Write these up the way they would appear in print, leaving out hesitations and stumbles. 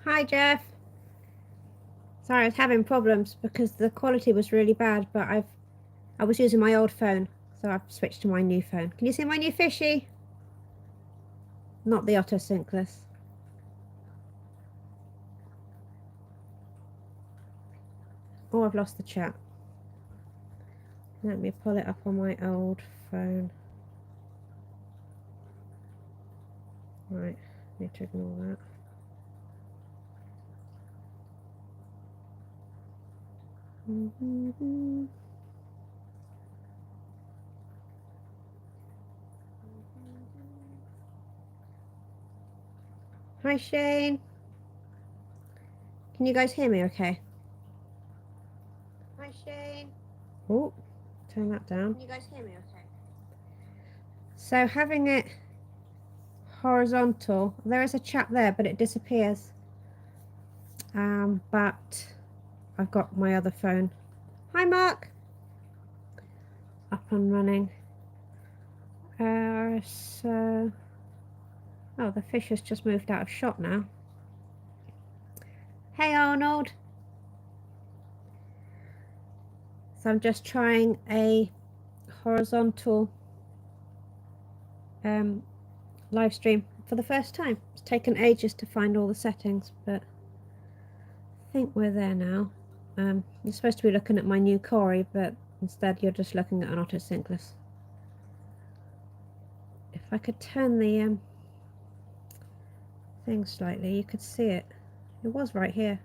Hi Jeff. Sorry, I was having problems because the quality was really bad, but I was using my old phone, so I've switched to my new phone. Can you see my new fishy? Not the autosyncless. Oh, I've lost the chat. Let me pull it up on my old phone. Right, need to ignore that. Hi Shane. Can you guys hear me okay? Hi Shane. Oh, turn that down. Can you guys hear me okay? So having it horizontal, there is a chat there, but it disappears. But I've got my other phone. Hi Mark. Up and running. So oh, the fish has just moved out of shot now. Hey Arnold. So I'm just trying a horizontal live stream for the first time. It's taken ages to find all the settings, but I think we're there now. You're supposed to be looking at my new Cory, but instead you're just looking at an autosyncless. If I could turn the thing slightly, you could see it. It was right here.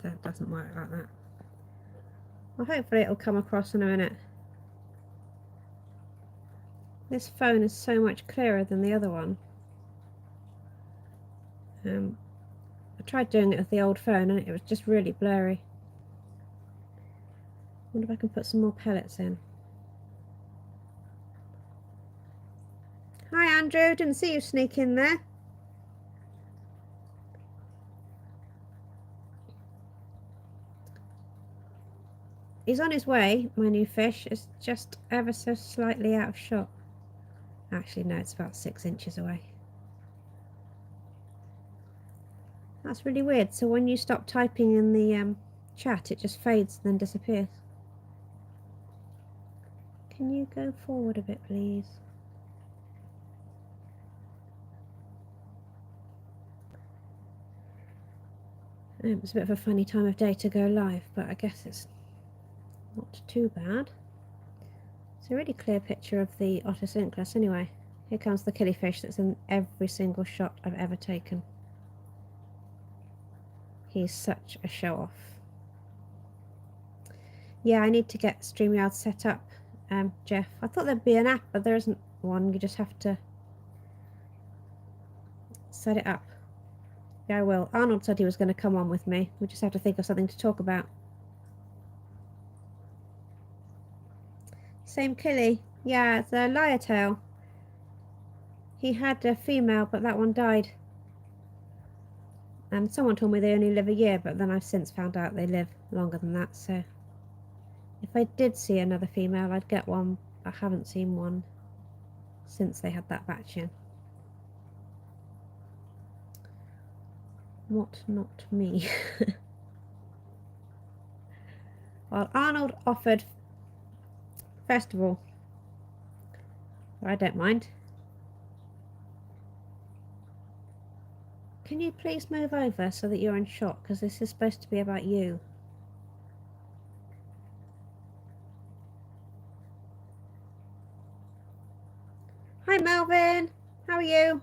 That doesn't work like that. Well, hopefully it'll come across in a minute. This phone is so much clearer than the other one. I tried doing it with the old phone and it was just really blurry. I wonder if I can put some more pellets in. Hi Andrew, didn't see you sneak in there. He's on his way, my new fish. It's just ever so slightly out of shot. Actually, no, it's about 6 inches away. That's really weird. So when you stop typing in the chat, it just fades and then disappears. Can you go forward a bit, please? It's a bit of a funny time of day to go live, but I guess it's not too bad. It's a really clear picture of the autosynclus anyway. Here comes the killifish that's in every single shot I've ever taken. He's such a show-off. Yeah, I need to get StreamYard set up, Jeff. I thought there'd be an app, but there isn't one. You just have to set it up. Yeah, I will. Arnold said he was going to come on with me. We just have to think of something to talk about. Same killie. Yeah, it's a lyre tail. He had a female, but that one died. And someone told me they only live a year, but then I've since found out they live longer than that, so if I did see another female, I'd get one. I haven't seen one since they had that batch in. What not me? Well, Arnold offered festival. I don't mind. Can you please move over so that you're in shot? Because this is supposed to be about you. Hi Melvin, how are you?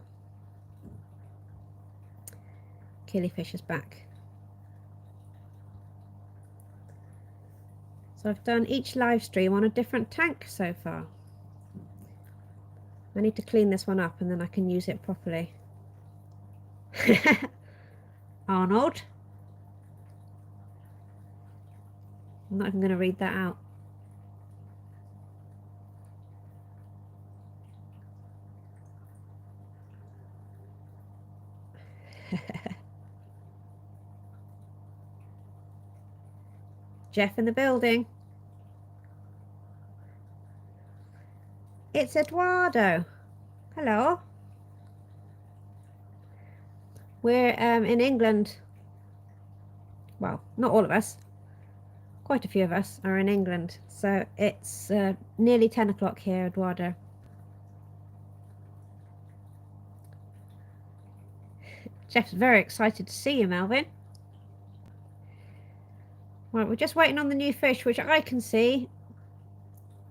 Killifish is back. So I've done each live stream on a different tank so far. I need to clean this one up and then I can use it properly. Arnold. I'm not even going to read that out. Jeff in the building. It's Eduardo. Hello. We're in England. Well, not all of us. Quite a few of us are in England. So it's nearly 10 o'clock here, Eduardo. Jeff's very excited to see you, Melvin. Right, we're just waiting on the new fish, which I can see.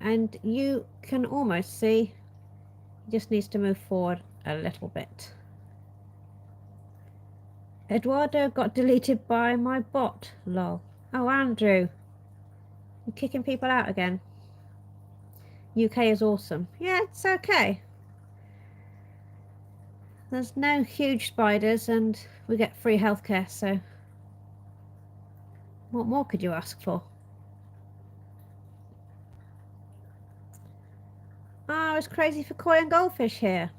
And you can almost see. He just needs to move forward a little bit. Eduardo got deleted by my bot, lol. Oh, Andrew. You're kicking people out again. UK is awesome. Yeah, it's okay. There's no huge spiders and we get free healthcare, so what more could you ask for? Oh, it's crazy for koi and goldfish here.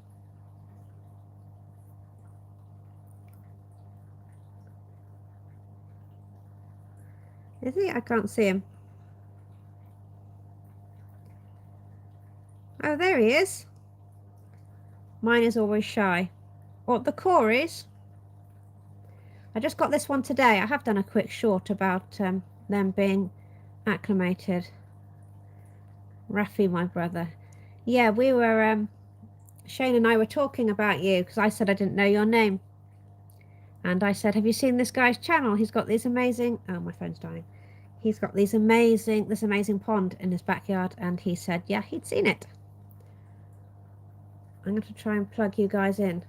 Is he? I can't see him. Oh, there he is. Mine is always shy. What, the Corys? I just got this one today. I have done a quick short about them being acclimated. Rafi, my brother. Yeah, we were, Shane and I were talking about you because I said I didn't know your name. And I said, have you seen this guy's channel? He's got these amazing... Oh, my phone's dying. He's got this amazing pond in his backyard. And he said, yeah, he'd seen it. I'm going to try and plug you guys in.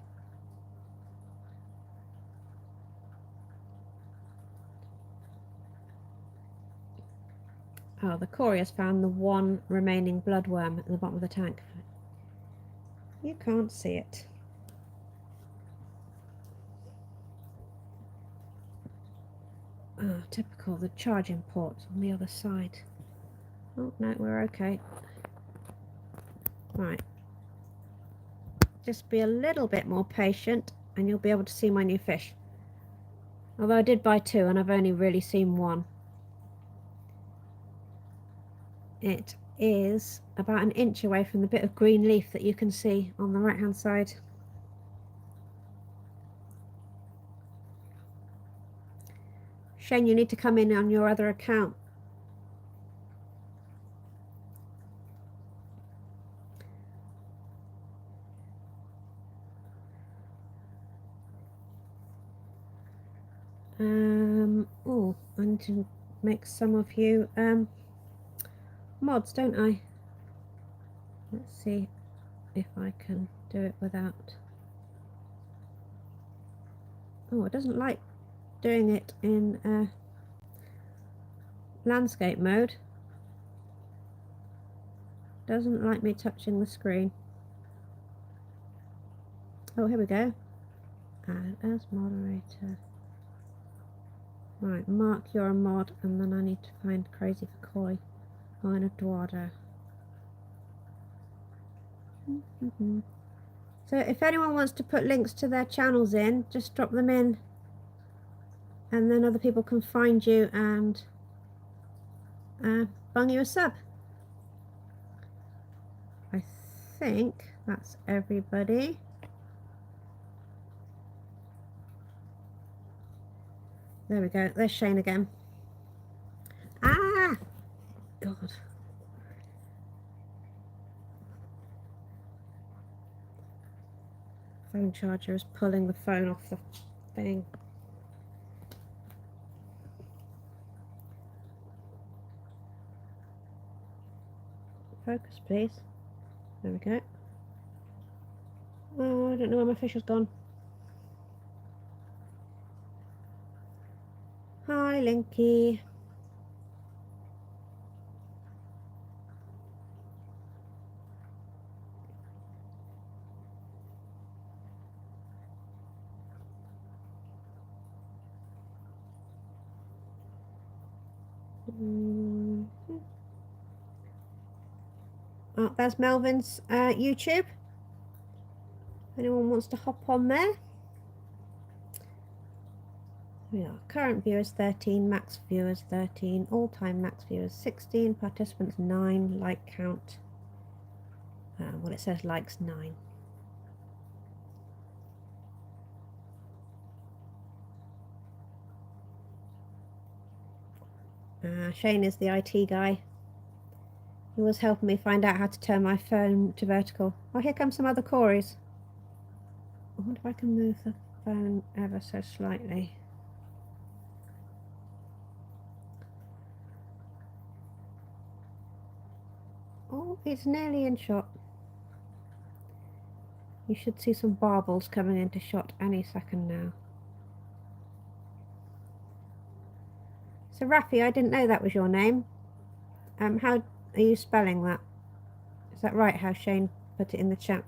Oh, the Cory has found the one remaining bloodworm at the bottom of the tank. You can't see it. Oh, typical, the charging port's on the other side. Oh, no, we're okay. Right. Just be a little bit more patient and you'll be able to see my new fish. Although I did buy two and I've only really seen one. It is about an inch away from the bit of green leaf that you can see on the right hand side. Shane, you need to come in on your other account. Oh, I need to make some of you mods, don't I? Let's see if I can do it without... Oh, it doesn't like doing it in landscape mode. Doesn't like me touching the screen. Oh, here we go. Add as moderator. Right, Mark, you're a mod, and then I need to find Crazy for Koi. Oh, and Eduardo. So if anyone wants to put links to their channels in, just drop them in, and then other people can find you and bung you a sub. I think that's everybody. There we go. There's Shane again. Ah! God. Phone charger is pulling the phone off the thing. Focus, please. There we go. Oh, I don't know where my fish has gone. Hi, Linky. Oh, there's Melvin's YouTube. Anyone wants to hop on there? We are current viewers 13, max viewers 13, all-time max viewers 16, participants 9, like count Well, it says likes 9. Shane is the IT guy. He was helping me find out how to turn my phone to vertical. Oh, here come some other Corys. I wonder if I can move the phone ever so slightly. Oh, it's nearly in shot. You should see some barbels coming into shot any second now. So Rafi, I didn't know that was your name. How are you spelling that? Is that right, how Shane put it in the chat?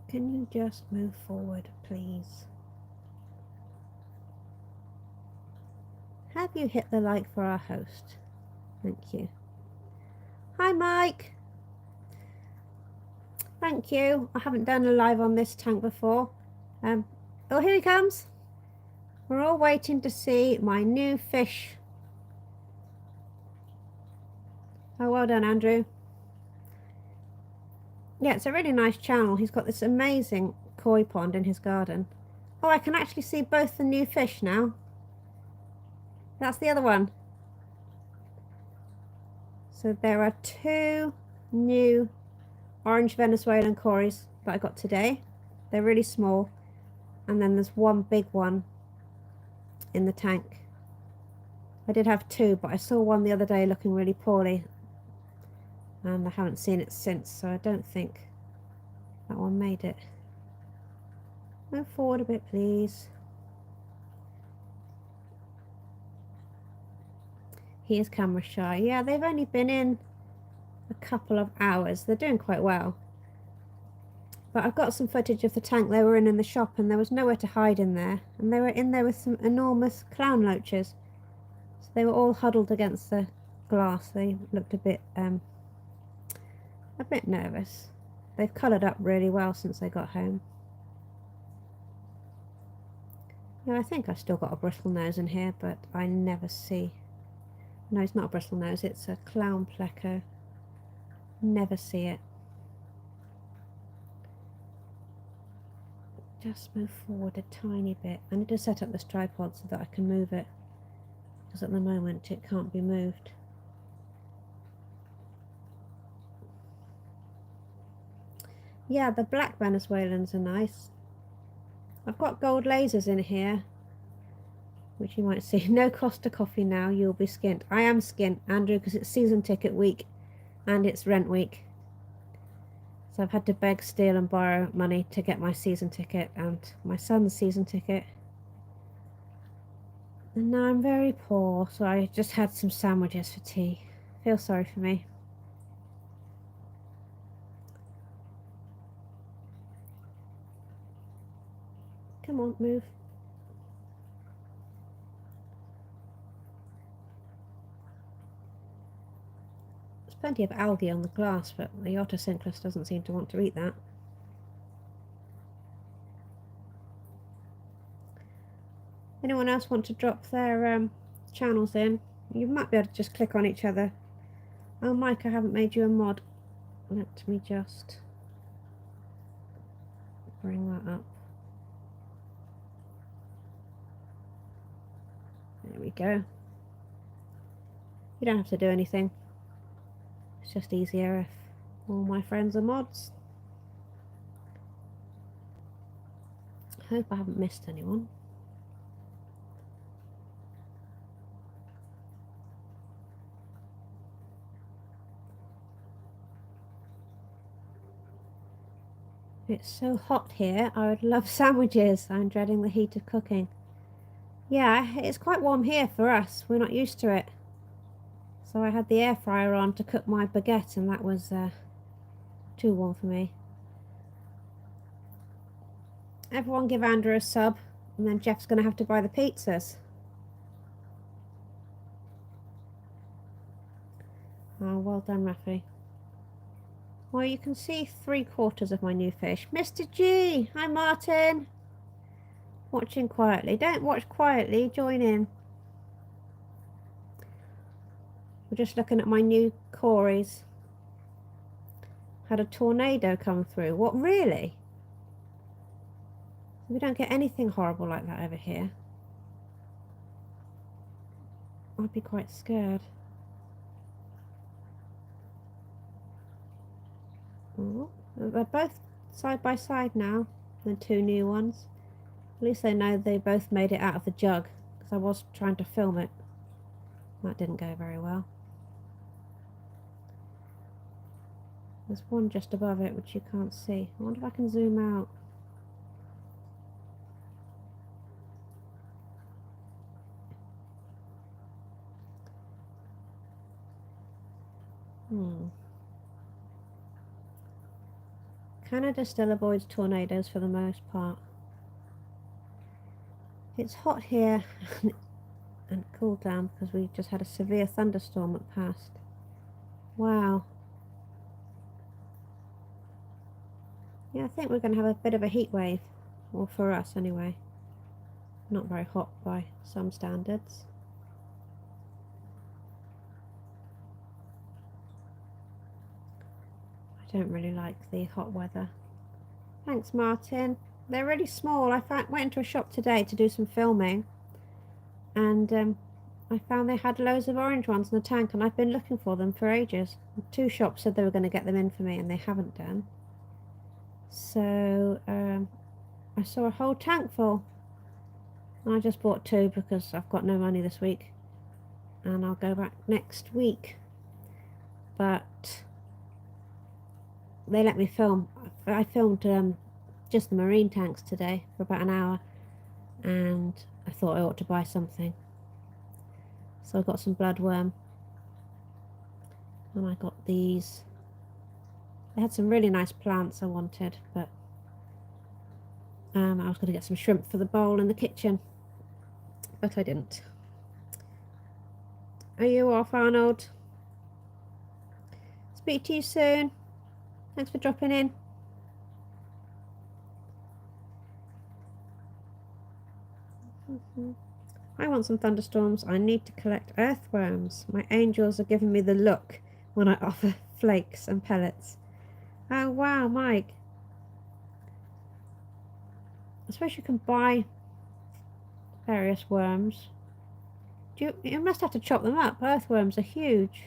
Can you just move forward, please? Have you hit the like for our host? Thank you. Hi, Mike. Thank you. I haven't done a live on this tank before. Oh, here he comes. We're all waiting to see my new fish. Oh, well done, Andrew. Yeah, it's a really nice channel. He's got this amazing koi pond in his garden. Oh, I can actually see both the new fish now. That's the other one. So there are 2 new orange Venezuelan Corys that I got today. They're really small. And then there's one big one in the tank. I did have 2, but I saw one the other day looking really poorly. And I haven't seen it since, so I don't think that one made it. Move forward a bit, please. He is camera shy. Yeah, they've only been in a couple of hours. They're doing quite well. But I've got some footage of the tank they were in the shop, and there was nowhere to hide in there. And they were in there with some enormous clown loaches. So they were all huddled against the glass. They looked a bit nervous. They've coloured up really well since they got home. Yeah, I think I've still got a bristle nose in here, but I never see. No, it's not a bristle nose, it's a clown pleco. Never see it. Just move forward a tiny bit. I need to set up this tripod so that I can move it, because at the moment it can't be moved. Yeah, the black Venezuelans are nice. I've got gold lasers in here, which you might see. No Costa coffee now, you'll be skint. I am skint, Andrew, because it's season ticket week and it's rent week. So I've had to beg, steal and borrow money to get my season ticket and my son's season ticket. And now I'm very poor, so I just had some sandwiches for tea. Feel sorry for me. Come on, move. There's plenty of algae on the glass, but the Otocinclus doesn't seem to want to eat that. Anyone else want to drop their channels in? You might be able to just click on each other. Oh, Mike, I haven't made you a mod. Let me just bring that up. There we go. You don't have to do anything. It's just easier if all my friends are mods. I hope I haven't missed anyone. It's so hot here, I would love sandwiches. I'm dreading the heat of cooking. Yeah, it's quite warm here for us. We're not used to it. So I had the air fryer on to cook my baguette, and that was too warm for me. Everyone give Andrew a sub, and then Jeff's going to have to buy the pizzas. Oh, well done, Rafi. Well, you can see 3/4 of my new fish. Mr. G! Hi, Martin! Watching quietly. Don't watch quietly, join in. We're just looking at my new Corys. Had a tornado come through. What, really? We don't get anything horrible like that over here. I'd be quite scared. Oh, they're both side by side now, the two new ones. At least they know they both made it out of the jug, because I was trying to film it. That didn't go very well. There's one just above it which you can't see. I wonder if I can zoom out. Canada still avoids tornadoes for the most part. It's hot here and cooled down because we just had a severe thunderstorm that passed. Wow. Yeah, I think we're going to have a bit of a heat wave. Well, for us anyway. Not very hot by some standards. I don't really like the hot weather. Thanks, Martin. They're really small. I went into a shop today to do some filming, and I found they had loads of orange ones in the tank, and I've been looking for them for ages. 2 shops said they were going to get them in for me, and they haven't done. So I saw a whole tank full, and I just bought 2 because I've got no money this week, and I'll go back next week. But they let me film. I filmed just the marine tanks today for about an hour, and I thought I ought to buy something. So I got some bloodworm, and I got these. They had some really nice plants I wanted, but I was going to get some shrimp for the bowl in the kitchen, but I didn't. Are you off, Arnold? Speak to you soon. Thanks for dropping in. I want some thunderstorms. I need to collect earthworms. My angels are giving me the look when I offer flakes and pellets. Oh wow, Mike. I suppose you can buy various worms. You must have to chop them up. Earthworms are huge.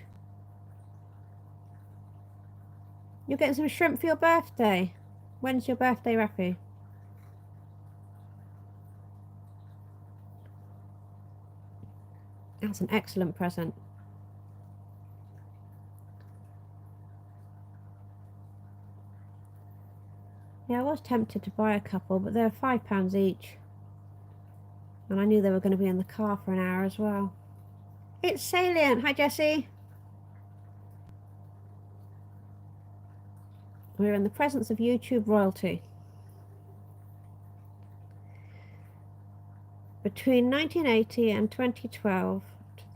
You're getting some shrimp for your birthday. When's your birthday, Rafi? That's an excellent present. Yeah, I was tempted to buy a couple, but they're £5 each. And I knew they were going to be in the car for an hour as well. It's Salient. Hi, Jessie. We're in the presence of YouTube royalty. Between 1980 and 2012,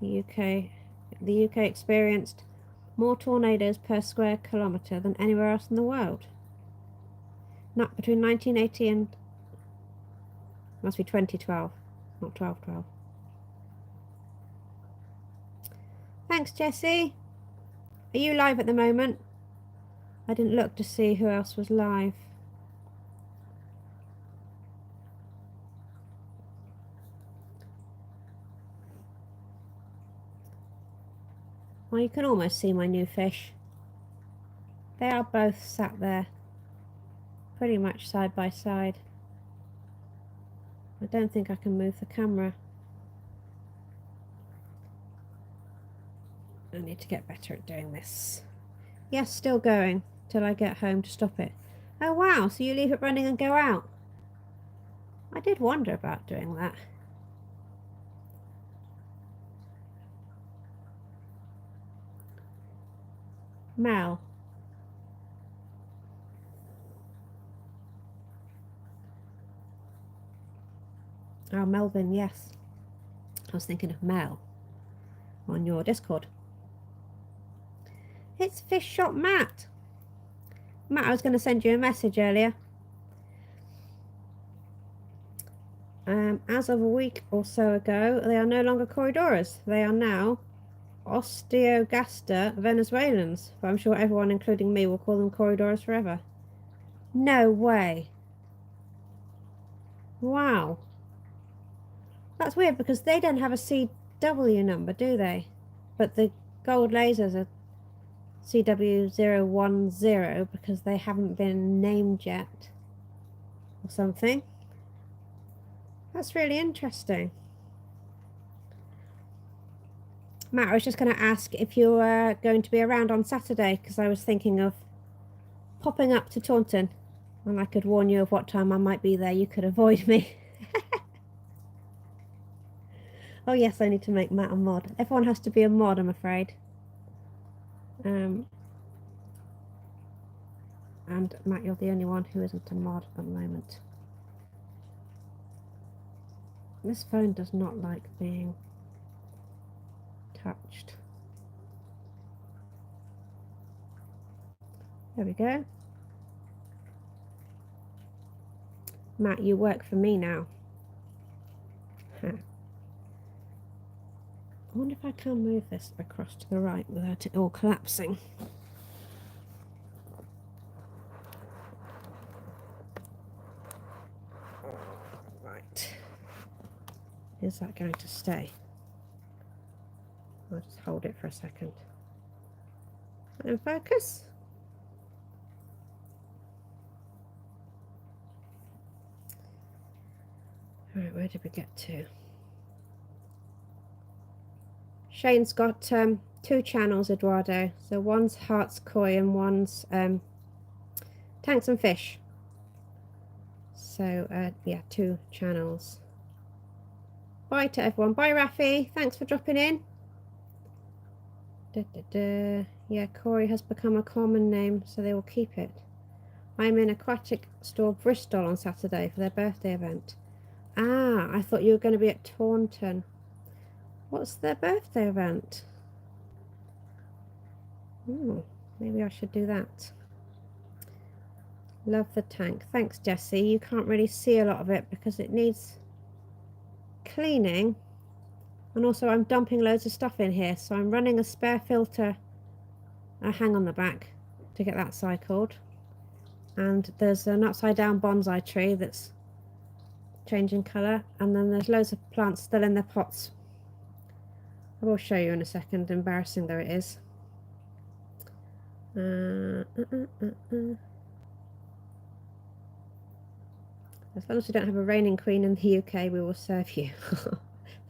the UK experienced more tornadoes per square kilometre than anywhere else in the world. Not between 1980 and must be 2012, not 1212. Thanks, Jessie. Are you live at the moment? I didn't look to see who else was live. Well, you can almost see my new fish. They are both sat there, pretty much side by side. I don't think I can move the camera. I need to get better at doing this. Yes, still going till I get home to stop it. Oh wow, so you leave it running and go out? I did wonder about doing that. Mel. Oh, Melvin, yes. I was thinking of Mel on your Discord. It's Fish Shop Matt. Matt, I was going to send you a message earlier. As of a week or so ago, they are no longer Corridoras. They are now Osteogaster Venezuelans, but I'm sure everyone, including me, will call them corridors forever. No way. Wow. That's weird because they don't have a CW number, do they? But the gold lasers are CW010 because they haven't been named yet or something. That's really interesting. Matt, I was just going to ask if you were going to be around on Saturday because I was thinking of popping up to Taunton and I could warn you of what time I might be there. You could avoid me. Oh yes, I need to make Matt a mod. Everyone has to be a mod, I'm afraid. And Matt, you're the only one who isn't a mod at the moment. This phone does not like being touched. There we go. Matt, you work for me now. I wonder if I can move this across to the right without it all collapsing. Right. Is that going to stay? I'll just hold it for a second. And focus. Alright, where did we get to? Shane's got 2 channels, Eduardo. So one's Hearts Koi and one's Tanks and Fish. So yeah, 2 channels. Bye to everyone. Bye, Rafi. Thanks for dropping in. Yeah, Cory has become a common name, so they will keep it. I'm in Aquatic Store Bristol on Saturday for their birthday event. Ah, I thought you were going to be at Taunton. What's their birthday event? Ooh, maybe I should do that. Love the tank. Thanks, Jessie. You can't really see a lot of it because it needs cleaning. And also I'm dumping loads of stuff in here. So I'm running a spare filter hang on the back to get that cycled. And there's an upside down bonsai tree that's changing colour. And then there's loads of plants still in their pots. I will show you in a second, embarrassing though it is. As long as we don't have a reigning queen in the UK, we will serve you.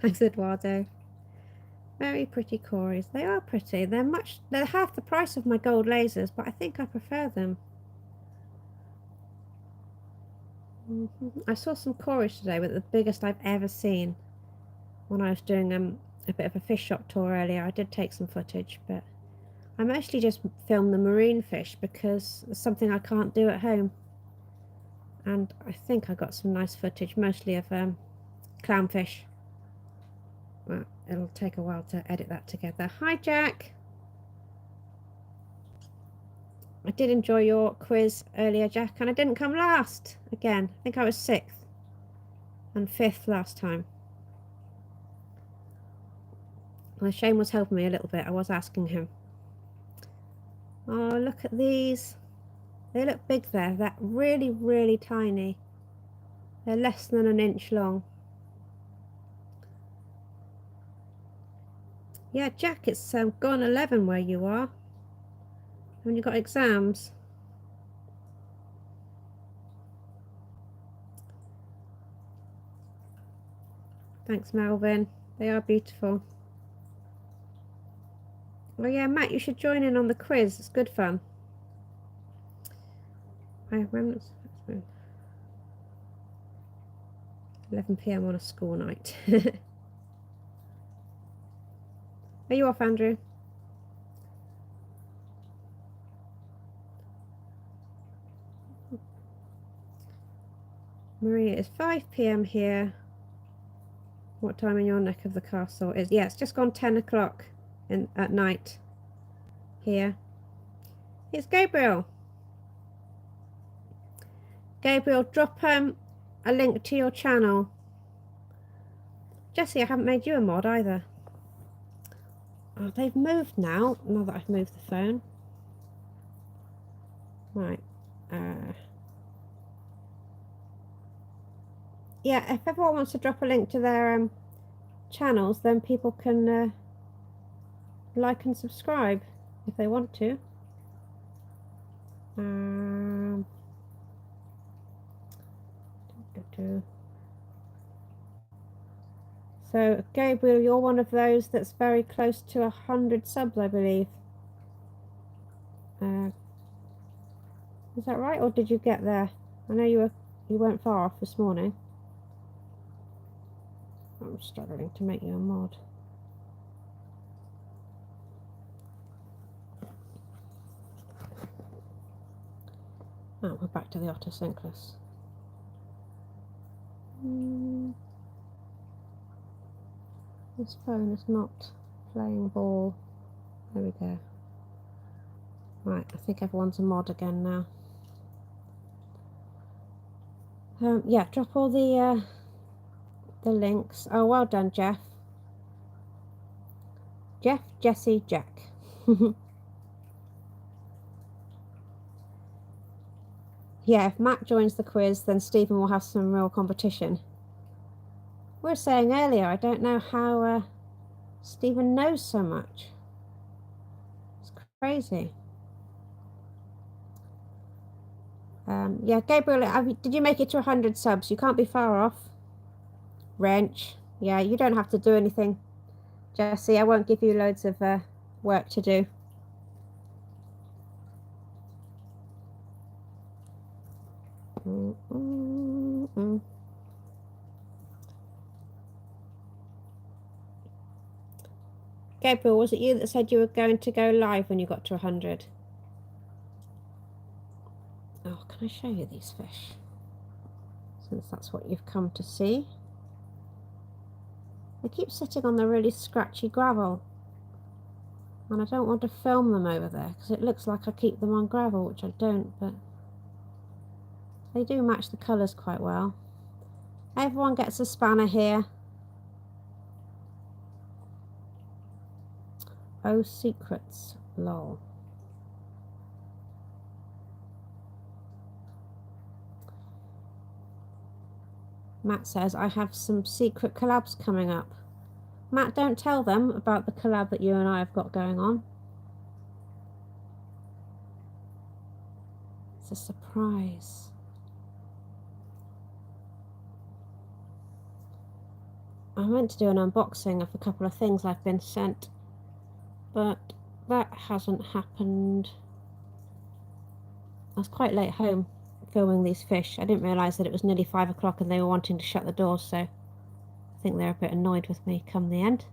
Thanks, Eduardo. Very pretty Corys. They are pretty. They're half the price of my gold lasers, but I think I prefer them. I saw some Corys today, but the biggest I've ever seen. When I was doing a bit of a fish shop tour earlier, I did take some footage, but I mostly just filmed the marine fish because it's something I can't do at home. And I think I got some nice footage, mostly of clownfish. Well, it'll take a while to edit that together. Hi, Jack. I did enjoy your quiz earlier, Jack, and I didn't come last again. I think I was 6th and 5th last time. Well, Shane was helping me a little bit. I was asking him. Oh, look at these. They look big there. They're really, really tiny. They're less than an inch long. Yeah, Jack, it's gone 11 where you are. Haven't you got exams? Thanks, Melvin. They are beautiful. Oh yeah, Matt, you should join in on the quiz. It's good fun. 11 PM on a school night. Are you off, Andrew? Maria, it's 5 PM here. What time in your neck of the castle is? Yeah, it's just gone 10 o'clock at night here. It's Gabriel. Gabriel, drop a link to your channel. Jessie, I haven't made you a mod either. Oh, they've moved now that I've moved the phone. Right. Yeah, if everyone wants to drop a link to their channels, then people can like and subscribe if they want to. So, Gabriel, you're one of those that's very close to 100 subs, I believe. Is that right, or did you get there? I know you weren't far off this morning. I'm struggling to make you a mod. Oh, we're back to the autosynclus. This phone is not playing ball. There we go. Right, I think everyone's a mod again now. Yeah, drop all the links. Oh, well done, Jeff. Jeff, Jesse, Jack. Yeah, if Matt joins the quiz, then Stephen will have some real competition. We were saying earlier, I don't know how Stephen knows so much. It's crazy. Yeah, Gabriel, did you make it to 100 subs? You can't be far off. Wrench. Yeah, you don't have to do anything, Jesse. I won't give you loads of work to do. Gabriel, was it you that said you were going to go live when you got to 100? Oh, can I show you these fish? Since that's what you've come to see. They keep sitting on the really scratchy gravel. And I don't want to film them over there because it looks like I keep them on gravel, which I don't, but they do match the colours quite well. Everyone gets a spanner here. Oh, secrets, lol. Matt says, I have some secret collabs coming up. Matt, don't tell them about the collab that you and I have got going on. It's a surprise. I meant to do an unboxing of a couple of things I've been sent, but that hasn't happened. I was quite late home filming these fish. I didn't realise that it was nearly 5 o'clock and they were wanting to shut the doors, so I think they're a bit annoyed with me come the end.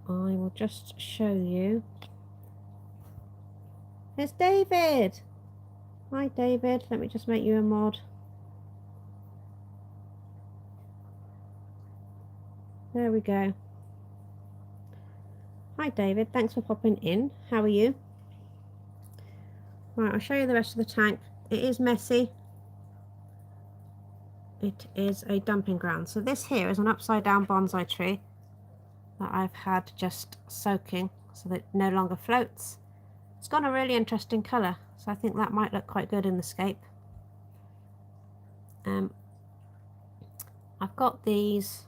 I will just show you. There's David! Hi David, let me just make you a mod. There we go. Hi David, thanks for popping in. How are you? Right, I'll show you the rest of the tank. It is messy. It is a dumping ground. So this here is an upside down bonsai tree that I've had just soaking so that it no longer floats. It's got a really interesting colour, so I think that might look quite good in the scape. I've got these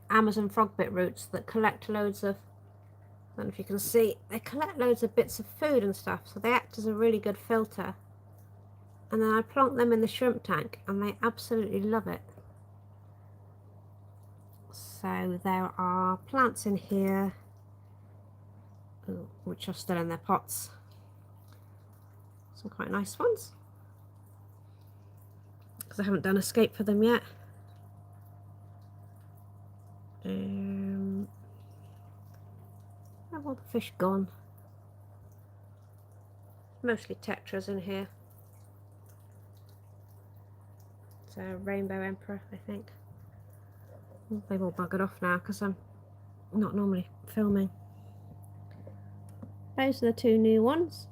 Amazon frogbit roots that collect loads of, I don't know if you can see, they collect loads of bits of food and stuff, so they act as a really good filter. And then I plonk them in the shrimp tank and they absolutely love it. So there are plants in here, which are still in their pots. Some quite nice ones, because I haven't done a scape for them yet. Have all the fish gone? Mostly tetras in here. It's a rainbow emperor, I think. They've all buggered off now because I'm not normally filming. Those are the two new ones.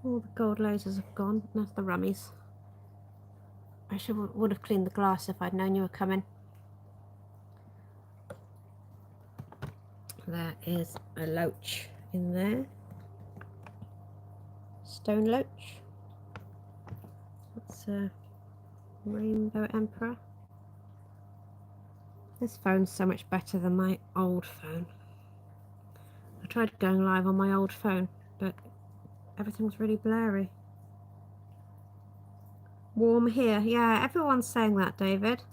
All the gold lasers have gone. That's the rummies. I would have cleaned the glass if I'd known you were coming. There is a loach in there. Stone loach. That's a Rainbow Emperor. This phone's so much better than my old phone. I tried going live on my old phone, but everything's really blurry. Warm here. Yeah, everyone's saying that, David.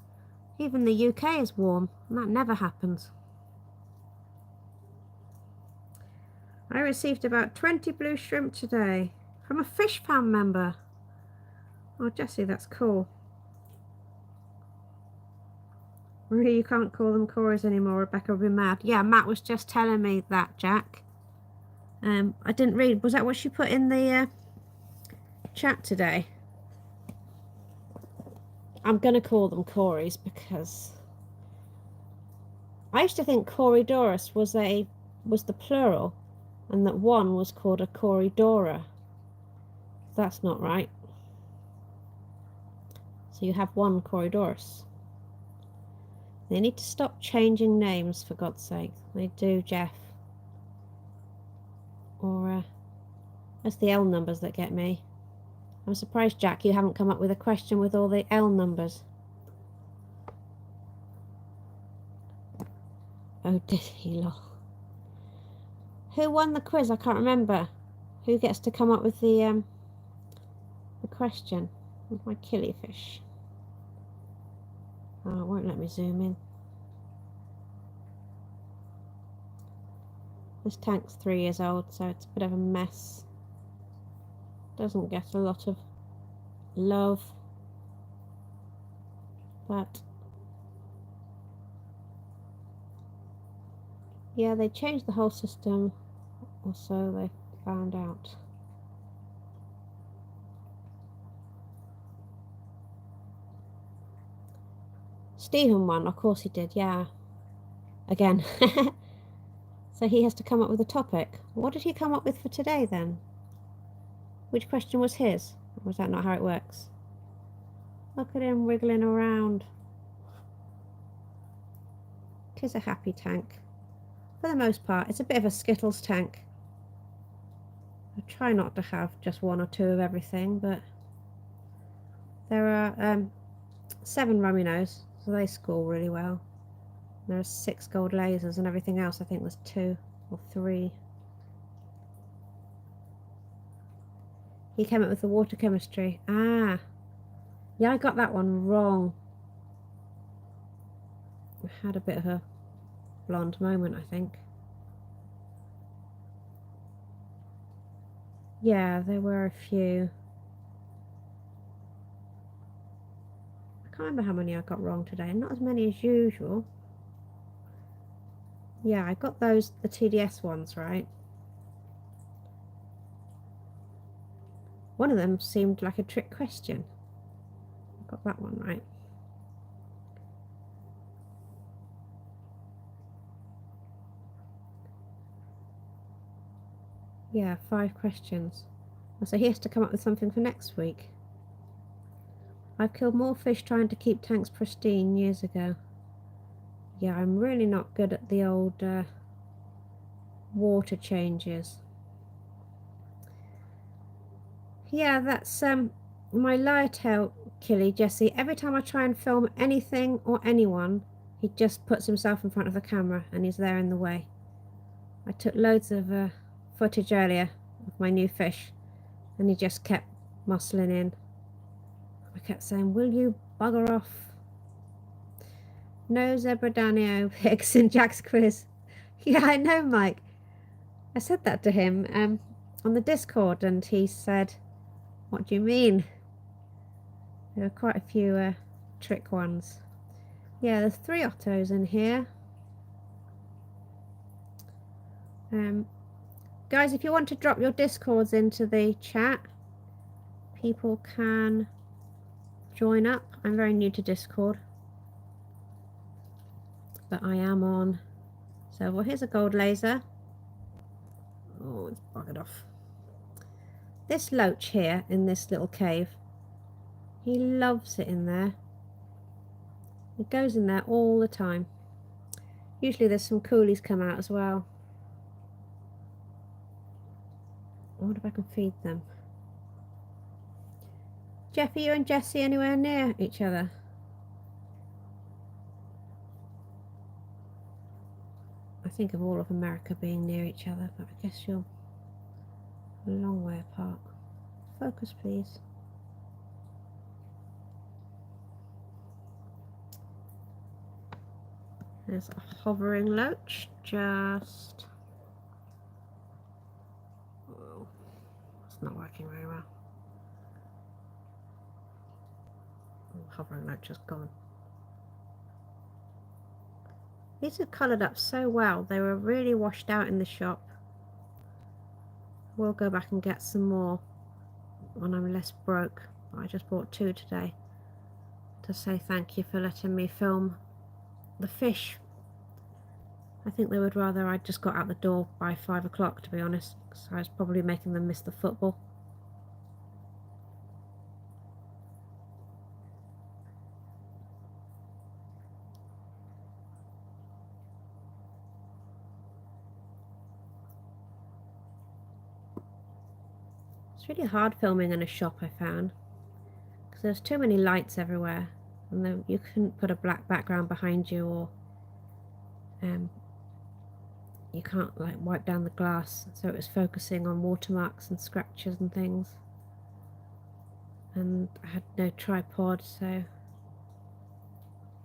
Even the UK is warm, and that never happens. I received about 20 blue shrimp today from a fish fan member. Oh, Jessie, that's cool. Really, you can't call them Corys anymore. Rebecca will be mad. Yeah, Matt was just telling me that, Jack. I didn't read. Was that what she put in the chat today? I'm going to call them Corys because I used to think Corydorus was the plural, and that one was called a Corydora. That's not right. So you have one Corydorus. They need to stop changing names, for God's sake. They do, Jeff. Or it's the L numbers that get me. I'm surprised, Jack, you haven't come up with a question with all the L numbers. Oh, did he, lol. Who won the quiz? I can't remember. Who gets to come up with the question? With my killifish. Oh, it won't let me zoom in. This tank's 3 years old, so it's a bit of a mess. Doesn't get a lot of love. But yeah, they changed the whole system, or so they found out. Stephen won, of course he did, yeah. Again. So he has to come up with a topic. What did he come up with for today then? Which question was his? Or was that not how it works? Look at him wriggling around. Tis a happy tank. For the most part, it's a bit of a Skittles tank. I try not to have just 1 or 2 of everything, but there are 7 Rominos, so they score really well. There are 6 gold lasers, and everything else I think was 2 or 3. He came up with the water chemistry. Ah, yeah, I got that one wrong. I had a bit of a blonde moment, I think. Yeah, there were a few. I can't remember how many I got wrong today. Not as many as usual. Yeah, I got the TDS ones right. One of them seemed like a trick question. I got that one right. Yeah, 5 questions. So he has to come up with something for next week. I've killed more fish trying to keep tanks pristine years ago. Yeah, I'm really not good at the old water changes. Yeah, that's my lyre-tail killie, Jesse. Every time I try and film anything or anyone, he just puts himself in front of the camera and he's there in the way. I took loads of footage earlier of my new fish and he just kept muscling in. I kept saying, will you bugger off? No zebra danio pigs in Jack's quiz. Yeah, I know, Mike. I said that to him on the Discord and he said, what do you mean? There are quite a few trick ones. Yeah, there's 3 Ottos in here. Guys, if you want to drop your Discords into the chat, people can join up. I'm very new to Discord, but I am on. So, well, here's a gold laser. Oh, it's buggered off. This loach here in this little cave, he loves it in there. It goes in there all the time. Usually there's some coolies come out as well. I wonder if I can feed them. Jeff, are you and Jessie anywhere near each other? I think of all of America being near each other, but I guess you're a long way apart. Focus, please. There's a hovering loach, just... Oh, it's not working very well. Oh, hovering loach is gone. These are coloured up so well. They were really washed out in the shop. We'll go back and get some more when I'm less broke. I just bought 2 today to say thank you for letting me film the fish. I think they would rather I just got out the door by 5 o'clock, to be honest, because I was probably making them miss the football. It's really hard filming in a shop, I found, because there's too many lights everywhere, and then you couldn't put a black background behind you, or you can't like wipe down the glass, so it was focusing on watermarks and scratches and things, and I had no tripod, so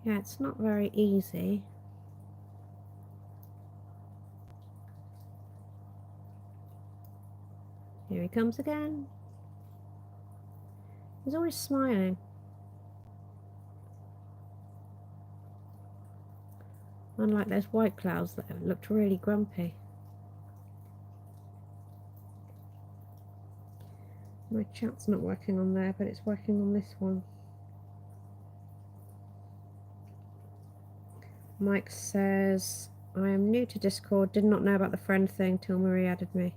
yeah, it's not very easy. Here he comes again. He's always smiling. Unlike those white clouds that looked really grumpy. My chat's not working on there, but it's working on this one. Mike says, I am new to Discord, did not know about the friend thing till Marie added me.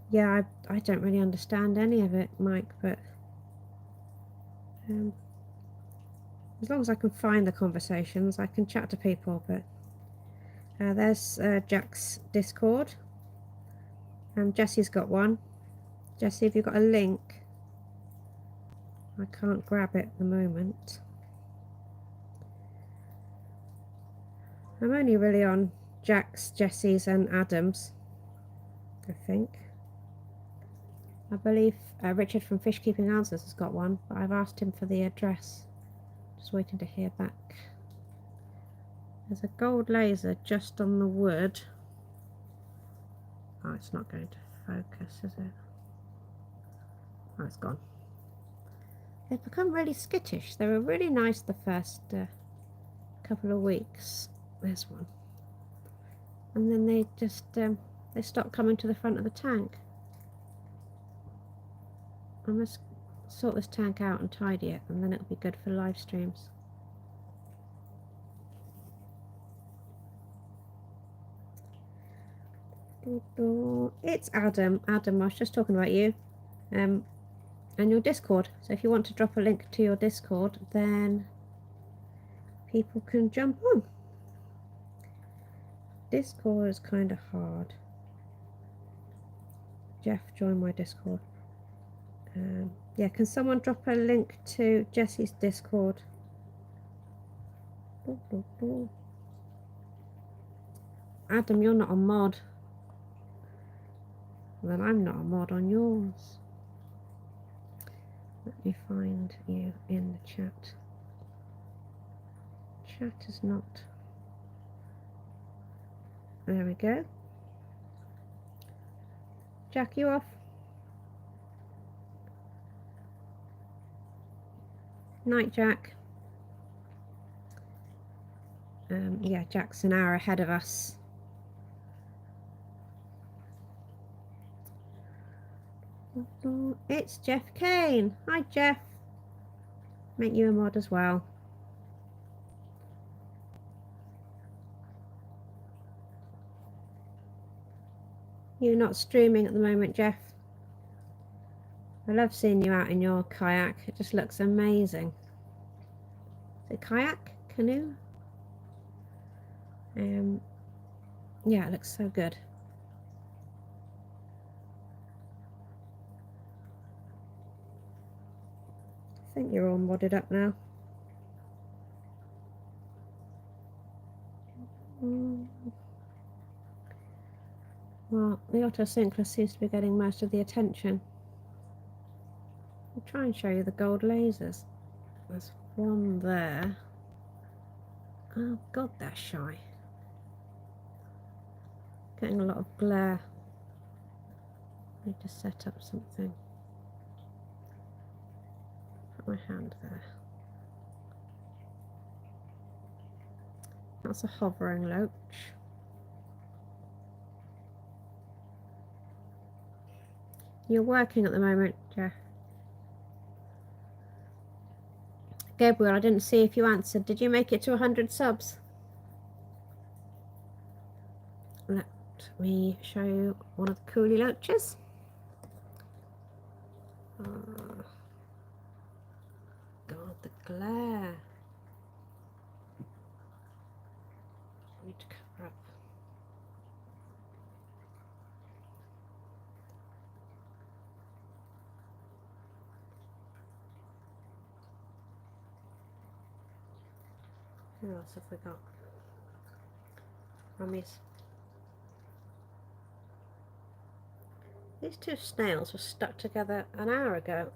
Yeah, I don't really understand any of it, Mike, but as long as I can find the conversations, I can chat to people. But there's Jack's Discord. Jessie's got one. Jessie, have you got a link? I can't grab it at the moment. I'm only really on Jack's, Jessie's and Adam's, I think. I believe Richard from Fish Keeping Answers has got one, but I've asked him for the address. Just waiting to hear back. There's a gold laser just on the wood. Oh, it's not going to focus, is it? Oh, it's gone. They've become really skittish. They were really nice the first couple of weeks. There's one. And then they just, they stopped coming to the front of the tank. I must sort this tank out and tidy it, and then it'll be good for live streams. It's Adam. Adam, I was just talking about you. And your Discord. So if you want to drop a link to your Discord, then people can jump on. Discord is kind of hard. Jeff, join my Discord. Yeah, can someone drop a link to Jessie's Discord? Adam, you're not a mod. Well, I'm not a mod on yours. Let me find you in the chat. Chat is not. There we go. Jack, you off? Night, Jack. Yeah, Jack's an hour ahead of us. It's Jeff Kane. Hi, Jeff. Make you a mod as well. You're not streaming at the moment, Jeff. I love seeing you out in your kayak. It just looks amazing. Is it kayak? Canoe? Yeah, it looks so good. I think you're all modded up now. Well, the autosynchronous seems to be getting most of the attention. I'll try and show you the gold lasers. There's one there. Oh god, they're shy. Getting a lot of glare. Need to set up something. Put my hand there. That's a hovering loach. You're working at the moment, Jeff. Gabriel, I didn't see if you answered. Did you make it to 100 subs? Let me show you one of the Cory loaches. Oh, God, the glare. I need to cover up. Who else have we got? Rummies. These two snails were stuck together an hour ago.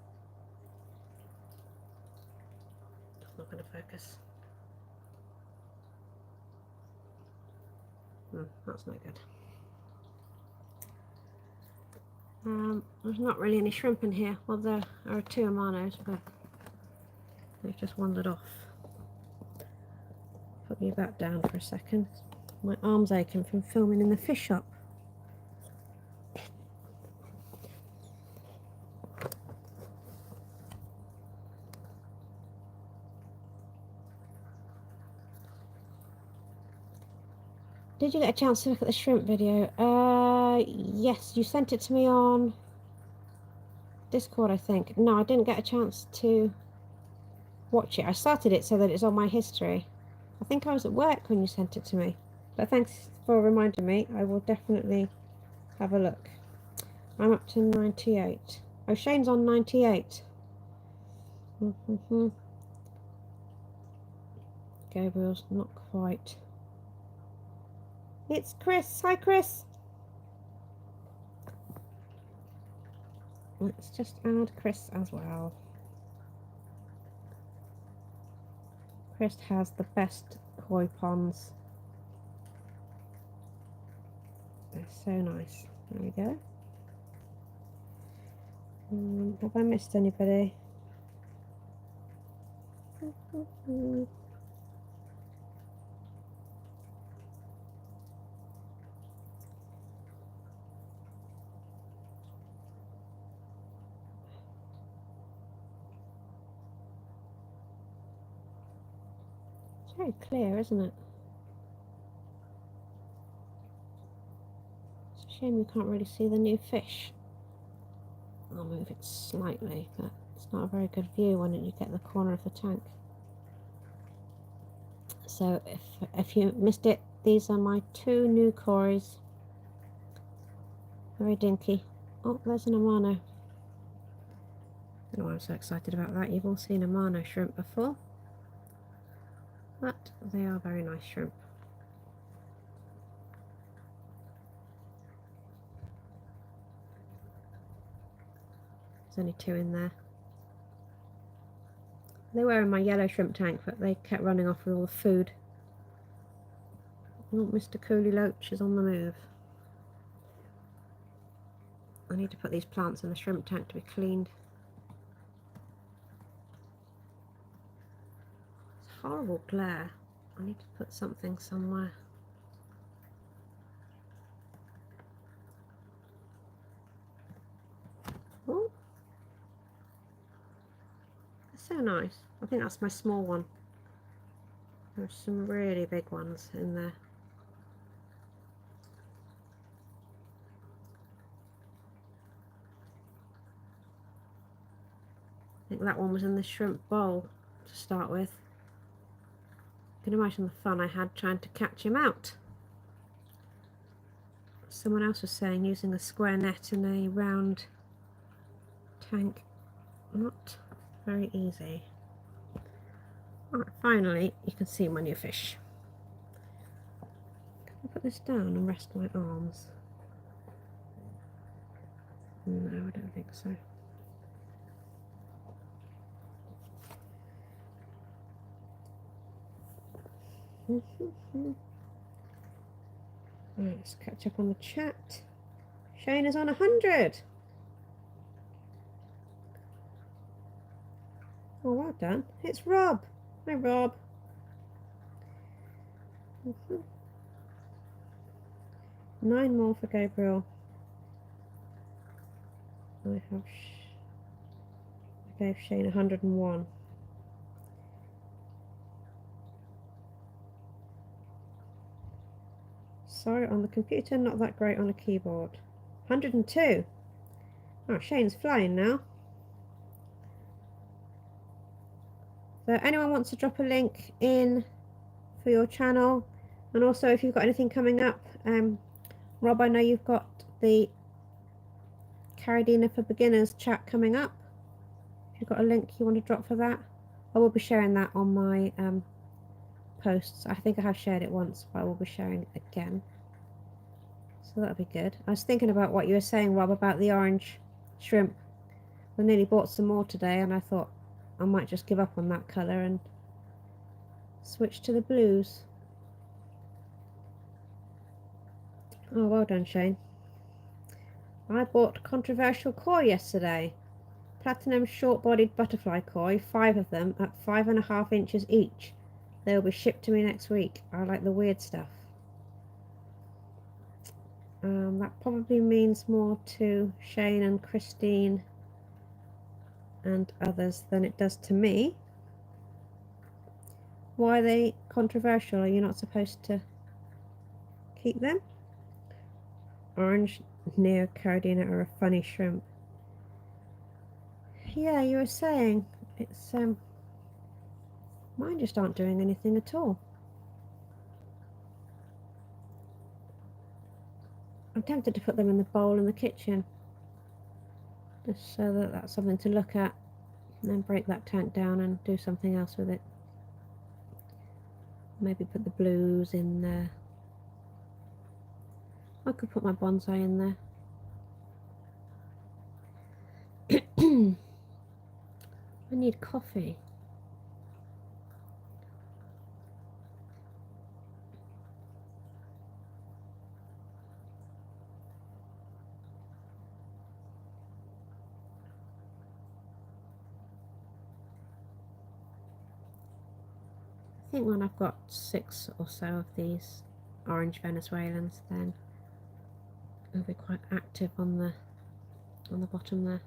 It's not going to focus. That's not good. There's not really any shrimp in here. Well, there are 2 amanos, but they've just wandered off. Put me back down for a second. My arm's aching from filming in the fish shop. Did you get a chance to look at the shrimp video? Yes, you sent it to me on Discord, I think. No, I didn't get a chance to watch it. I started it so that it's on my history. I think I was at work when you sent it to me. But thanks for reminding me. I will definitely have a look. I'm up to 98. Oh, Shane's on 98. Gabriel's not quite. It's Chris. Hi, Chris. Let's just add Chris as well. Chris has the best koi ponds. They're so nice. There we go. Have I missed anybody? It's very clear, isn't it? It's a shame you can't really see the new fish. I'll move it slightly, but it's not a very good view when you get the corner of the tank. So if you missed it, these are my 2 new Corys. Very dinky. Oh, there's an amano. I don't know why I'm so excited about that. You've all seen amano shrimp before, but they are very nice shrimp. There's only 2 in there. They were in my yellow shrimp tank, but they kept running off with all the food. Oh, Mr. Cory Loach is on the move. I need to put these plants in the shrimp tank to be cleaned. It's horrible glare. I need to put something somewhere. Oh, so nice. I think that's my small one. There's some really big ones in there. I think that one was in the shrimp bowl to start with. You can imagine the fun I had trying to catch him out. someone else was saying using a square net in a round tank, not very easy. Alright, finally you can see my new fish. Can I put this down and rest my arms? No, I don't think so. Right, let's catch up on the chat. Shane is on 100. Oh, well done. It's Rob. Hi, Rob. 9 more for Gabriel. I gave Shane 101. Sorry, on the computer, not that great on a keyboard. 102. Oh, Shane's flying now. So anyone wants to drop a link in for your channel, and also if you've got anything coming up, Rob, I know you've got the Carradina for Beginners chat coming up. If you've got a link you want to drop for that, I will be sharing that on my posts. I think I have shared it once, but I will be sharing it again. So that'll be good. I was thinking about what you were saying, Rob, about the orange shrimp. I nearly bought some more today, and I thought I might just give up on that colour and switch to the blues. Oh, well done, Shane. I bought controversial koi yesterday. Platinum short-bodied butterfly koi, 5 of them at 5.5 inches each. They will be shipped to me next week. I like the weird stuff. That probably means more to Shane and Christine and others than it does to me. Why are they controversial? Are you not supposed to keep them? Orange Neo Carradina are a funny shrimp. Yeah, you were saying it's mine just aren't doing anything at all. I'm tempted to put them in the bowl in the kitchen, just so that that's something to look at, and then break that tank down and do something else with it. Maybe put the blues in there. I could put my bonsai in there. I need coffee. I think when I've got 6 or so of these orange Venezuelans, then it'll be quite active on the bottom there.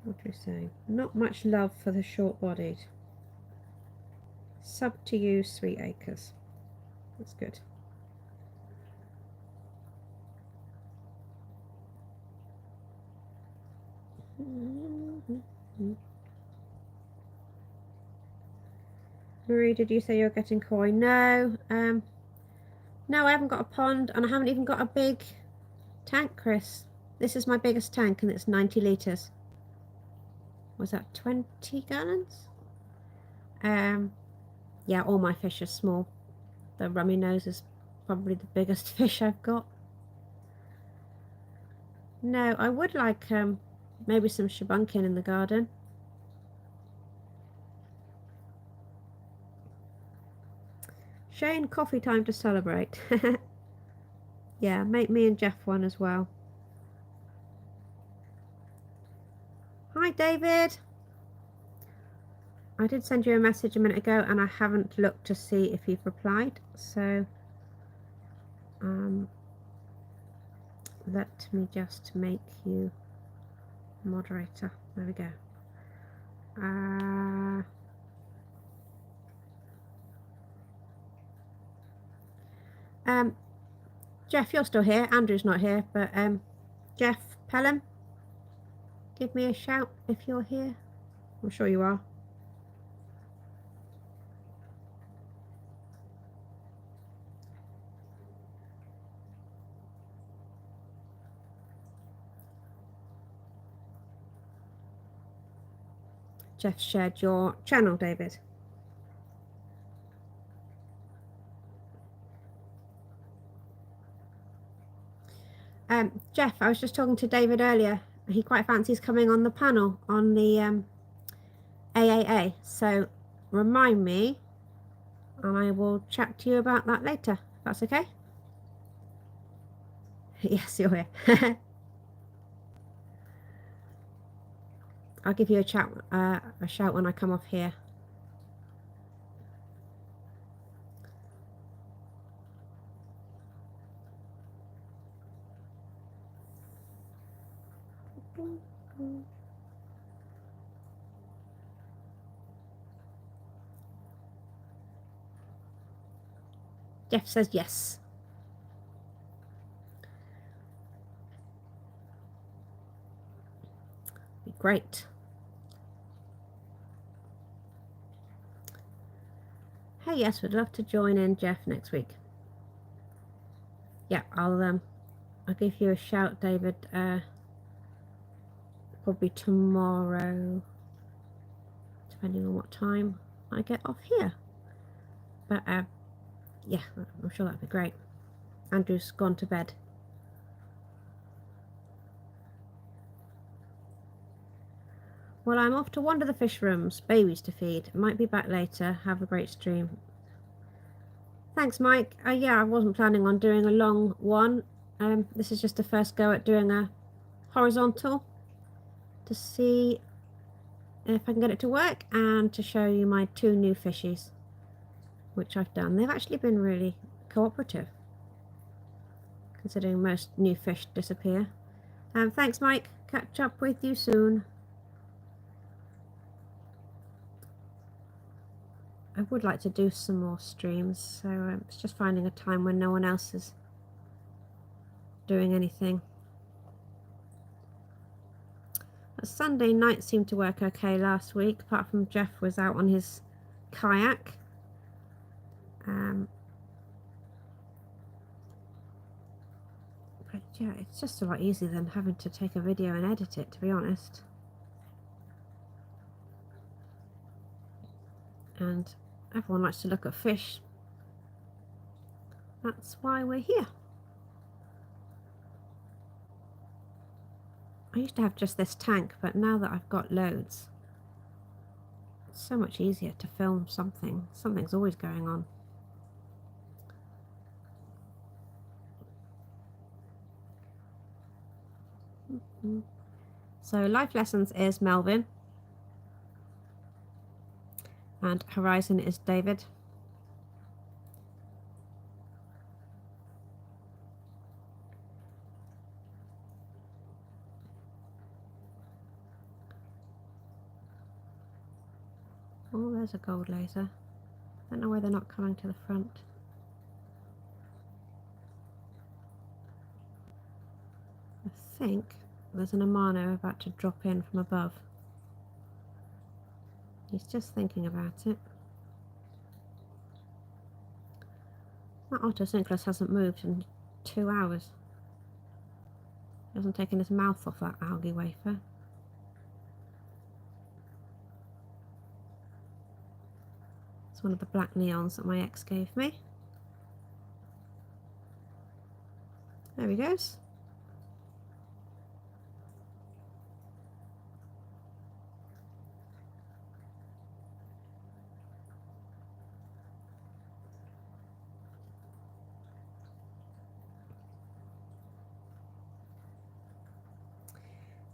What do we say? Not much love for the short-bodied. Sub to you, 3 acres. That's good. Marie, did you say you're getting koi? No. No, I haven't got a pond, and I haven't even got a big tank, Chris. This is my biggest tank, and it's 90 litres. Was that 20 gallons? Yeah, all my fish are small. The rummy nose is probably the biggest fish I've got. No, I would like maybe some shabunkin in the garden. Shane, coffee time to celebrate. Yeah, make me and Jeff one as well. Hi, David. I did send you a message a minute ago, and I haven't looked to see if you've replied. So, let me just make you moderator. There we go. Jeff, you're still here. Andrew's not here, but Jeff Pelham, give me a shout if you're here. I'm sure you are. Jeff shared your channel, David. Jeff, I was just talking to David earlier. He quite fancies coming on the panel on the AAA. So remind me, and I will chat to you about that later. If that's okay? Yes, you're here. I'll give you a shout when I come off here. Jeff says yes. Be great. Hey, yes, we'd love to join in, Jeff, next week. Yeah, I'll give you a shout, David. Probably tomorrow, depending on what time I get off here. But yeah, I'm sure that'd be great. Andrew's gone to bed. Well, I'm off to wander the fish rooms, babies to feed. Might be back later. Have a great stream. Thanks, Mike. Yeah, I wasn't planning on doing a long one. This is just the first go at doing a horizontal to see if I can get it to work and to show you my 2 new fishies, which I've done. They've actually been really cooperative, considering most new fish disappear. Thanks, Mike. Catch up with you soon. I would like to do some more streams, so it's just finding a time when no one else is doing anything. But Sunday night seemed to work okay last week, apart from Jeff was out on his kayak. But yeah, it's just a lot easier than having to take a video and edit it, to be honest. And everyone likes to look at fish. That's why we're here. I used to have just this tank, but now that I've got loads, it's so much easier to film something. Something's always going on. So Life Lessons is Melvin, and Horizon is David. Oh, there's a gold laser. Don't know why they're not coming to the front. I think there's an Amano about to drop in from above. He's just thinking about it. That Otosynchros hasn't moved in 2 hours. He hasn't taken his mouth off that algae wafer. It's one of the black neons that my ex gave me. There he goes.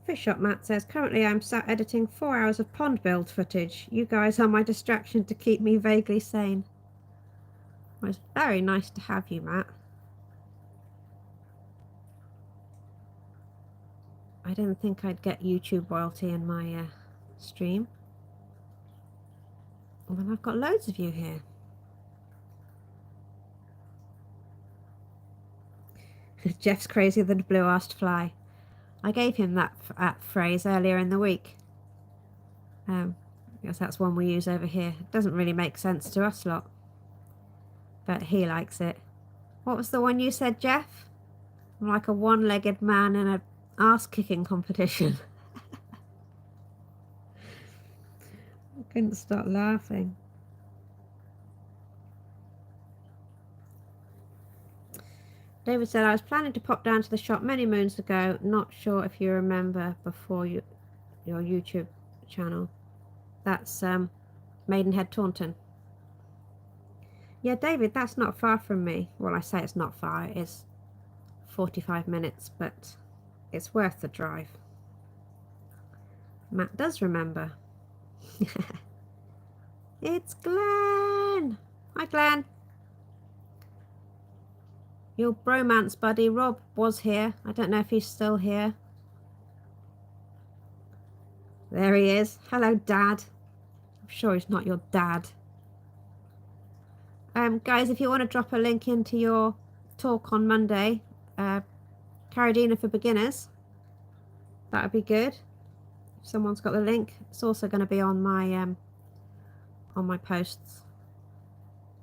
Fish Shop Matt says, currently I'm sat editing 4 hours of pond build footage. You guys are my distraction to keep me vaguely sane. Well, it's very nice to have you, Matt. I didn't think I'd get YouTube royalty in my stream. Well, I've got loads of you here. Jeff's crazier than a blue-arsed fly. I gave him that phrase earlier in the week. Because that's one we use over here. It doesn't really make sense to us lot, but he likes it. What was the one you said, Jeff? I'm like a one-legged man in a ass-kicking competition. I couldn't stop laughing. David said, I was planning to pop down to the shop many moons ago. Not sure if you remember before your YouTube channel. That's Maidenhead, Taunton. Yeah, David, that's not far from me. Well, I say it's not far. It is 45 minutes, but it's worth the drive. Matt does remember. It's Glenn. Hi, Glenn. Your bromance buddy Rob was here. I don't know if he's still here. There he is. Hello, Dad. I'm sure he's not your dad. Guys, if you want to drop a link into your talk on Monday, Carradina for beginners, that would be good. If someone's got the link, it's also going to be on my posts.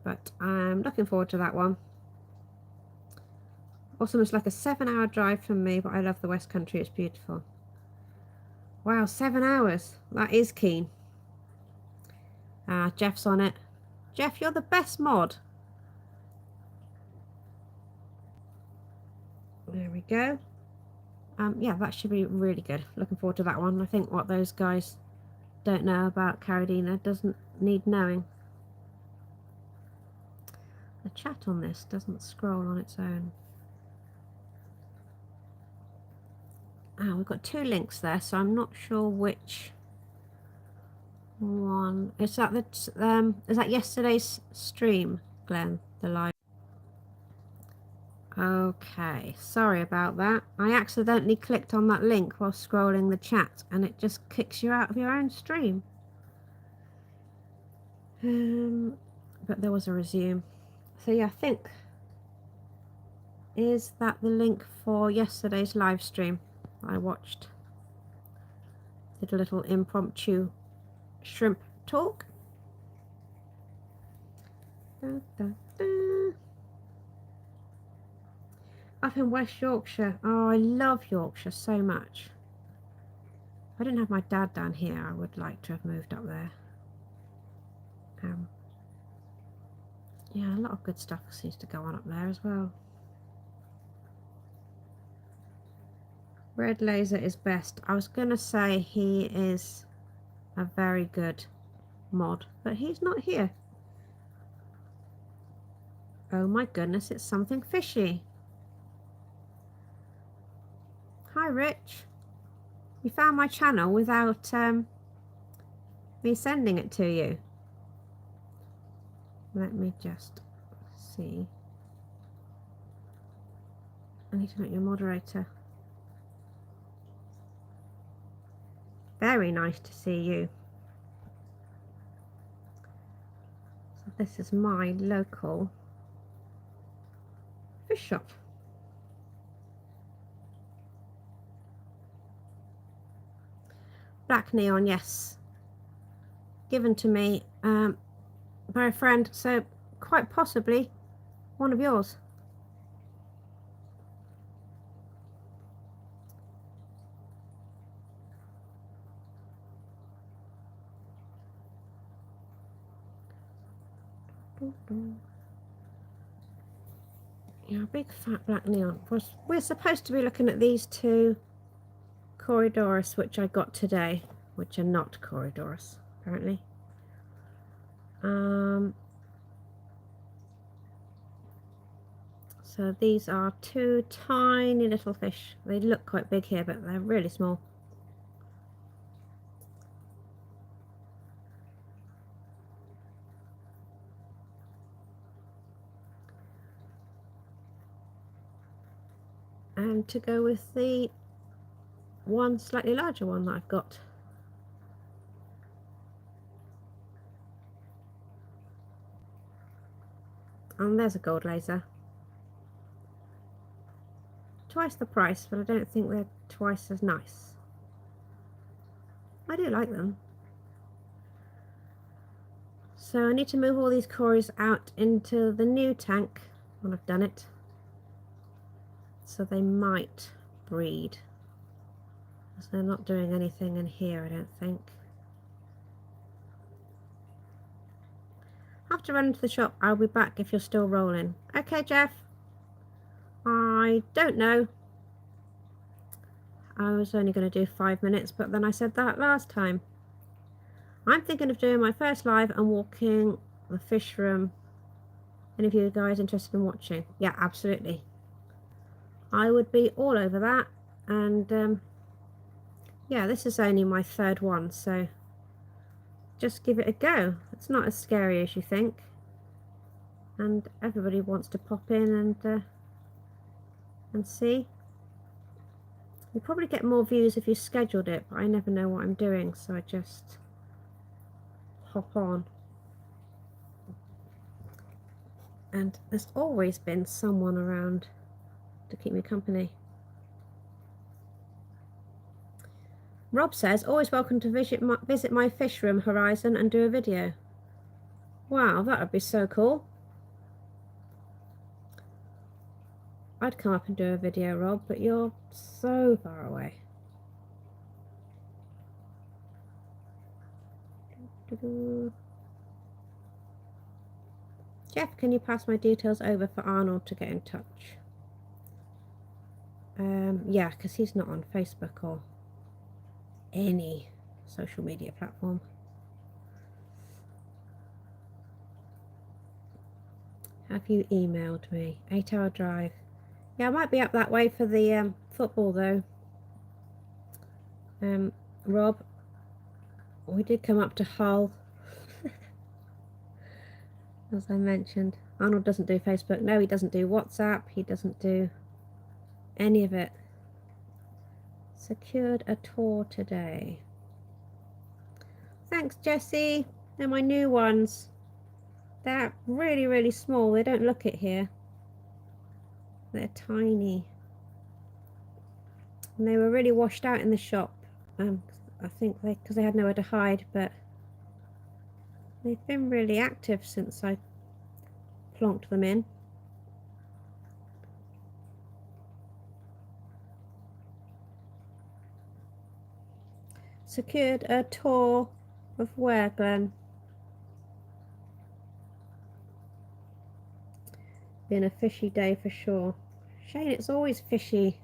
But I'm looking forward to that one. Also, it's like a 7-hour drive from me, but I love the West Country. It's beautiful. Wow, 7 hours. That is keen. Jeff's on it. Jeff, you're the best mod. There we go. Yeah, that should be really good. Looking forward to that one. I think what those guys don't know about Carradina doesn't need knowing. The chat on this doesn't scroll on its own. We've got 2 links there, so I'm not sure which one. Is that yesterday's stream, Glenn? The live. Okay, sorry about that. I accidentally clicked on that link while scrolling the chat, and it just kicks you out of your own stream. But there was a resume. So yeah, I think, is that the link for yesterday's live stream I watched? Did a little impromptu shrimp talk. Da, da, da. Up in West Yorkshire. Oh, I love Yorkshire so much. If I didn't have my dad down here, I would like to have moved up there. Yeah, a lot of good stuff seems to go on up there as well. Red Laser is best. I was going to say he is a very good mod, but he's not here. Oh my goodness, it's something fishy. Hi, Rich. You found my channel without me sending it to you. Let me just see. I need to make you a moderator. Very nice to see you. So this is my local fish shop. Black neon, yes. Given to me by a friend, so quite possibly one of yours. Yeah, big fat black neon. We're supposed to be looking at these 2 Corydoras, which I got today, which are not Corydoras, apparently. So these are 2 tiny little fish. They look quite big here, but they're really small. And to go with the one slightly larger one that I've got. And there's a gold laser. twice the price, but I don't think they're twice as nice. I do like them. So I need to move all these Corys out into the new tank when I've done it. So they might breed. So they're not doing anything in here, I don't think. I have to run into the shop. I'll be back if you're still rolling. Okay, Jeff. I don't know. I was only going to do 5 minutes, but then I said that last time. I'm thinking of doing my first live and walking the fish room. Any of you guys interested in watching? Yeah, absolutely. I would be all over that. And yeah, this is only my 3rd one, so just give it a go. It's not as scary as you think. And everybody wants to pop in and see. You probably get more views if you scheduled it, but I never know what I'm doing, so I just hop on. And there's always been someone around to keep me company. Rob says, always welcome to visit my fish room, Horizon, and do a video. Wow, that would be so cool. I'd come up and do a video, Rob, but you're so far away. Jeff, can you pass my details over for Arnold to get in touch? Yeah, because he's not on Facebook or any social media platform. Have you emailed me? 8-hour drive. Yeah, I might be up that way for the football though. Rob, we did come up to Hull. As I mentioned, Arnold doesn't do Facebook. No, he doesn't do WhatsApp. He doesn't do any of it. Secured a tour today. Thanks, Jessie. They're my new ones. They're really, really small. They don't look it here. They're tiny. And they were really washed out in the shop. I think because they had nowhere to hide, but they've been really active since I plonked them in. Secured a tour of where, Glenn? Been a fishy day for sure. Shane, it's always fishy.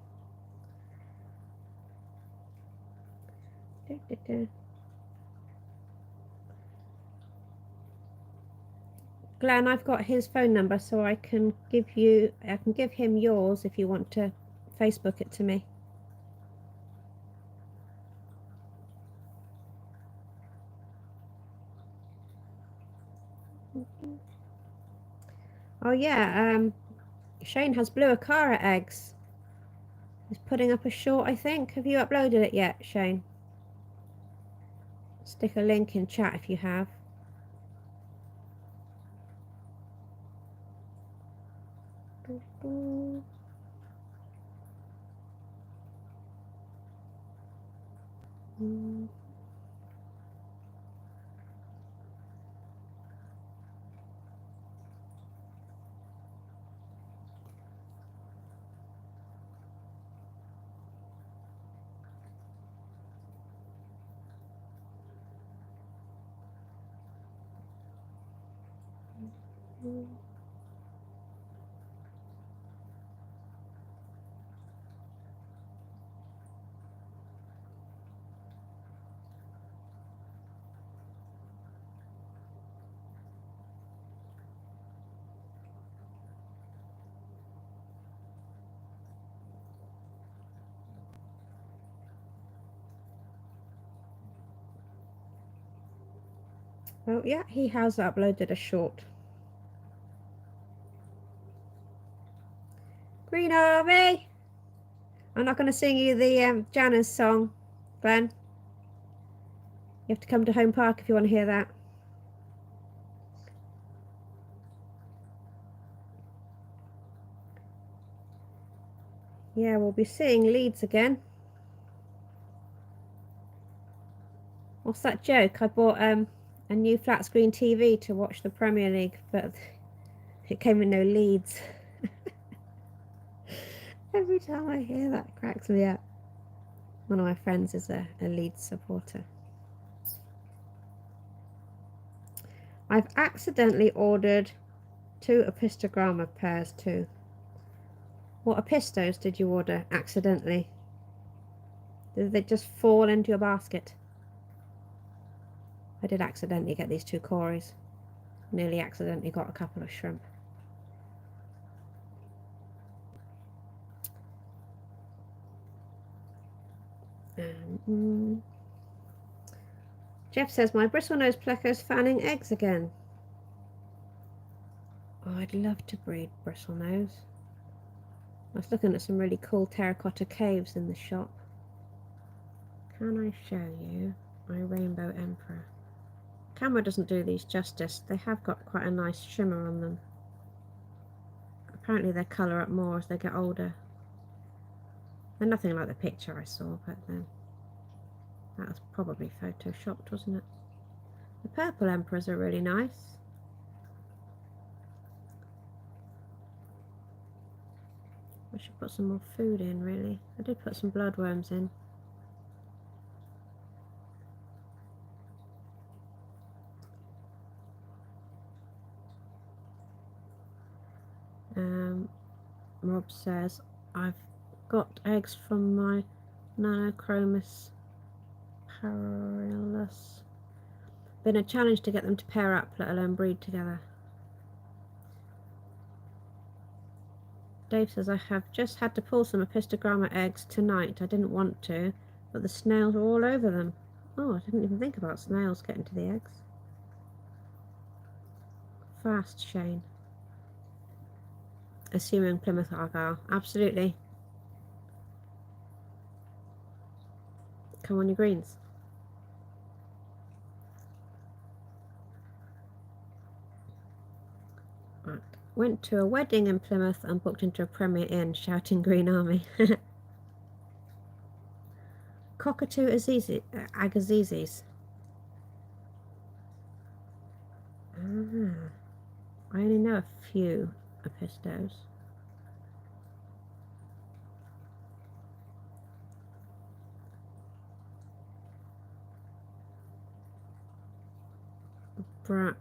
Glenn, I've got his phone number, so I can give him yours if you want to Facebook it to me. Oh yeah, Shane has blue acara eggs. He's putting up a short, I think. Have you uploaded it yet, Shane? Stick a link in chat if you have. Oh yeah, he has uploaded a short. Green Army! I'm not going to sing you the Janice song, Glenn. You have to come to Home Park if you want to hear that. Yeah, we'll be seeing Leeds again. What's that joke? I bought a new flat screen TV to watch the Premier League, but it came with no Leeds. Every time I hear that, it cracks me up. One of my friends is a Leeds supporter. I've accidentally ordered 2 epistogramma pairs too. What epistos did you order accidentally? Did they just fall into your basket? I did accidentally get these 2 Corys. Nearly accidentally got a couple of shrimp. Jeff says, my bristlenose pleco's fanning eggs again. Oh, I'd love to breed bristlenose. I was looking at some really cool terracotta caves in the shop. Can I show you my rainbow emperor? Camera doesn't do these justice. They have got quite a nice shimmer on them. Apparently they colour up more as they get older. They're nothing like the picture I saw, but then that was probably photoshopped, wasn't it? The purple emperors are really nice. I should put some more food in, really. I did put some bloodworms in. Rob says, I've got eggs from my Nanochromis parallus. Been a challenge to get them to pair up, let alone breed together. Dave says, I have just had to pull some epistogramma eggs tonight. I didn't want to, but the snails are all over them. Oh, I didn't even think about snails getting to the eggs. Fast, Shane. Assuming Plymouth Argyle. Absolutely. Come on, your greens. Right. Went to a wedding in Plymouth and booked into a Premier Inn, shouting Green Army. Cockatoo Agazizis. I only know a few epistos. I'm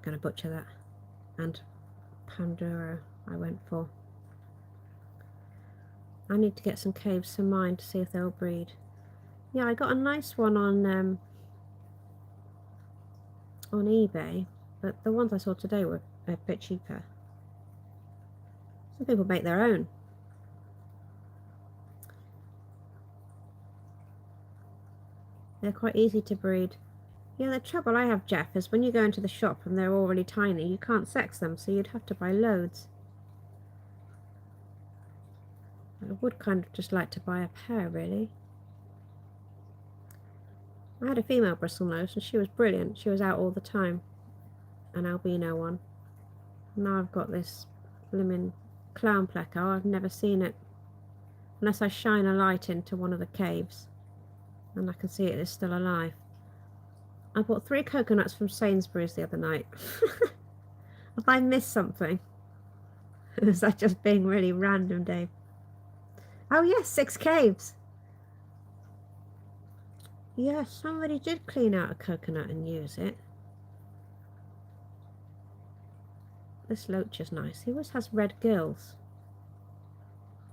going to butcher that. And Panduro I went for. I need to get some caves for mine to see if they'll breed. Yeah, I got a nice one on eBay, but the ones I saw today were a bit cheaper. Some people make their own. They're quite easy to breed. Yeah, the trouble I have, Jeff, is when you go into the shop and they're all really tiny, you can't sex them, so you'd have to buy loads. I would kind of just like to buy a pair, really. I had a female bristlenose and she was brilliant. She was out all the time. An albino one. Now I've got this blimmin' clown pleco. I've never seen it unless I shine a light into one of the caves and I can see it is still alive. I bought 3 coconuts from Sainsbury's the other night. Have I missed something? Is that just being really random, Dave? Oh yes, 6 caves. Yeah, somebody did clean out a coconut and use it. This loach is nice. He always has red gills.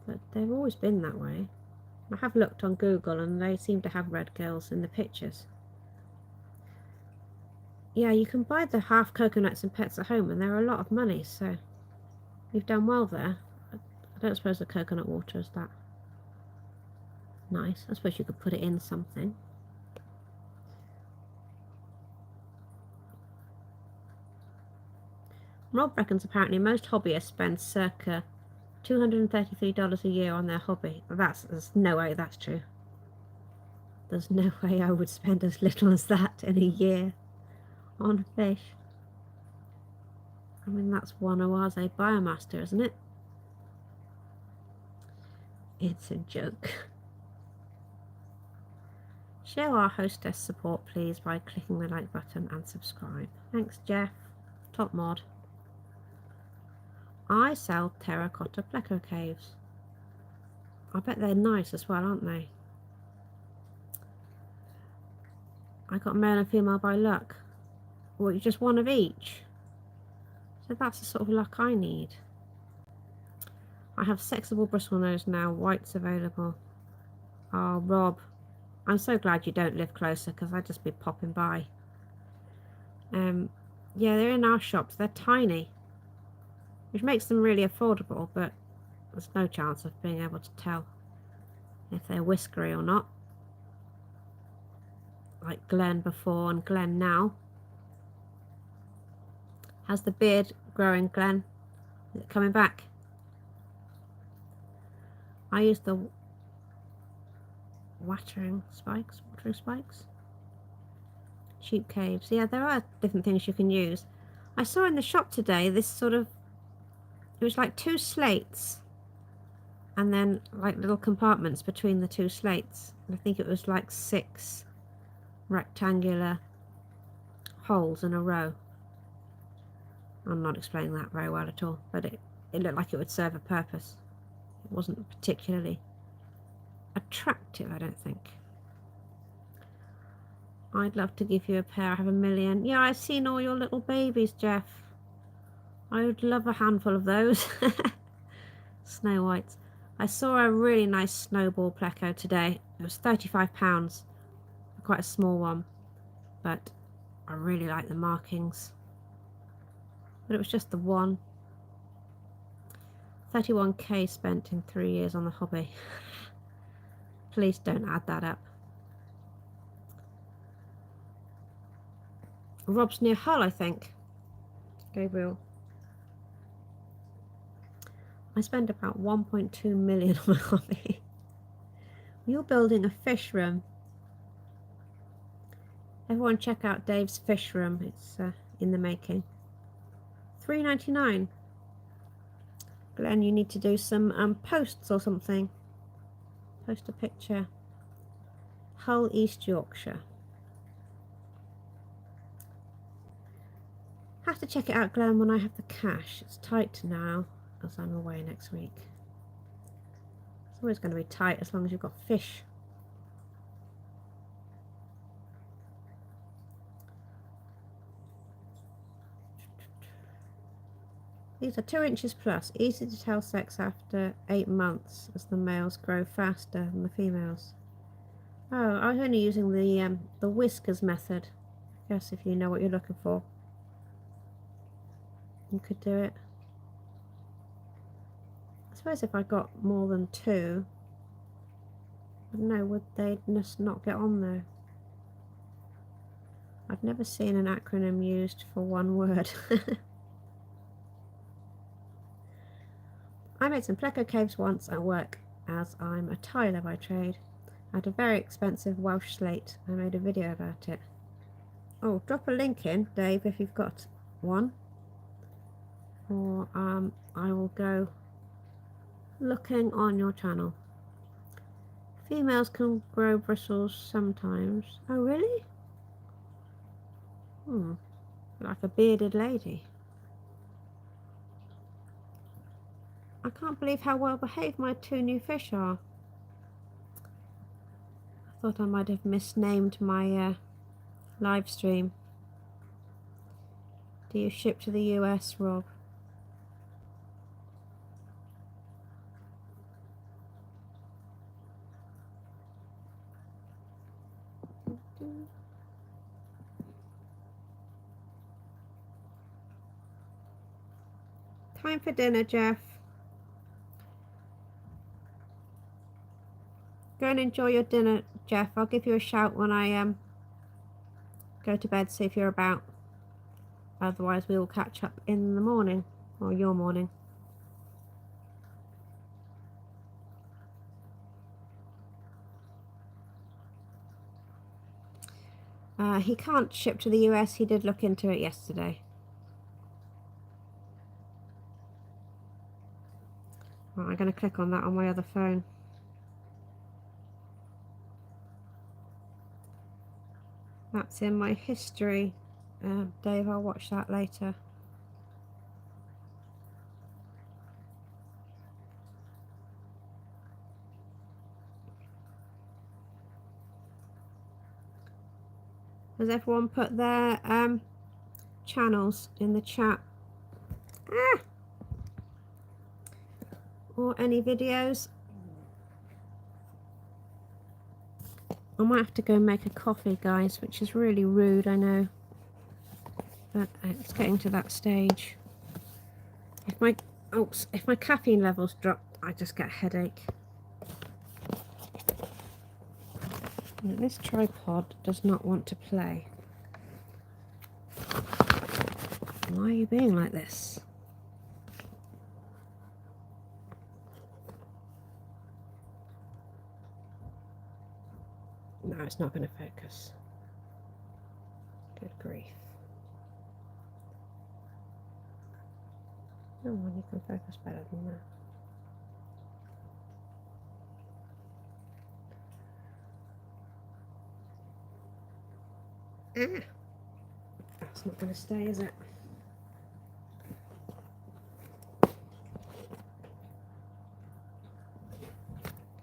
But they've always been that way. I have looked on Google and they seem to have red gills in the pictures. Yeah, you can buy the half coconuts and pets at home and they're a lot of money, so you've done well there. I don't suppose the coconut water is that nice. I suppose you could put it in something. Rob reckons apparently most hobbyists spend circa $233 a year on their hobby. There's no way that's true. There's no way I would spend as little as that in a year on fish. I mean, that's one Oase Biomaster, isn't it? It's a joke. Show our hostess support please by clicking the like button and subscribe. Thanks Jeff, top mod. I sell terracotta pleco caves. I bet they're nice as well, aren't they? I got male and female by luck. Well, just one of each. So that's the sort of luck I need. I have sexable bristle nose now, whites available. Oh, Rob, I'm so glad you don't live closer because I'd just be popping by. Yeah, they're in our shops. They're tiny, which makes them really affordable, but there's no chance of being able to tell if they're whiskery or not. Like Glenn before and Glenn now. How's the beard growing, Glenn? Is it coming back? I use the watering spikes. Sheep caves. Yeah, there are different things you can use. I saw in the shop today this sort of, it was like 2 slates and then like little compartments between the 2 slates. I think it was like 6 rectangular holes in a row. I'm not explaining that very well at all, but it looked like it would serve a purpose. It wasn't particularly attractive, I don't think. I'd love to give you a pair. I have 1,000,000. Yeah, I've seen all your little babies, Jeff. I would love a handful of those. Snow Whites. I saw a really nice snowball pleco today. It was £35, quite a small one, but I really like the markings. But it was just the one. 31k spent in 3 years on the hobby. Please don't add that up. Rob's near Hull, I think. Gabriel. I spend about 1.2 million on my hobby. You're building a fish room. Everyone check out Dave's fish room. It's in the making. $3.99. Glenn, you need to do some posts or something. Post a picture. Hull, East Yorkshire. Have to check it out, Glenn, when I have the cash. It's tight now as I'm away next week. It's always going to be tight as long as you've got fish. These are 2 inches plus, easy to tell sex after 8 months as the males grow faster than the females. Oh, I was only using the whiskers method. I guess if you know what you're looking for, you could do it. I suppose if I got more than 2, I don't know, would they just not get on there? I've never seen an acronym used for one word. I made some pleco caves once at work, as I'm a tiler by trade. I had a very expensive Welsh slate. I made a video about it. Oh, drop a link in, Dave, if you've got one. Or I will go looking on your channel. Females can grow bristles sometimes. Oh, really? Like a bearded lady. I can't believe how well behaved my 2 new fish are. I thought I might have misnamed my live stream. Do you ship to the US, Rob? Time for dinner, Jeff. Go and enjoy your dinner, Jeff. I'll give you a shout when I go to bed, see if you're about. Otherwise, we will catch up in the morning, or your morning. He can't ship to the US. He did look into it yesterday. Right, I'm going to click on that on my other phone. That's in my history. Dave, I'll watch that later. Has everyone put their channels in the chat? Or any videos? I might have to go and make a coffee, guys, which is really rude, I know. But it's getting to that stage. If my caffeine levels drop, I just get a headache. Now, this tripod does not want to play. Why are you being like this? No, it's not going to focus. Good grief. No one you can focus better than that. That's not going to stay, is it?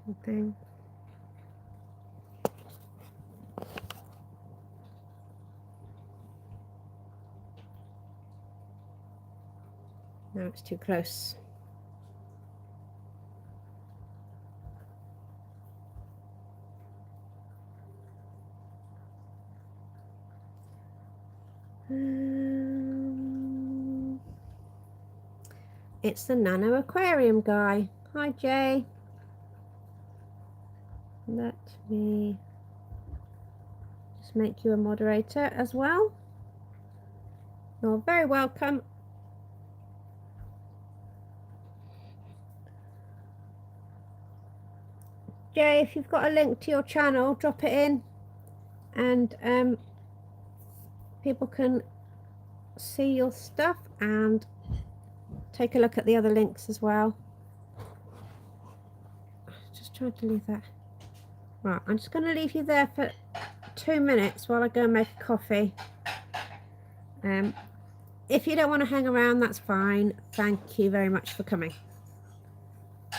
Good thing. No, it's too close. It's the Nano Aquarium guy. Hi, Jay. Let me just make you a moderator as well. You're very welcome. Jay, if you've got a link to your channel, drop it in, and people can see your stuff and take a look at the other links as well. Just trying to leave that. Right, I'm just going to leave you there for 2 minutes while I go and make a coffee. If you don't want to hang around, that's fine. Thank you very much for coming. Hi.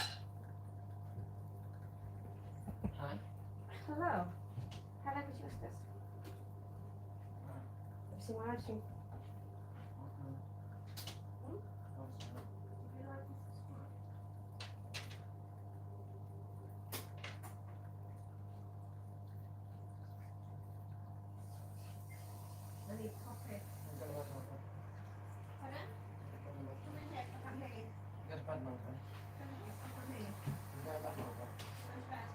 Hello. How long is this? See my ice cream. I need coffee. Pardon? Come in here, I can't hear you. Get a bad mouth, Come in here, I can't hear you. Get a bad mouth. Where's bed?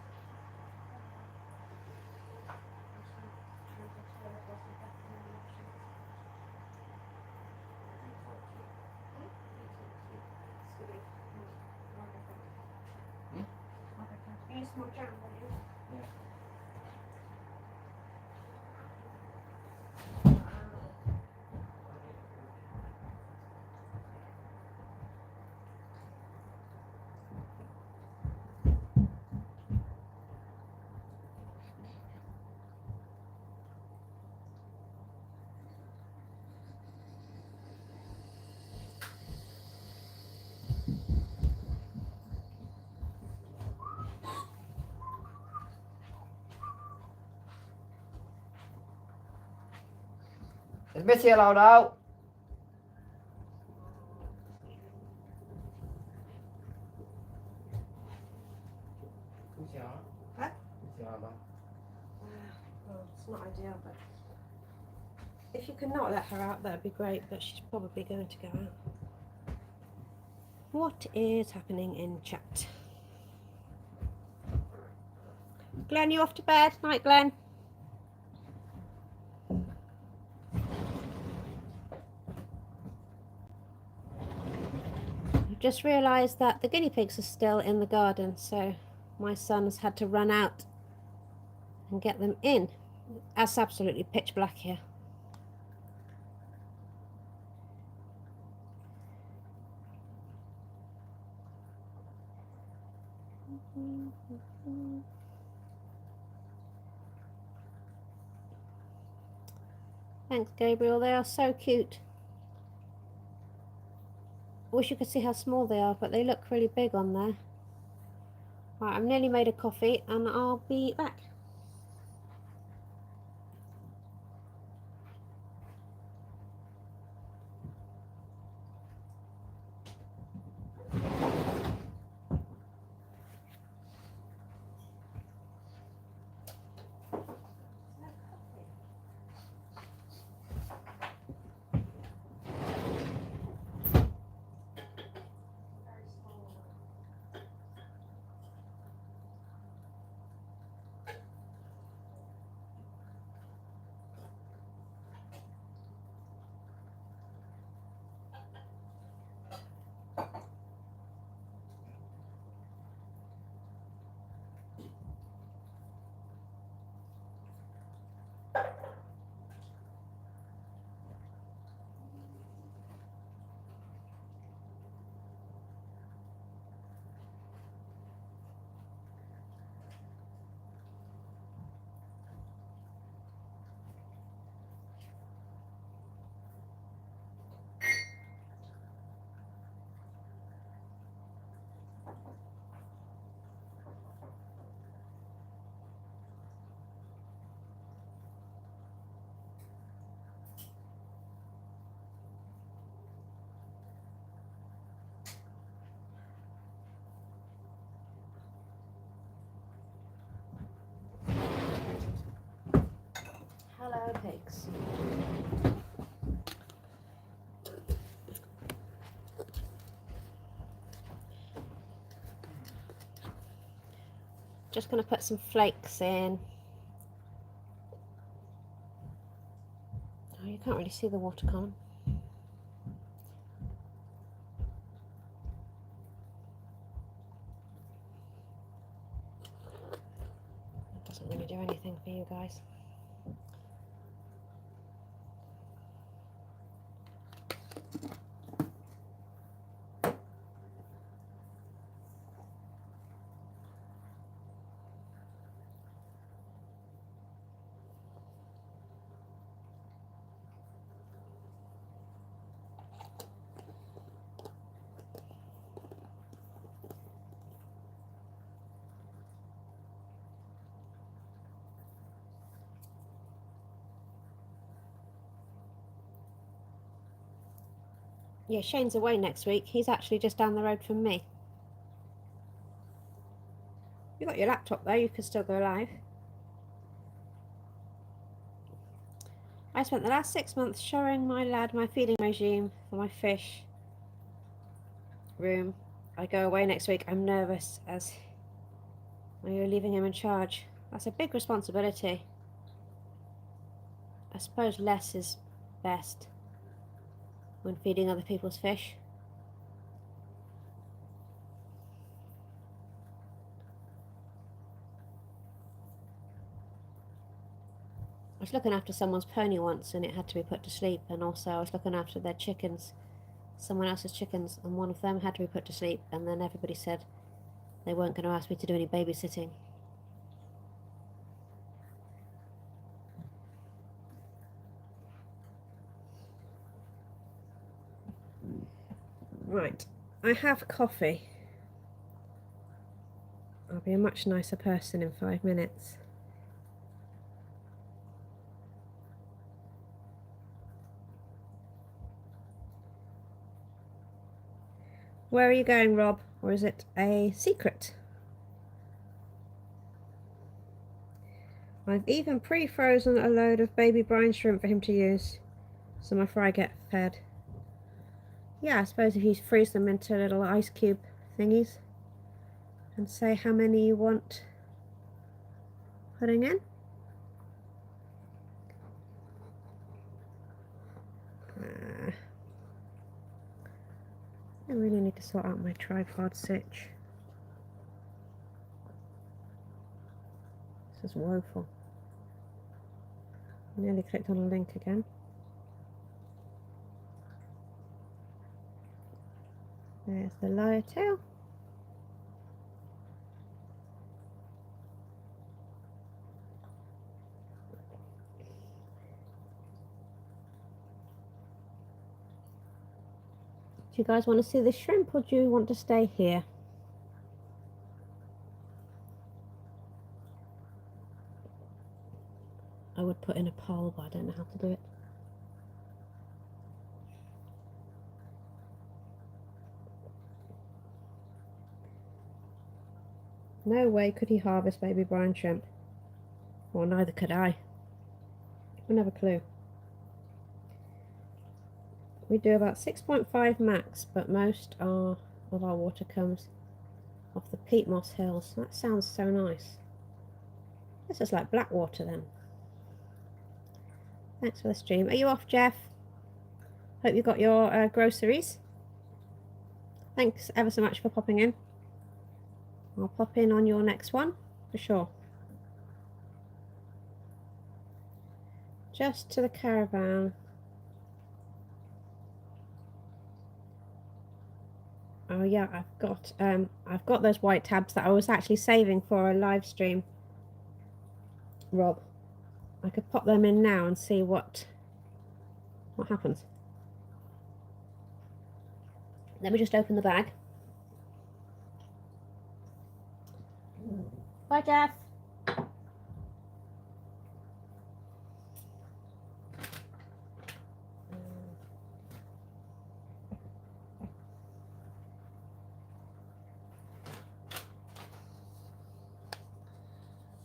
You need some more jam, don't you? Yeah. Is Missy allowed out? Missy out? Huh? Missy allowed out? Well, it's not ideal, but if you can not let her out, that'd be great, but she's probably going to go out. What is happening in chat? Glenn, you off to bed? Night, Glenn. I've just realised that the guinea pigs are still in the garden, so my son has had to run out and get them in. It's absolutely pitch black here. Thanks, Gabriel. They are so cute. I wish you could see how small they are, but they look really big on there. Right, I've nearly made a coffee and I'll be back. Hello, pigs. Just going to put some flakes in. Oh, you can't really see the water column. That doesn't really do anything for you guys. Yeah, Shane's away next week. He's actually just down the road from me. You got your laptop there, you can still go live. I spent the last 6 months showing my lad my feeding regime for my fish room. I go away next week. I'm nervous as you're leaving him in charge. That's a big responsibility. I suppose less is best when feeding other people's fish. I was looking after someone's pony once and it had to be put to sleep, and also I was looking after their chickens, someone else's chickens, and one of them had to be put to sleep, and then everybody said they weren't going to ask me to do any babysitting. Right, I have coffee. I'll be a much nicer person in 5 minutes. Where are you going, Rob? Or is it a secret? I've even pre-frozen a load of baby brine shrimp for him to use, so my fry get fed. Yeah, I suppose if you freeze them into little ice cube thingies and say how many you want putting in. I really need to sort out my tripod sitch. This is woeful. Nearly clicked on a link again. There's the lyre tail. you guys want to see the shrimp or do you want to stay here? I would put in a poll, but I don't know how to do it. No way could he harvest baby brine shrimp. Well, neither could I. We'll have a clue. We do about 6.5 max, but most of our water comes off the peat moss hills. That sounds so nice. This is like black water then. Thanks for the stream. Are you off, Jeff? Hope you got your groceries. Thanks ever so much for popping in. I'll pop in on your next one for sure. Just to the caravan. Oh yeah, I've got those white tabs that I was actually saving for a live stream, Rob. I could pop them in now and see what happens. Let me just open the bag. Bye, Jeff.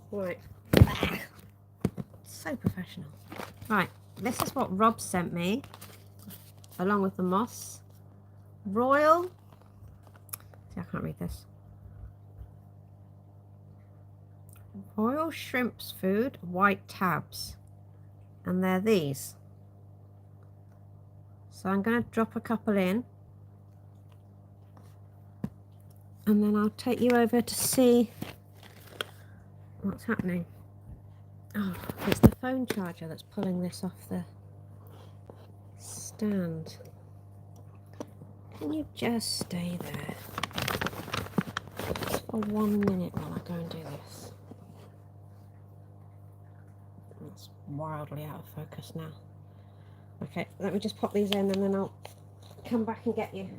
Right. So professional. Right, this is what Rob sent me, along with the moss. Royal. See, I can't read this. Royal Shrimps Food white tabs. And they're these. So I'm going to drop a couple in. And then I'll take you over to see what's happening. Oh, it's the phone charger that's pulling this off the stand. Can you just stay there just for 1 minute while I go and do this? It's wildly out of focus now. Okay, let me just pop these in and then I'll come back and get you.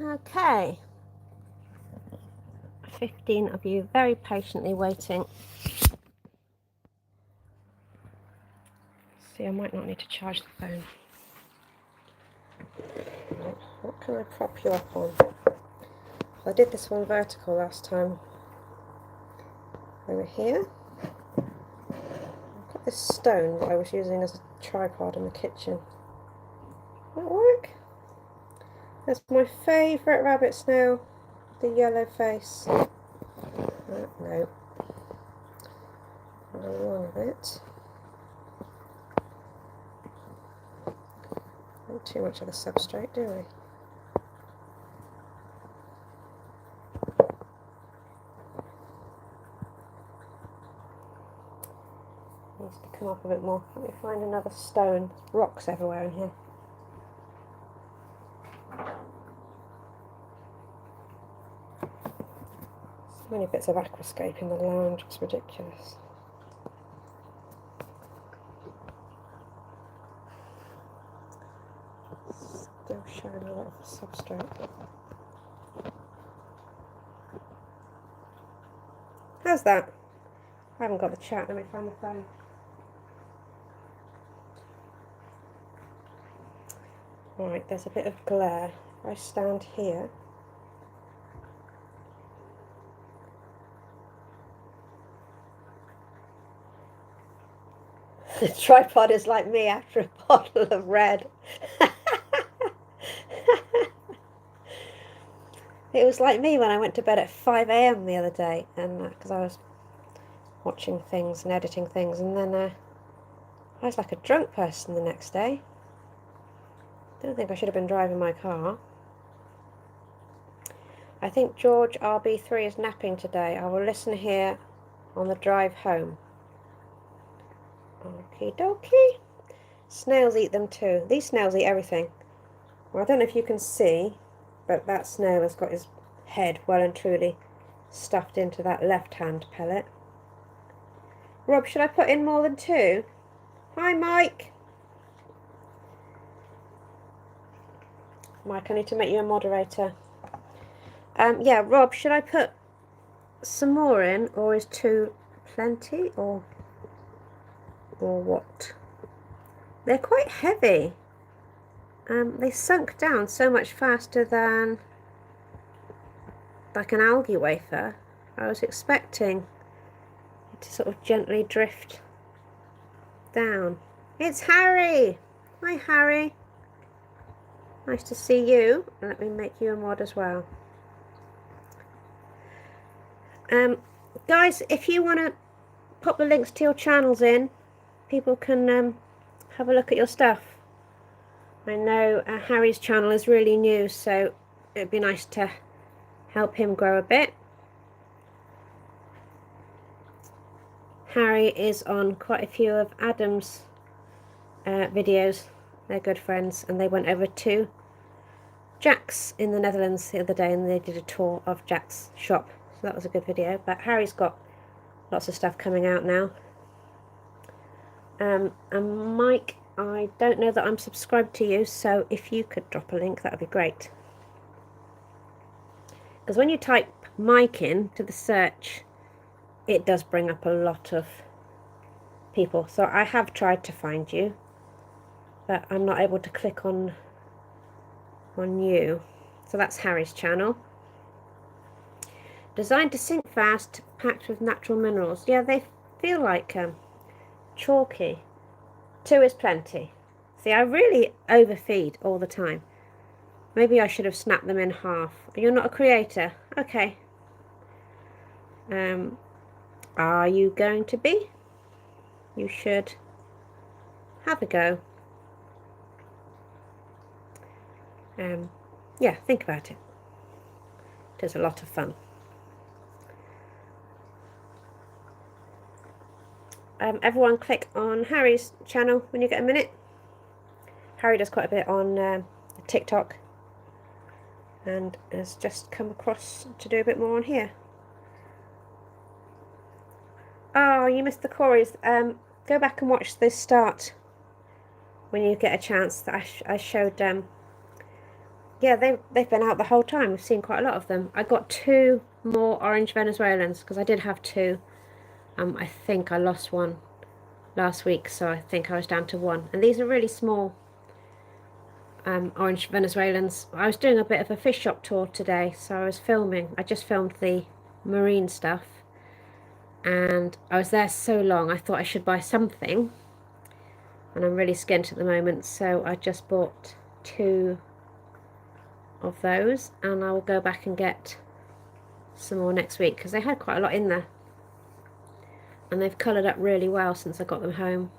Okay, 15 of you very patiently waiting. See, I might not need to charge the phone. What can I prop you up on? I did this one vertical last time. Over here, I've got this stone that I was using as a tripod in the kitchen. Will that work? That's my favourite rabbit snail, the yellow face. No. I don't want it. Not too much of the substrate, do we? Needs to come up a bit more. Let me find another stone. Rocks everywhere in here. So many bits of aquascape in the lounge, it's ridiculous. Still shine a lot of substrate. How's that? I haven't got the chat. Let me find the phone. Right, there's a bit of glare. If I stand here. The tripod is like me after a bottle of red. It was like me when I went to bed at 5 a.m. the other day, and because I was watching things and editing things, and then I was like a drunk person the next day. Don't think I should have been driving my car. I think George RB3 is napping today. I will listen here on the drive home. Okie dokie. Snails eat them too. These snails eat everything. Well, I don't know if you can see, but that snail has got his head well and truly stuffed into that left-hand pellet. Rob, should I put in more than 2? Hi, Mike. Mike, I need to make you a moderator. Yeah, Rob, should I put some more in, or is 2 plenty, or what? They're quite heavy. They sunk down so much faster than like an algae wafer. I was expecting it to sort of gently drift down. It's Harry! Hi, Harry. Nice to see you. Let me make you a mod as well. Guys, if you want to pop the links to your channels in, people can have a look at your stuff. I know Harry's channel is really new, so it'd be nice to help him grow a bit. Harry is on quite a few of Adam's videos. They're good friends, and they went over to Jack's in the Netherlands the other day, and they did a tour of Jack's shop. So that was a good video. But Harry's got lots of stuff coming out now. And Mike, I don't know that I'm subscribed to you, so if you could drop a link, that would be great. Because when you type Mike in to the search, it does bring up a lot of people. So I have tried to find you, but I'm not able to click on you. So that's Harry's channel. Designed to sink fast, packed with natural minerals. Yeah, they feel like chalky. 2 is plenty. See, I really overfeed all the time. Maybe I should have snapped them in half. You're not a creator? Okay. Are you going to be? You should have a go. Yeah, think about it. It is a lot of fun. Everyone click on Harry's channel when you get a minute. Harry does quite a bit on TikTok, and has just come across to do a bit more on here. Oh, you missed the Corys. Go back and watch the start when you get a chance. That I showed yeah, they've been out the whole time. We've seen quite a lot of them. I got 2 more orange Venezuelans because I did have 2. I think I lost 1 last week, so I think I was down to 1. And these are really small orange Venezuelans. I was doing a bit of a fish shop tour today, so I was filming. I just filmed the marine stuff, and I was there so long I thought I should buy something, and I'm really skint at the moment, so I just bought 2 of those, and I will go back and get some more next week because they had quite a lot in there, and they've coloured up really well since I got them home.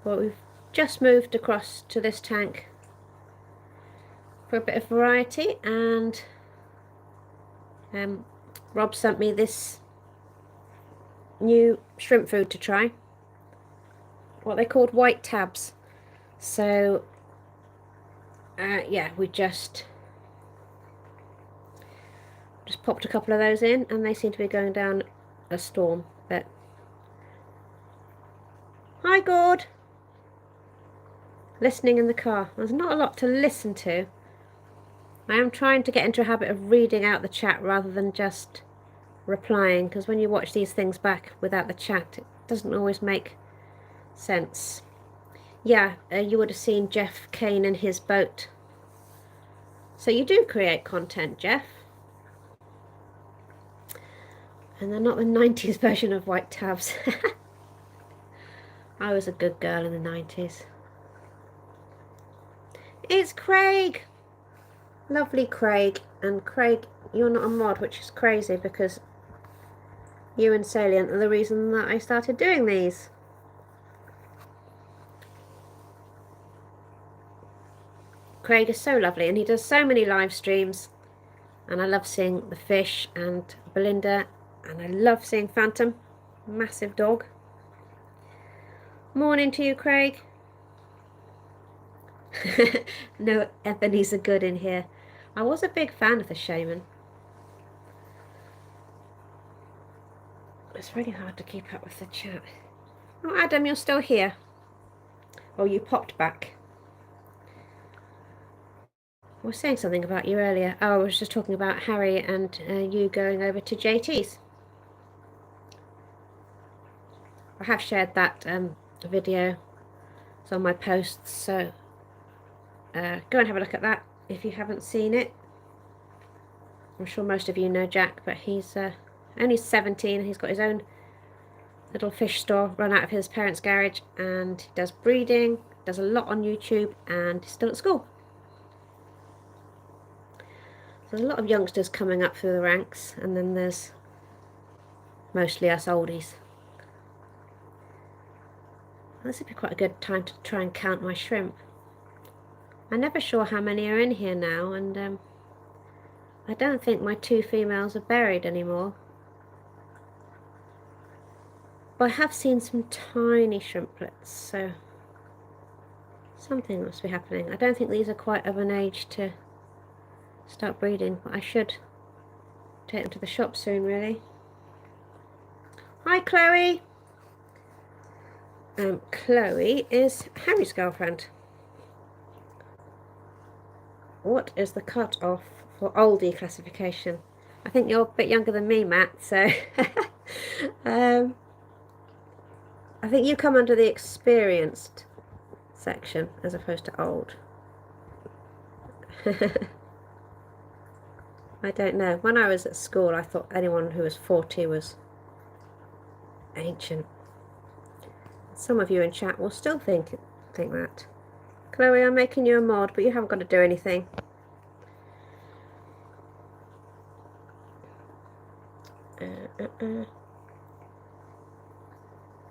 But we've just moved across to this tank for a bit of variety, and Rob sent me this new shrimp food to try, what they called white tabs. So yeah, we just popped a couple of those in, and they seem to be going down a storm. But hi, Gord. listening in the car. There's not a lot to listen to. I am trying to get into a habit of reading out the chat rather than just replying, because when you watch these things back without the chat, it doesn't always make sense. Yeah, you would have seen Jeff Kane in his boat. So you do create content, Jeff. And they're not the 90s version of white tabs. I was a good girl in the 90s. It's Craig! Lovely Craig. And Craig, you're not a mod, which is crazy because you and Salient are the reason that I started doing these. Craig is so lovely and he does so many live streams. And I love seeing the fish and Belinda. And I love seeing Phantom. Massive dog. Morning to you, Craig. No Ebenezer Good in here. I was a big fan of the Shaman. It's really hard to keep up with the chat. Oh, Adam, you're still here. Oh, you popped back. I was saying something about you earlier. Oh, I was just talking about Harry and you going over to JT's. I have shared that video. It's on my posts, so go and have a look at that if you haven't seen it. I'm sure most of you know Jack, but he's only 17. He's got his own little fish store run out of his parents' garage, and he does breeding, does a lot on YouTube, and he's still at school. There's a lot of youngsters coming up through the ranks, and then there's mostly us oldies. This would be quite a good time to try and count my shrimp. I'm never sure how many are in here now, and I don't think my 2 females are buried anymore. But I have seen some tiny shrimplets, so something must be happening. I don't think these are quite of an age to start breeding, but I should take them to the shop soon, really. Hi, Chloe. Chloe is Harry's girlfriend. What is the cut-off for oldie classification? I think you're a bit younger than me, Matt, so I think you come under the experienced section as opposed to old. I don't know. When I was at school, I thought anyone who was 40 was ancient. Some of you in chat will still think that. Chloe, I'm making you a mod, but you haven't got to do anything.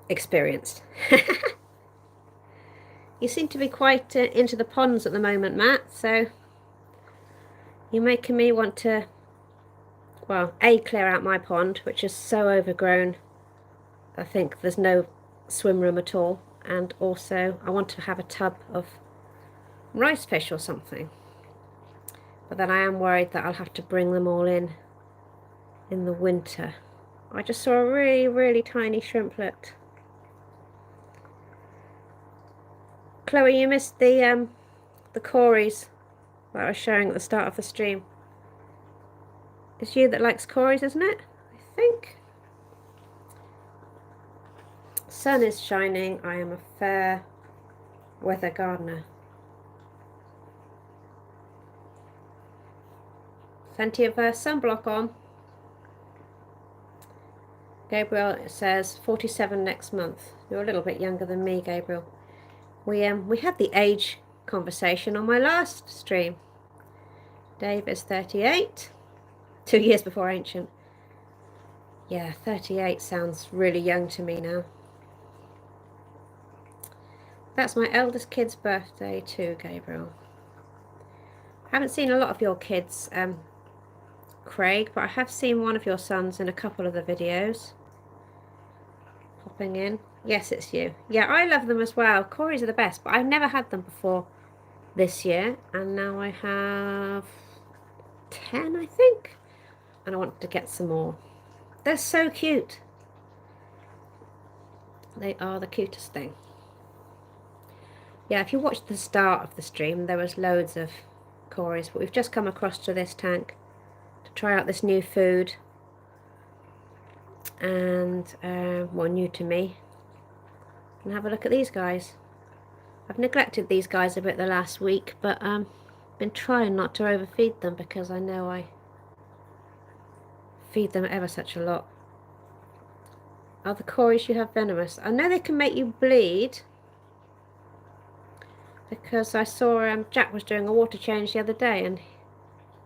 Experienced. You seem to be quite into the ponds at the moment, Matt, so you're making me want to, well, A, clear out my pond, which is so overgrown. I think there's no swim room at all, and also I want to have a tub of rice fish or something, but then I am worried that I'll have to bring them all in the winter. I just saw a really tiny shrimplet. Chloe, you missed the Corys that I was showing at the start of the stream. It's you that likes Corys, isn't it? I think. Sun is shining. I am a fair weather gardener. Plenty of sunblock on. Gabriel says 47 next month. You're a little bit younger than me, Gabriel. We had the age conversation on my last stream. Dave is 38. 2 years before Ancient. Yeah, 38 sounds really young to me now. That's my eldest kid's birthday too, Gabriel. I haven't seen a lot of your kids, Craig, but I have seen one of your sons in a couple of the videos. Popping in. Yes, it's you. Yeah, I love them as well. Corys are the best, but I've never had them before this year, and now I have 10, I think, and I want to get some more. They're so cute. They are the cutest thing. Yeah, if you watched the start of the stream, there was loads of Corys, but we've just come across to this tank to try out this new food, and well, new to me, and have a look at these guys. I've neglected these guys a bit the last week, but been trying not to overfeed them because I know I feed them ever such a lot. Are the Corys you have venomous? I know they can make you bleed, because I saw Jack was doing a water change the other day, and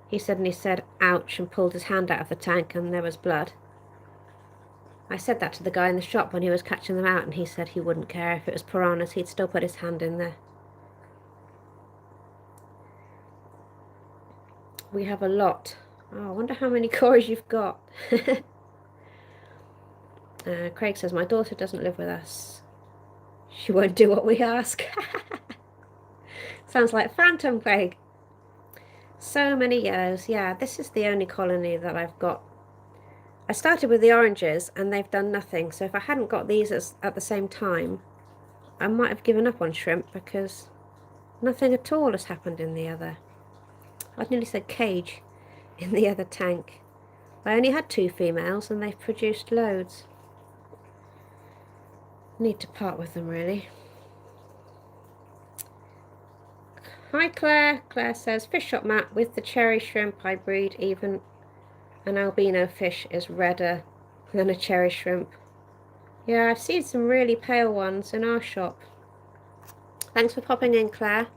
he suddenly said ouch and pulled his hand out of the tank and there was blood. I said that to the guy in the shop when he was catching them out, and he said he wouldn't care if it was piranhas, he'd still put his hand in there. We have a lot. Oh, I wonder how many Corys you've got. Craig says, my daughter doesn't live with us. She won't do what we ask. Sounds like Phantom, Craig. So many yellows. Yeah, this is the only colony that I've got. I started with the oranges and they've done nothing. So if I hadn't got these at the same time, I might have given up on shrimp, because nothing at all has happened in the other. I nearly said cage, in the other tank. I only had 2 females and they've produced loads. Need to part with them, really. Hi Claire. Claire says, fish shop Matt, with the cherry shrimp I breed, even an albino fish is redder than a cherry shrimp. Yeah, I've seen some really pale ones in our shop. Thanks for popping in, Claire.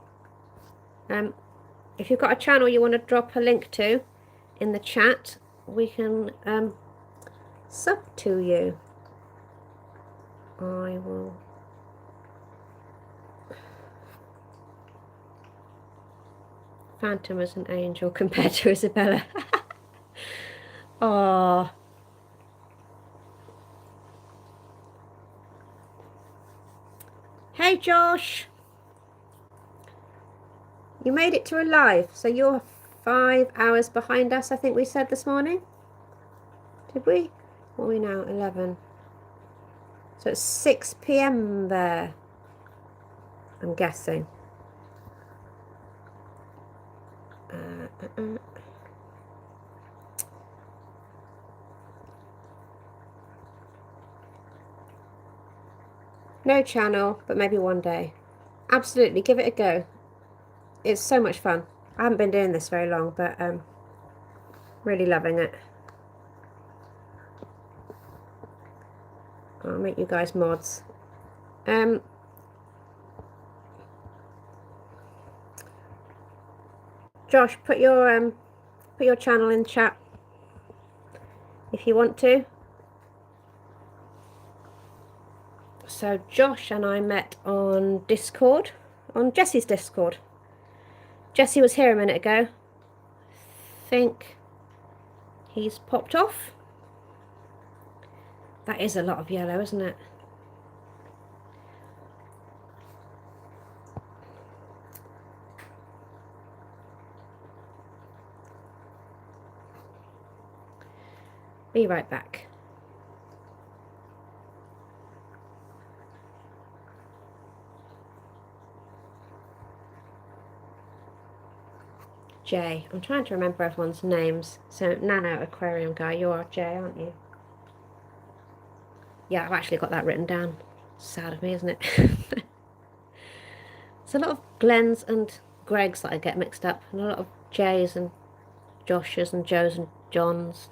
If you've got a channel you want to drop a link to in the chat, we can sub to you. I will. Phantom is an angel compared to Isabella. Oh. Hey Josh, you made it to a live, so you're 5 hours behind us, I think we said this morning. Did we? What are we now? 11. So it's 6 p.m. there, I'm guessing. No channel, but maybe one day. Absolutely, give it a go. It's so much fun. I haven't been doing this very long, but really loving it. I'll make you guys mods. Josh, put your channel in chat if you want to. So Josh and I met on Discord, on Jesse's Discord. Jesse was here a minute ago. I think he's popped off. That is a lot of yellow, isn't it? Be right back. Jay. I'm trying to remember everyone's names. So, Nano Aquarium Guy, you're Jay, aren't you? Yeah, I've actually got that written down. Sad of me, isn't it? There's a lot of Glens and Gregs that I get mixed up, and a lot of Jays and Joshes and Joes and Johns.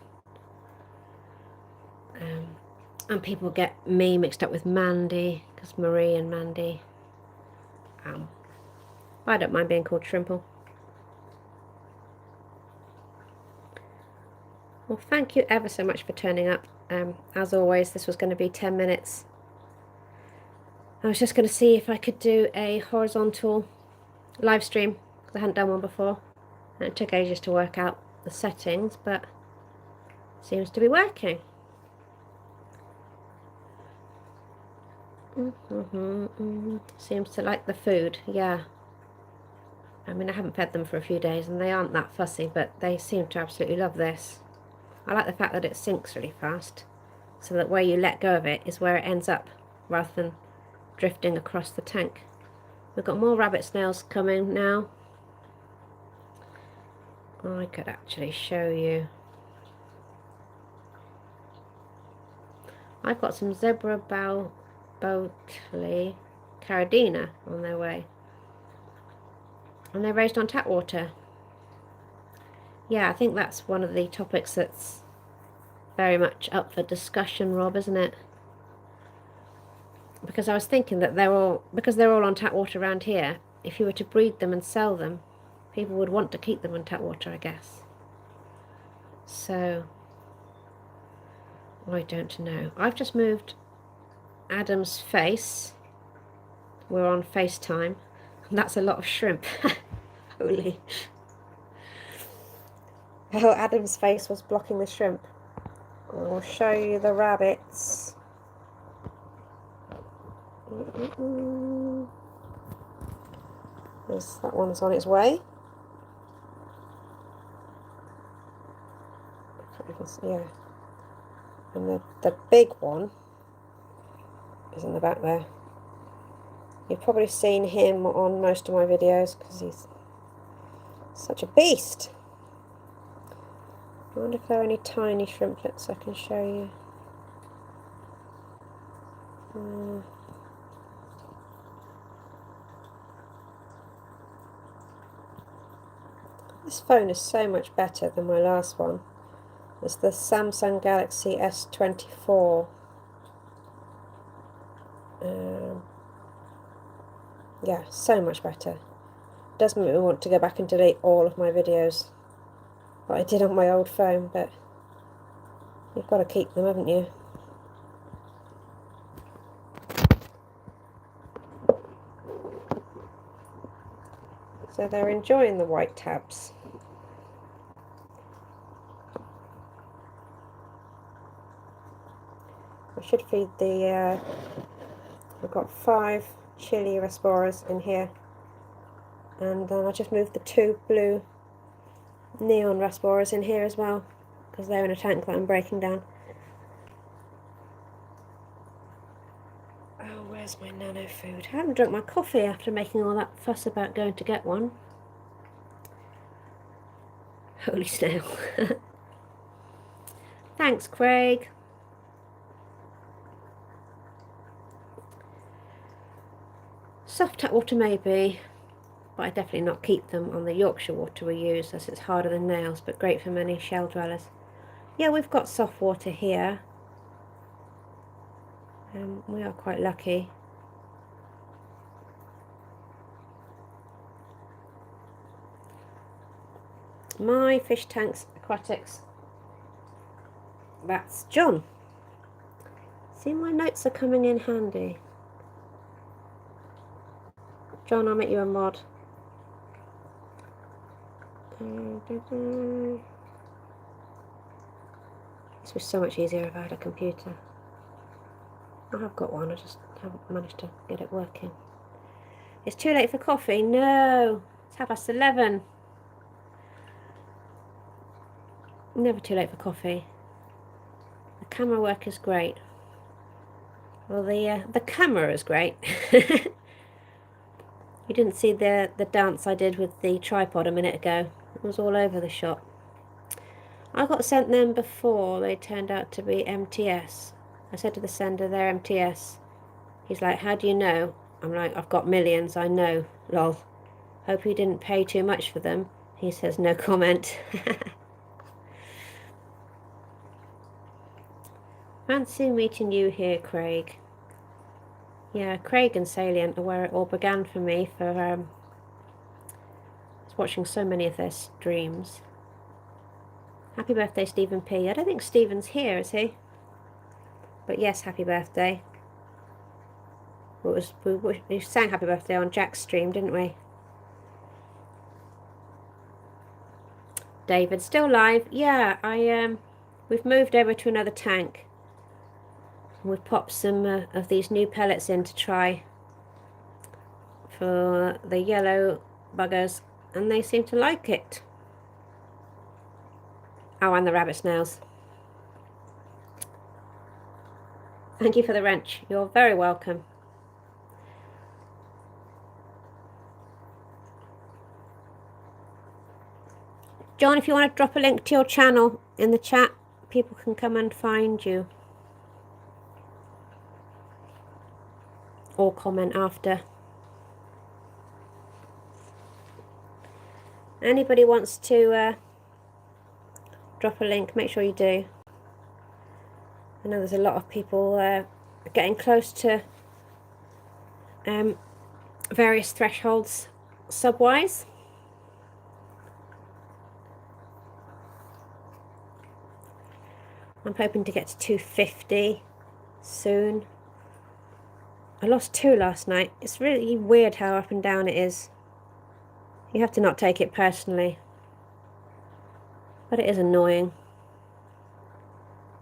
And people get me mixed up with Mandy, because Marie and Mandy. I don't mind being called Shrimple. Well, thank you ever so much for turning up. As always, this was going to be 10 minutes. I was just going to see if I could do a horizontal live stream, because I hadn't done one before. And it took ages to work out the settings, but it seems to be working. Seems to like the food, yeah. I mean, I haven't fed them for a few days and they aren't that fussy, but they seem to absolutely love this. I like the fact that it sinks really fast, so that where you let go of it is where it ends up, rather than drifting across the tank. We've got more rabbit snails coming now. I could actually show you. I've got some zebra botley caridina on their way. And they're raised on tap water. Yeah, I think that's one of the topics that's very much up for discussion, Rob, isn't it? Because I was thinking that because they're all on tap water around here, if you were to breed them and sell them, people would want to keep them on tap water, I guess. So, I don't know. I've just moved Adam's face. We're on FaceTime. And that's a lot of shrimp. Holy. Oh, Adam's face was blocking the shrimp. I'll show you the rabbits. That one's on its way. Yeah. And the big one is in the back there. You've probably seen him on most of my videos because he's such a beast. I wonder if there are any tiny shrimplets I can show you. This phone is so much better than my last one. It's the Samsung Galaxy S24. Yeah, so much better. Does make me want to go back and delete all of my videos that I did on my old phone, but you've got to keep them, haven't you? So they're enjoying the white tabs. I should feed I've got 5 chili Rasboras in here, and then I just moved the 2 blue neon Rasboras in here as well, because they're in a tank that I'm breaking down. Oh, where's my nano food? I haven't drunk my coffee after making all that fuss about going to get one. Holy snail. Thanks, Craig. Soft tap water maybe, but I definitely not keep them on the Yorkshire water we use, as it's harder than nails, but great for many shell dwellers. Yeah, we've got soft water here. We are quite lucky. My fish tanks aquatics. That's John. See, my notes are coming in handy. John, I'll make you a mod. This was so much easier if I had a computer. I have got one, I just haven't managed to get it working. It's too late for coffee. No, it's 11:30. Never too late for coffee. The camera work is great. Well, the camera is great. You didn't see the dance I did with the tripod a minute ago. It was all over the shop. I got sent them before they turned out to be MTS. I said to the sender, they're MTS. He's like, how do you know? I'm like, I've got millions, I know, lol. Hope you didn't pay too much for them. He says, no comment. Fancy meeting you here, Craig. Yeah, Craig and Salient are where it all began for me. I was watching so many of their streams. Happy birthday, Stephen P. I don't think Stephen's here, is he? But yes, happy birthday. We sang happy birthday on Jack's stream, didn't we? David, still live? Yeah, we've moved over to another tank. We've popped some of these new pellets in to try for the yellow buggers, and they seem to like it. Oh, and the rabbit snails. Thank you for the wrench. You're very welcome. John, if you want to drop a link to your channel in the chat, people can come and find you. Or comment after. Anybody wants to drop a link, make sure you do. I know there's a lot of people getting close to various thresholds sub-wise. I'm hoping to get to 250 soon. I lost 2 last night. It's really weird how up and down it is. You have to not take it personally. But it is annoying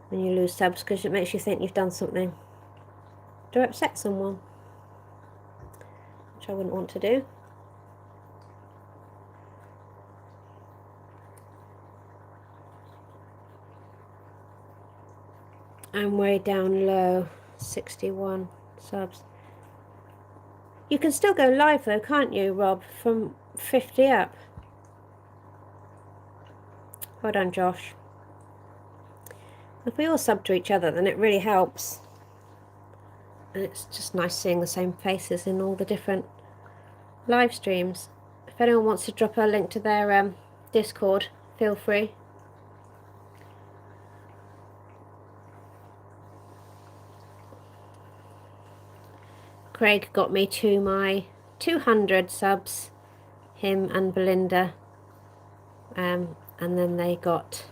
when you lose subs because it makes you think you've done something to upset someone, which I wouldn't want to do. I'm way down low, 61 subs. You can still go live though, can't you, Rob, from 50 up? Well done, Josh. If we all sub to each other, then it really helps. And it's just nice seeing the same faces in all the different live streams. If anyone wants to drop a link to their Discord, feel free. Craig got me to my 200 subs, him and Belinda, and then they got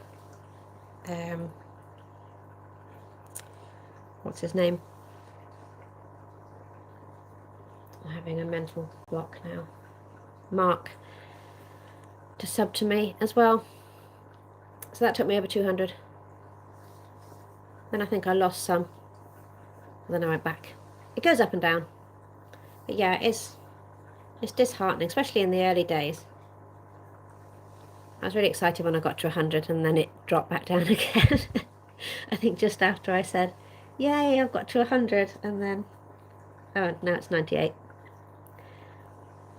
what's his name? I'm having a mental block now. Mark to sub to me as well. So that took me over 200. Then I think I lost some. And then I went back. It goes up and down. But yeah, it's disheartening, especially in the early days. I was really excited when I got to 100 and then it dropped back down again. I think just after I said, yay, I've got to 100, and then, oh, now it's 98.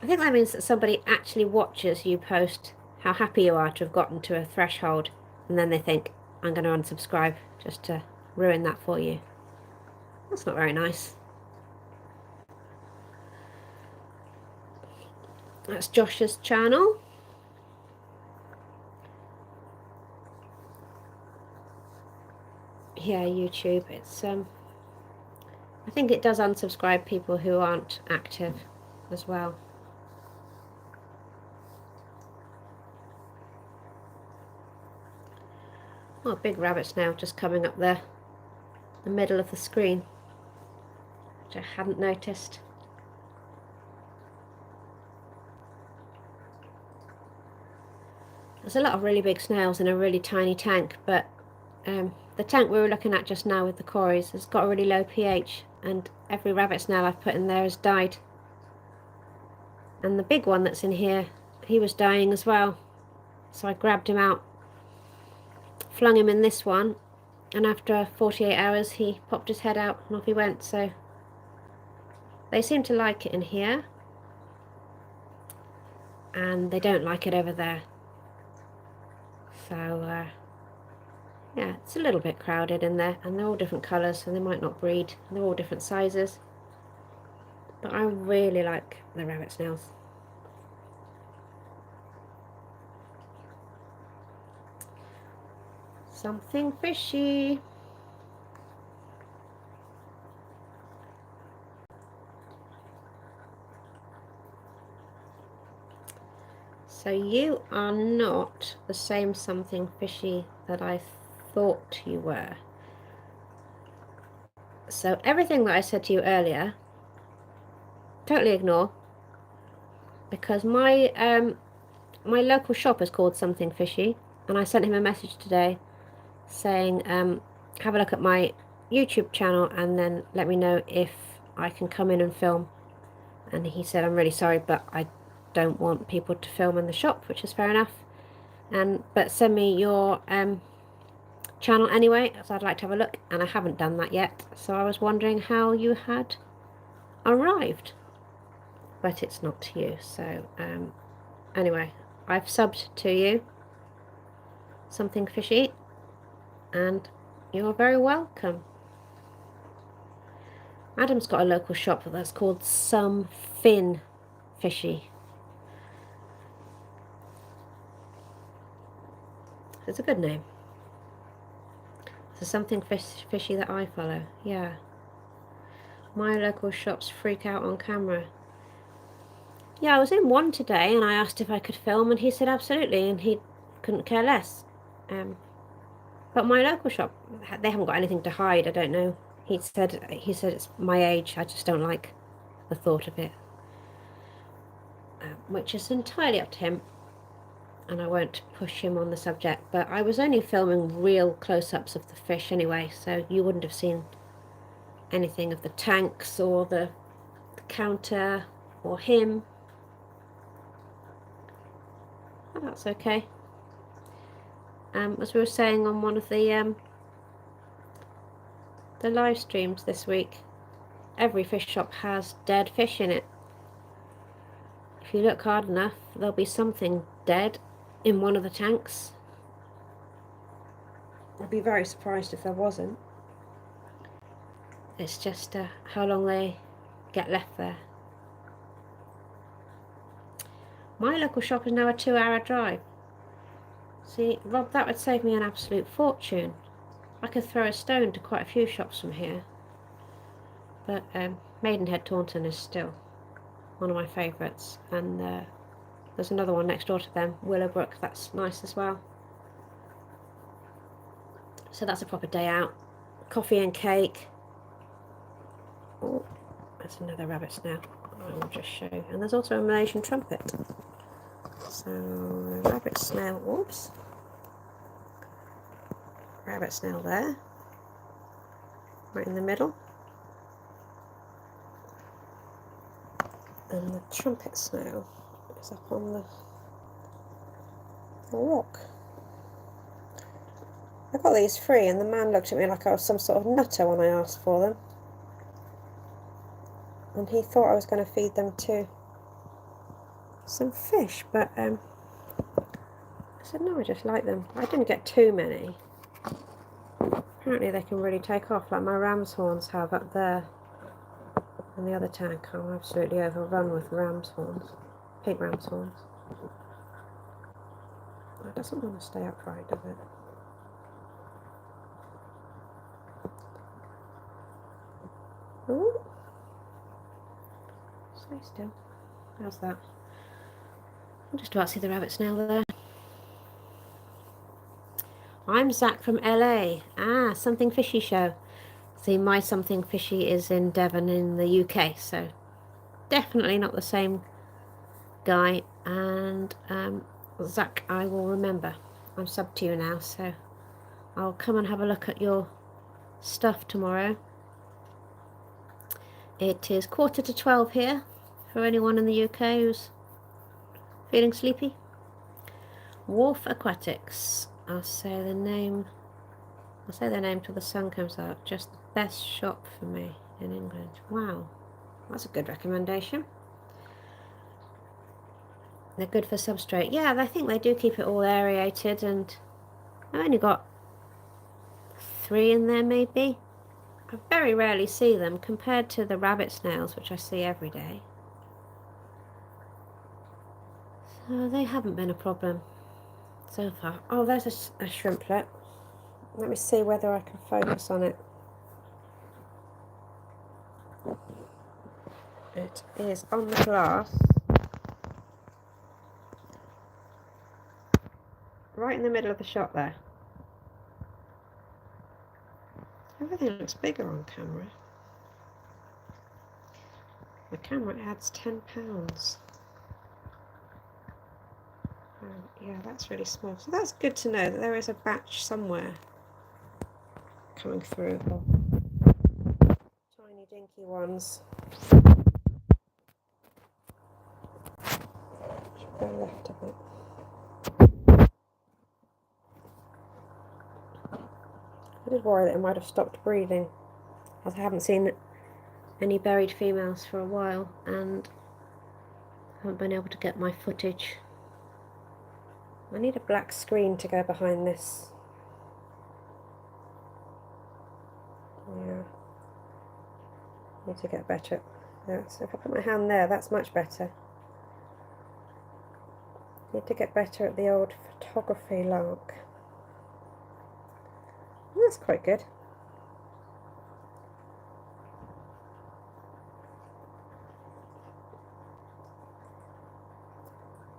I think that means that somebody actually watches you post how happy you are to have gotten to a threshold, and then they think, I'm going to unsubscribe just to ruin that for you. That's not very nice. That's Josh's channel. Yeah, YouTube, it's I think it does unsubscribe people who aren't active as well. Oh, big rabbit's now just coming up there, the middle of the screen, which I hadn't noticed. There's a lot of really big snails in a really tiny tank, but the tank we were looking at just now with the Corys has got a really low pH, and every rabbit snail I've put in there has died. And the big one that's in here, he was dying as well. So I grabbed him out, flung him in this one, and after 48 hours he popped his head out and off he went. So they seem to like it in here, and they don't like it over there. So yeah, it's a little bit crowded in there, and they're all different colours, so they might not breed. They're all different sizes. But I really like the rabbit snails. Something fishy. So you are not the same something fishy that I thought you were. So everything that I said to you earlier, totally ignore, because my my local shop is called Something Fishy, and I sent him a message today saying have a look at my YouTube channel and then let me know if I can come in and film. And he said, I'm really sorry, but I don't want people to film in the shop, which is fair enough, but send me your channel anyway, so I'd like to have a look. And I haven't done that yet, so I was wondering how you had arrived, but it's not you. So anyway, I've subbed to you, Something Fishy, and you're very welcome. Adam's got a local shop that's called Something Fishy. It's a good name. It's something fishy that I follow. Yeah. My local shops freak out on camera. Yeah, I was in one today and I asked if I could film and he said absolutely, and he couldn't care less. But my local shop, they haven't got anything to hide. I don't know. He said it's my age. I just don't like the thought of it, which is entirely up to him, and I won't push him on the subject. But I was only filming real close-ups of the fish anyway, so you wouldn't have seen anything of the tanks or the counter or him. Oh, that's okay. As we were saying on one of the live streams this week, every fish shop has dead fish in it. If you look hard enough, there'll be something dead in one of the tanks. I'd be very surprised if there wasn't. It's just how long they get left there. My local shop is now a 2-hour drive. See, Rob, that would save me an absolute fortune. I could throw a stone to quite a few shops from here. But Maidenhead Taunton is still one of my favourites, and there's another one next door to them, Willowbrook, that's nice as well. So that's a proper day out. Coffee and cake. Oh, that's another rabbit snail. I will just show you. And there's also a Malaysian trumpet. So rabbit snail, whoops. Rabbit snail there. Right in the middle. And the trumpet snail is up on the rock. I got these free and the man looked at me like I was some sort of nutter when I asked for them. And he thought I was going to feed them to some fish, but I said no, I just like them. I didn't get too many. Apparently they can really take off, like my ram's horns have up there. And the other tank, I'm absolutely overrun with ram's horns, pig ram's horns. It doesn't want to stay upright, does it? Ooh. Stay still. How's that? I'm just about to see the rabbit snail there. I'm Zach from LA. Ah, Something Fishy show. See, my Something Fishy is in Devon in the UK, so definitely not the same guy. And Zach, I will remember. I'm sub to you now, so I'll come and have a look at your stuff tomorrow. It is 11:45 here for anyone in the UK who's feeling sleepy. Wharf Aquatics. I'll say their name till the sun comes out. Just the best shop for me in England. Wow, that's a good recommendation. They're good for substrate. Yeah, I think they do keep it all aerated, and I've only got 3 in there maybe. I very rarely see them compared to the rabbit snails, which I see every day. So they haven't been a problem so far. Oh, there's a shrimplet. Let me see whether I can focus on it. It is on the glass. Right in the middle of the shot there. Everything looks bigger on camera. The camera adds £10. Yeah, that's really small. So that's good to know that there is a batch somewhere coming through of tiny dinky ones. Should go left a bit. I did worry that it might have stopped breathing, as I haven't seen any buried females for a while and haven't been able to get my footage. I need a black screen to go behind this. Yeah. Need to get better. Yeah, so if I put my hand there, that's much better. Need to get better at the old photography lark. That's quite good.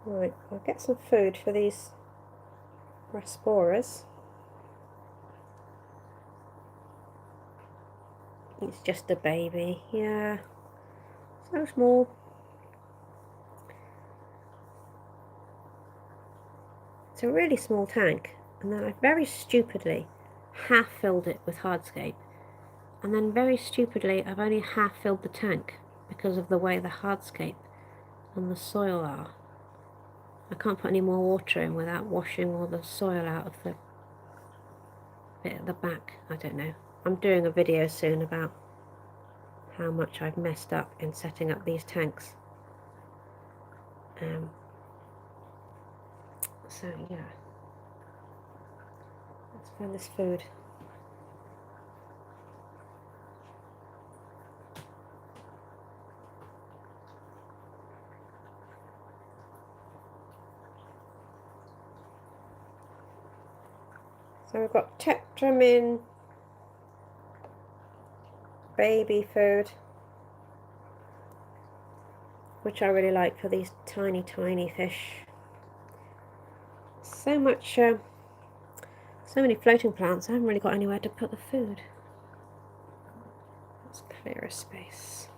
Right, I'll get some food for these Rasporas. It's just a baby, yeah, so small. It's a really small tank, and then I very stupidly half filled it with hardscape, and then very stupidly I've only half filled the tank because of the way the hardscape and the soil are. I can't put any more water in without washing all the soil out of the bit at the back. I don't know. I'm doing a video soon about how much I've messed up in setting up these tanks. So yeah, let's find this food. So we've got Tetramin baby food, which I really like for these tiny fish. So many floating plants, I haven't really got anywhere to put the food. Let's clear a space.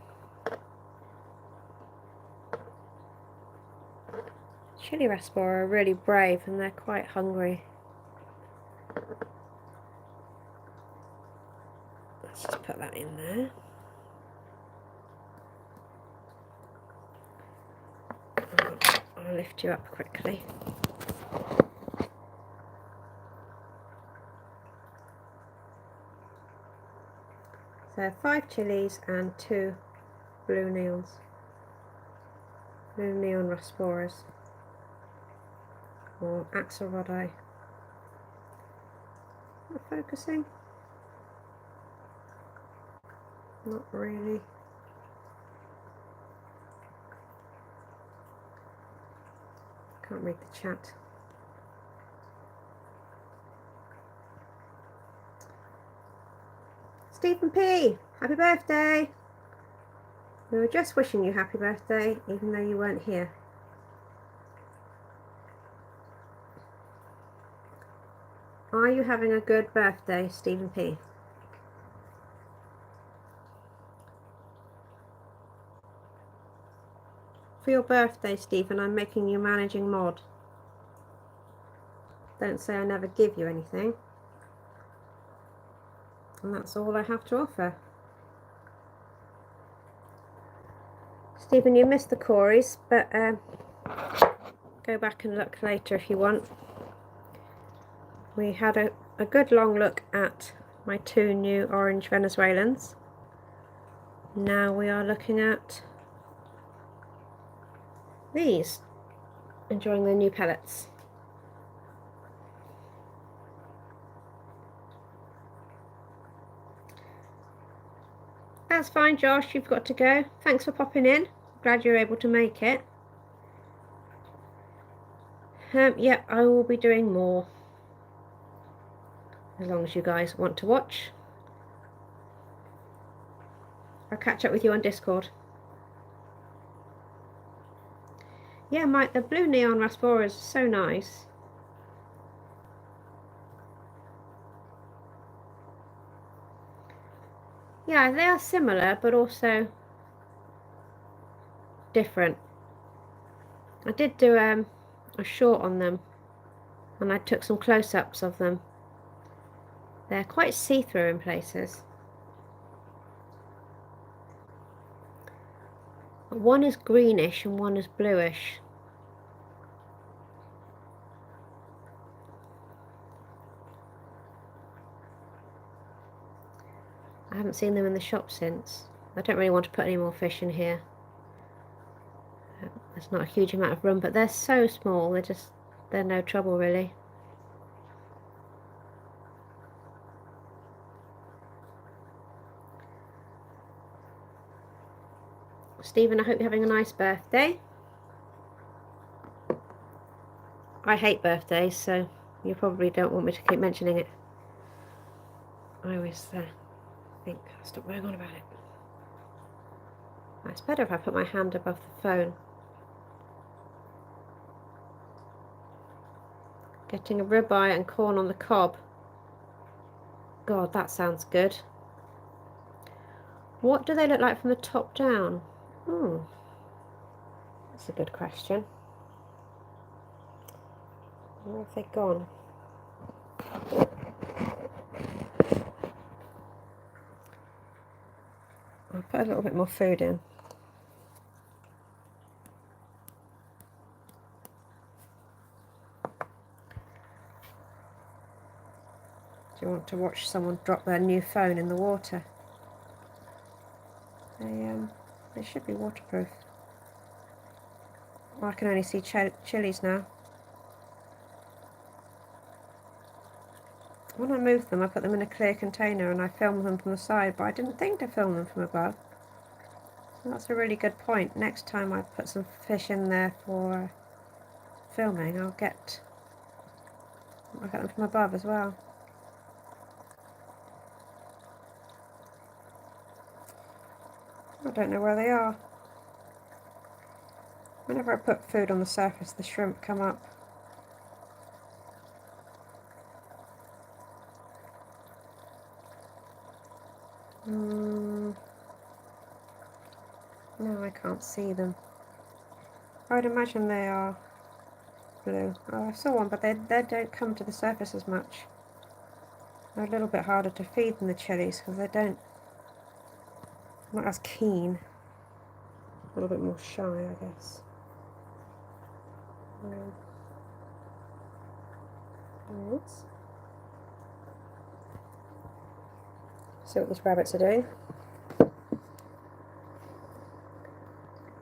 Chili Raspora are really brave and they're quite hungry. Let's just put that in there. I'll lift you up quickly. So 5 chilies and 2 blue neon Rasporas, or axolotl. Not focusing? Not really. Can't read the chat. Stephen P, happy birthday! We were just wishing you happy birthday, even though you weren't here. Are you having a good birthday, Stephen P? For your birthday, Stephen, I'm making you managing mod. Don't say I never give you anything. And that's all I have to offer. Stephen, you missed the Corys, but go back and look later if you want. We had a good long look at my 2 new orange Venezuelans. Now we are looking at these, enjoying their new pellets. That's fine, Josh, you've got to go. Thanks for popping in. Glad you're able to make it. Yeah, I will be doing more. As long as you guys want to watch. I'll catch up with you on Discord. Yeah, Mike, the blue neon Raspora is so nice. Yeah, they are similar, but also different. I did do a short on them, and I took some close-ups of them. They're quite see-through in places. One is greenish and one is bluish. I haven't seen them in the shop since. I don't really want to put any more fish in here. There's not a huge amount of room, but they're so small, they're just they're no trouble really. Stephen, I hope you're having a nice birthday. I hate birthdays, so you probably don't want me to keep mentioning it. I always think I'll stop going on about it. It's better if I put my hand above the phone. Getting a ribeye and corn on the cob. God, that sounds good. What do they look like from the top down? That's a good question. Where have they gone? I'll put a little bit more food in. Do you want to watch someone drop their new phone in the water? They should be waterproof. Oh, I can only see chilies now. When I moved them, I put them in a clear container and I filmed them from the side, but I didn't think to film them from above. So that's a really good point. Next time I put some fish in there for filming, I'll get them from above as well. I don't know where they are. Whenever I put food on the surface, the shrimp come up. No, I can't see them. I'd imagine they are blue. Oh, I saw one, but they don't come to the surface as much. They're a little bit harder to feed than the chilies because they're not as keen. A little bit more shy, I guess. Yes. See what these rabbits are doing.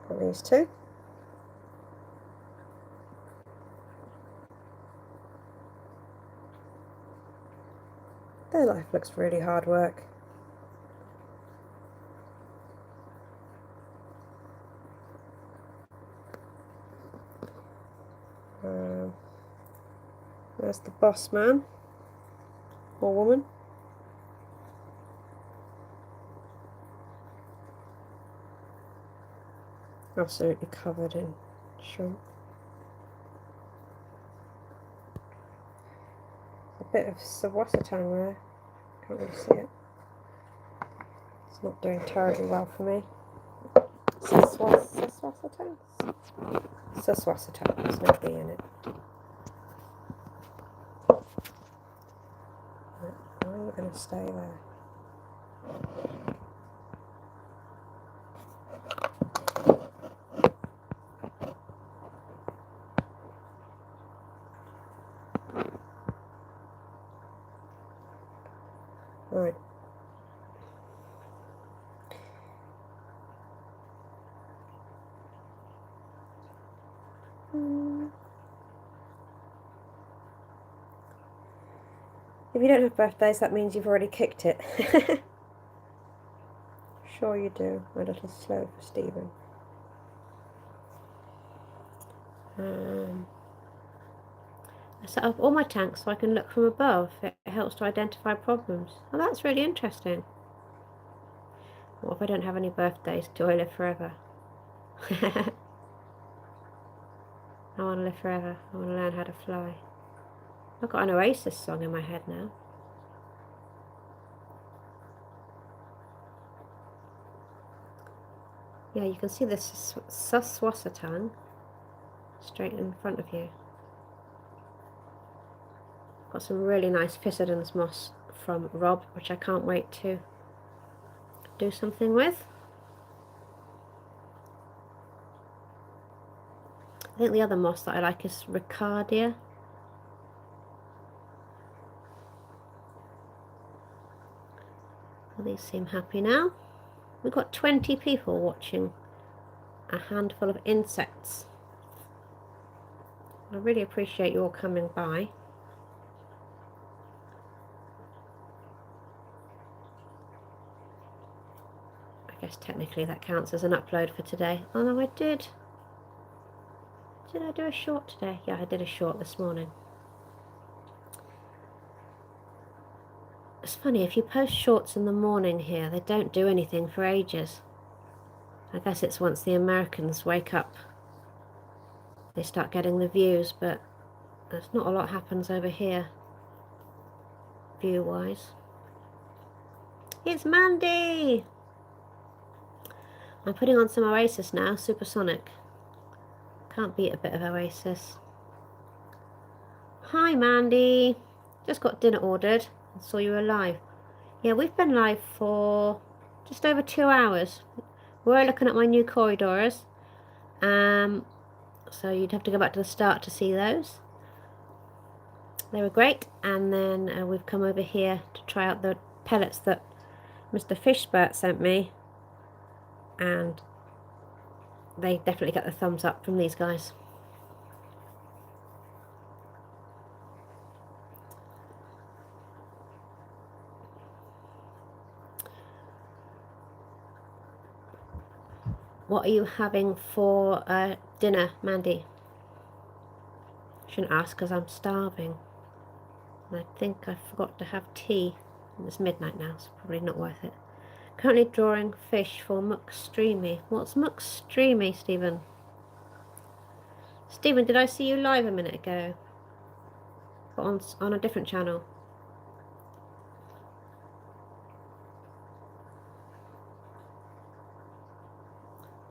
Got these two. Their life looks really hard work. There's the boss man or woman. Absolutely covered in shrimp. A bit of sawasatang there. Can't really see it. It's not doing terribly well for me. Saswasatang? Saswasatang. There's no B in it. Why are you going to stay there? Right. If you don't have birthdays, that means you've already kicked it. Sure you do. A little slow for Stephen. I set up all my tanks so I can look from above. It helps to identify problems. Oh, that's really interesting. What if I don't have any birthdays? Do I live forever? I want to live forever. I want to learn how to fly. I've got an Oasis song in my head now. Yeah, you can see the Saswasatang straight in front of you. Got some really nice Physidens moss from Rob, which I can't wait to do something with. I think the other moss that I like is Ricardia. Well, these seem happy now. We've got 20 people watching a handful of insects. I really appreciate you all coming by. I guess technically that counts as an upload for today. Oh no, I did. Did I do a short today? Yeah, I did a short this morning. It's funny, if you post shorts in the morning here, they don't do anything for ages. I guess it's once the Americans wake up, they start getting the views, but there's not a lot happens over here, view-wise. It's Mandy! I'm putting on some Oasis now, Supersonic. Can't beat a bit of Oasis. Hi Mandy! Just got dinner ordered and saw you were live. Yeah, we've been live for just over 2 hours. We're looking at my new corridors. So you'd have to go back to the start to see those. They were great, and then we've come over here to try out the pellets that Mr. Fishbert sent me, and they definitely get the thumbs up from these guys. What are you having for dinner, Mandy? Shouldn't ask because I'm starving. And I think I forgot to have tea. And it's midnight now, so probably not worth it. Currently drawing fish for McStreamy. What's McStreamy, Stephen? Stephen, did I see you live a minute ago? But on a different channel.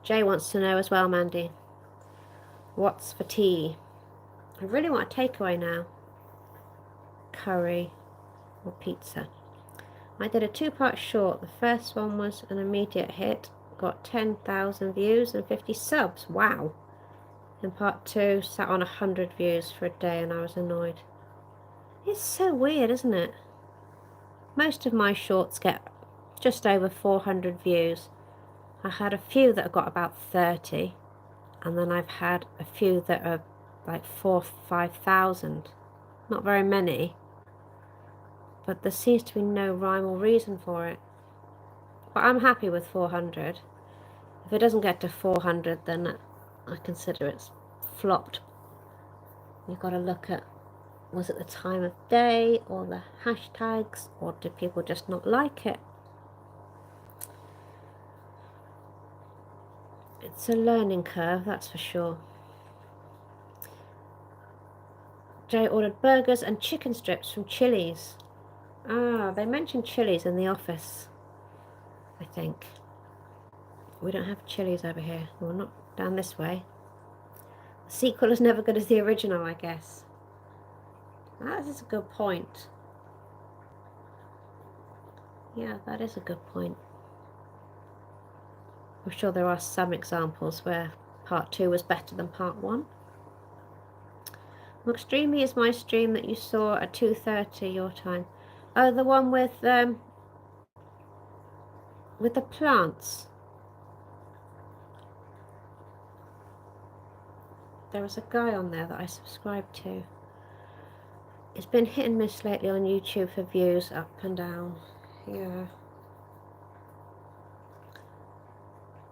Jay wants to know as well, Mandy. What's for tea? I really want a takeaway now. Curry or pizza. I did a 2-part short. The first one was an immediate hit. Got 10,000 views and 50 subs. Wow. And part 2 sat on 100 views for a day and I was annoyed. It's so weird, isn't it? Most of my shorts get just over 400 views. I had a few that got about 30, and then I've had a few that are like 4,000-5,000. Not very many, but there seems to be no rhyme or reason for it. But I'm happy with 400. If it doesn't get to 400, then I consider it's flopped. You've got to look at, was it the time of day or the hashtags, or do people just not like it? It's a learning curve, that's for sure. Jay ordered burgers and chicken strips from Chili's. Ah, they mentioned Chili's in the office, I think. We don't have Chili's over here. Well, not down this way. The sequel is never good as the original, I guess. That is a good point. Yeah, that is a good point. I'm sure there are some examples where part 2 was better than part 1. McStreamy is my stream that you saw at 2:30 your time. Oh, the one with the plants. There was a guy on there that I subscribed to. It's been hit and miss lately on YouTube for views, up and down. Yeah.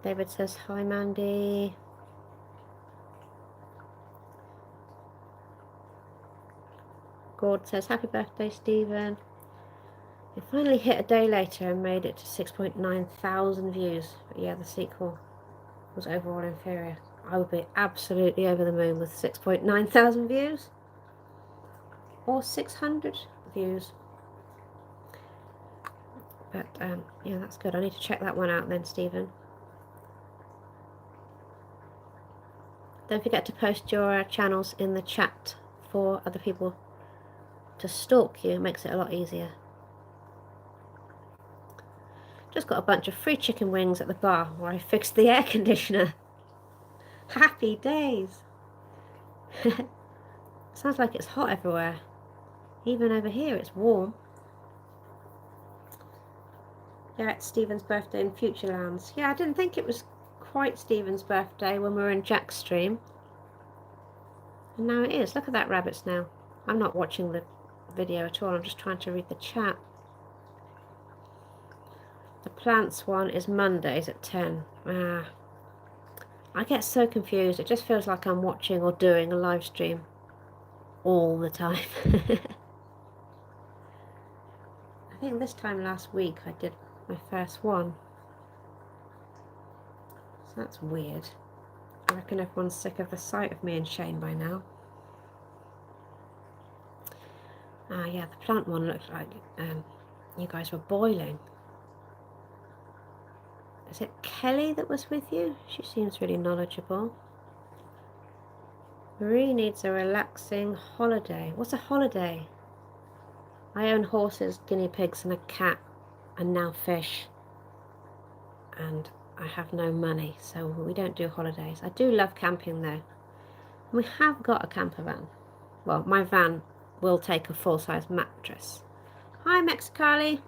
David says, hi Mandy. Gord says, happy birthday, Stephen. It finally hit a day later and made it to 6.9 thousand views. But yeah, the sequel was overall inferior. I would be absolutely over the moon with 6.9 thousand views. Or 600 views. But yeah, that's good. I need to check that one out then, Stephen. Don't forget to post your channels in the chat for other people to stalk you. It makes it a lot easier. Just got a bunch of free chicken wings at the bar where I fixed the air conditioner. Happy days. Sounds like it's hot everywhere. Even over here it's warm. Yeah, it's Stephen's birthday in Futurelands. Yeah, I didn't think it was quite Stephen's birthday when we were in Jack's stream. And now it is. Look at that rabbits now. I'm not watching the video at all. I'm just trying to read the chat. The plants one is Mondays at 10. I get so confused. It just feels like I'm watching or doing a live stream all the time. I think this time last week I did my first one. So that's weird. I reckon everyone's sick of the sight of me and Shane by now. Yeah, the plant one looked like you guys were boiling. Is it Kelly that was with you? She seems really knowledgeable. Marie needs a relaxing holiday. What's a holiday? I own horses, guinea pigs and a cat, and now fish. And I have no money, so we don't do holidays. I do love camping though. We have got a camper van. Well, my van will take a full-size mattress. Hi, Mexicali.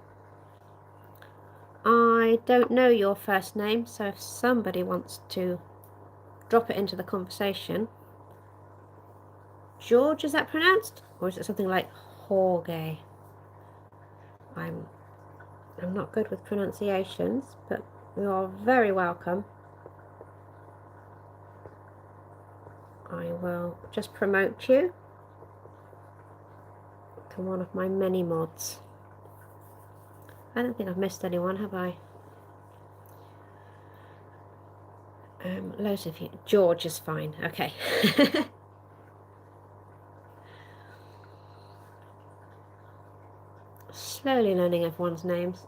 I don't know your first name, so if somebody wants to drop it into the conversation. George, is that pronounced? Or is it something like Jorge? I'm not good with pronunciations, but you are very welcome. I will just promote you to one of my many mods. I don't think I've missed anyone, have I? Loads of you. George is fine. Okay. Slowly learning everyone's names.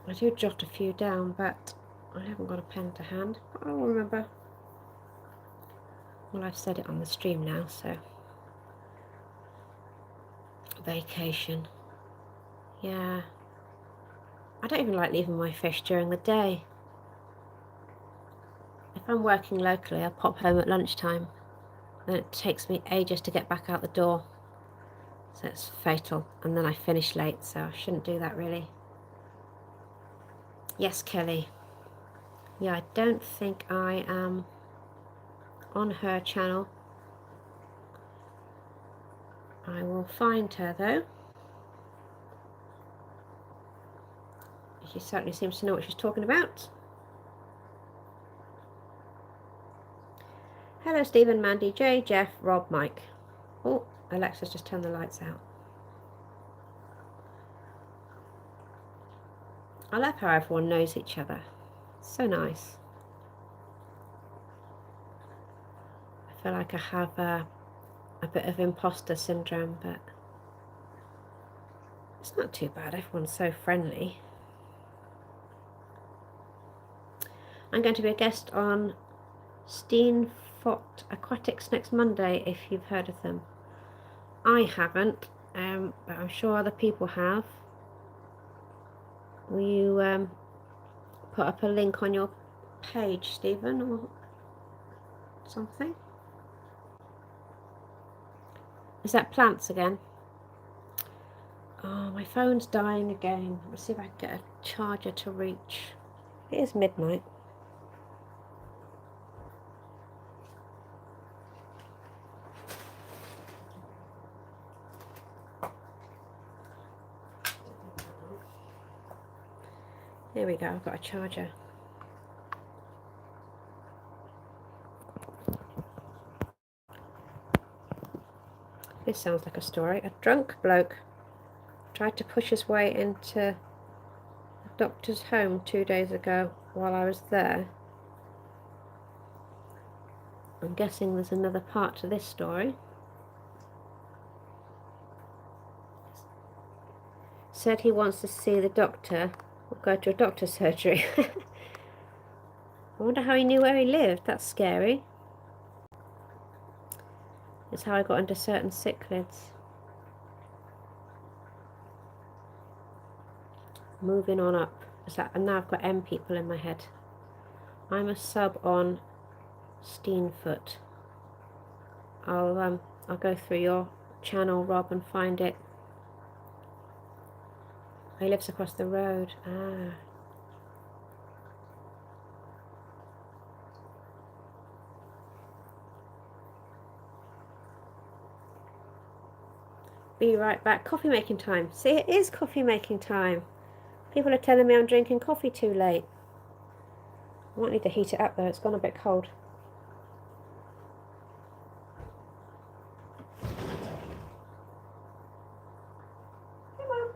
I do jot a few down, but I haven't got a pen to hand. I'll remember. Well, I've said it on the stream now, so. Vacation. Yeah. I don't even like leaving my fish during the day. If I'm working locally, I pop home at lunchtime. Then it takes me ages to get back out the door. So it's fatal. And then I finish late, so I shouldn't do that really. Yes, Kelly. Yeah, I don't think I am on her channel. I will find her though. She certainly seems to know what she's talking about. Hello, Stephen, Mandy, Jay, Jeff, Rob, Mike. Oh, Alexa's just turned the lights out. I love how everyone knows each other. So nice. I feel like I have a bit of imposter syndrome, but it's not too bad. Everyone's so friendly. I'm going to be a guest on Steenfort Aquatics next Monday, if you've heard of them. I haven't, but I'm sure other people have. Will you put up a link on your page, Stephen, or something? Is that plants again? Oh, my phone's dying again. Let's see if I can get a charger to reach. It is midnight. Here we go, I've got a charger. This sounds like a story. A drunk bloke tried to push his way into a doctor's home 2 days ago while I was there. I'm guessing there's another part to this story. Said he wants to see the doctor or go to a doctor's surgery. I wonder how he knew where he lived. That's scary. It's how I got into certain cichlids. Moving on up. And now I've got M people in my head. I'm a sub on Steenfoot. I'll go through your channel, Rob, and find it. He lives across the road. Ah. Be right back. Coffee making time. See, it is coffee making time. People are telling me I'm drinking coffee too late. I might need to heat it up though, it's gone a bit cold. Come on.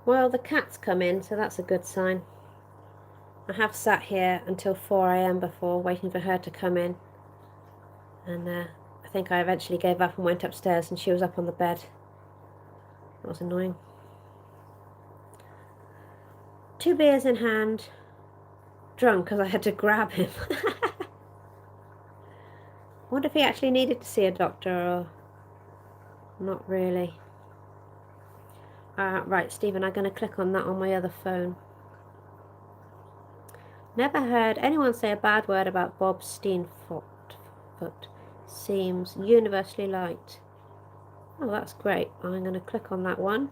Well, the cat's come in, so that's a good sign. I have sat here until 4 AM before, waiting for her to come in. And I think I eventually gave up and went upstairs, and she was up on the bed. That was annoying. 2 beers in hand, drunk because I had to grab him. I wonder if he actually needed to see a doctor or not really. Right, Stephen, I'm going to click on that on my other phone. Never heard anyone say a bad word about Bob Steenfoot. Seems universally liked. Oh, that's great. I'm going to click on that one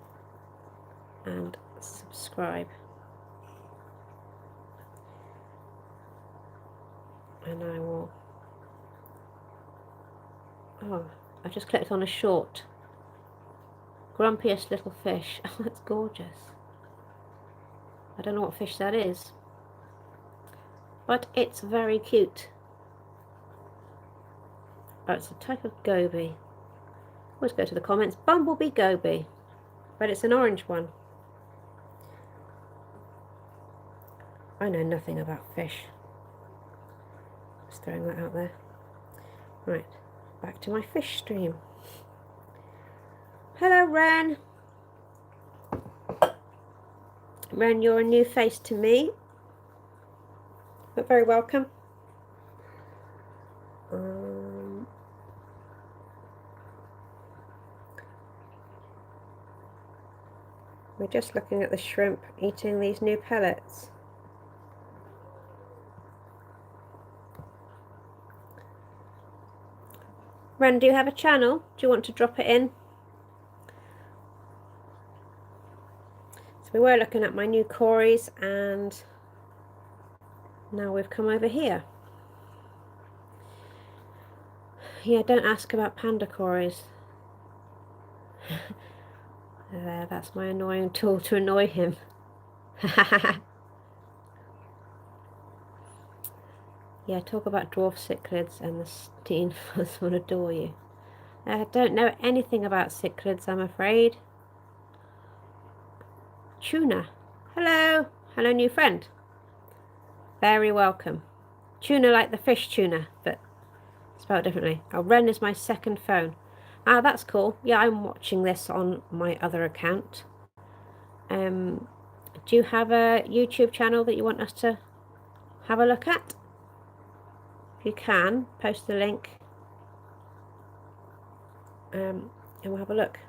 and subscribe. And I will... Oh, I've just clicked on a short. Grumpiest little fish. Oh, that's gorgeous. I don't know what fish that is, but it's very cute. Oh, it's a type of goby. Always go to the comments. Bumblebee goby, but it's an orange one. I know nothing about fish. Just throwing that out there. Right, back to my fish stream. Hello, Ren. Ren, you're a new face to me, but very welcome. We're just looking at the shrimp eating these new pellets. Ren, do you have a channel? Do you want to drop it in? So we were looking at my new Corys, and now we've come over here. Yeah, don't ask about panda Corys. There, that's my annoying tool to annoy him. Yeah, talk about dwarf cichlids and the Steenfus will adore you. I don't know anything about cichlids, I'm afraid. Tuna. Hello. Hello, new friend. Very welcome. Tuna like the fish tuna, but spelled differently. Oh, Ren is my second phone. Ah, that's cool. Yeah, I'm watching this on my other account. Do you have a YouTube channel that you want us to have a look at? If you can, post the link. And we'll have a look.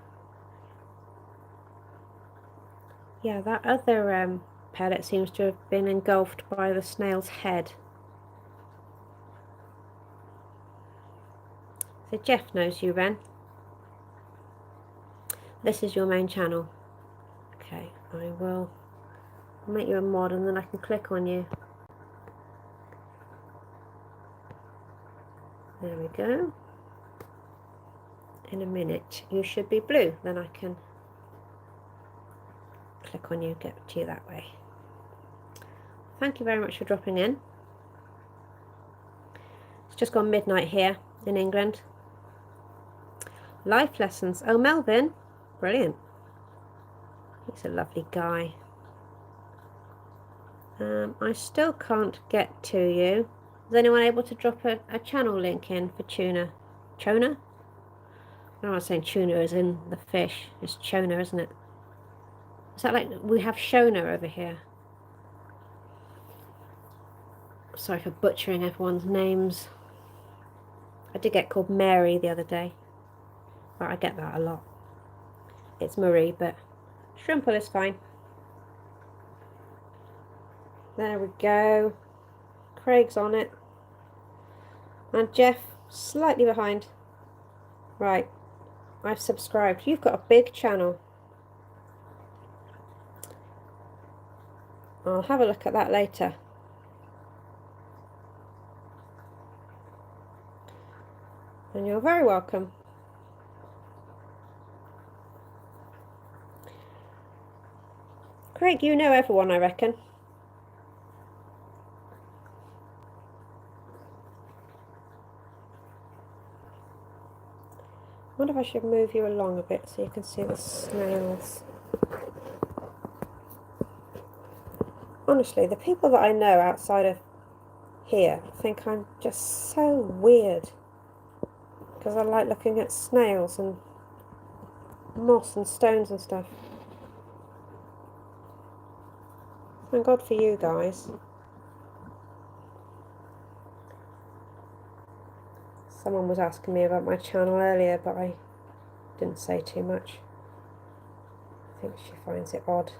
Yeah, that other pellet seems to have been engulfed by the snail's head. So Jeff knows you, Ren. This is your main channel. Okay, I will make you a mod and then I can click on you. There we go. In a minute you should be blue, then I can click on you, get to you that way. Thank you very much for dropping in. It's just gone midnight here in England. Life lessons. Oh, Melvin, brilliant. He's a lovely guy. I still can't get to you. Is anyone able to drop a channel link in for tuna? Chona? I'm not saying tuna as in the fish. It's chona, isn't it? Is that like we have Shona over here? Sorry for butchering everyone's names. I did get called Mary the other day. But I get that a lot. It's Marie, but Shrimple is fine. There we go. Craig's on it. And Jeff, slightly behind. Right. I've subscribed. You've got a big channel. I'll have a look at that later. And you're very welcome. Craig, you know everyone, I reckon. I wonder if I should move you along a bit so you can see the snails. Honestly, the people that I know outside of here think I'm just so weird because I like looking at snails and moss and stones and stuff. Thank God for you guys. Someone was asking me about my channel earlier, but I didn't say too much. I think she finds it odd.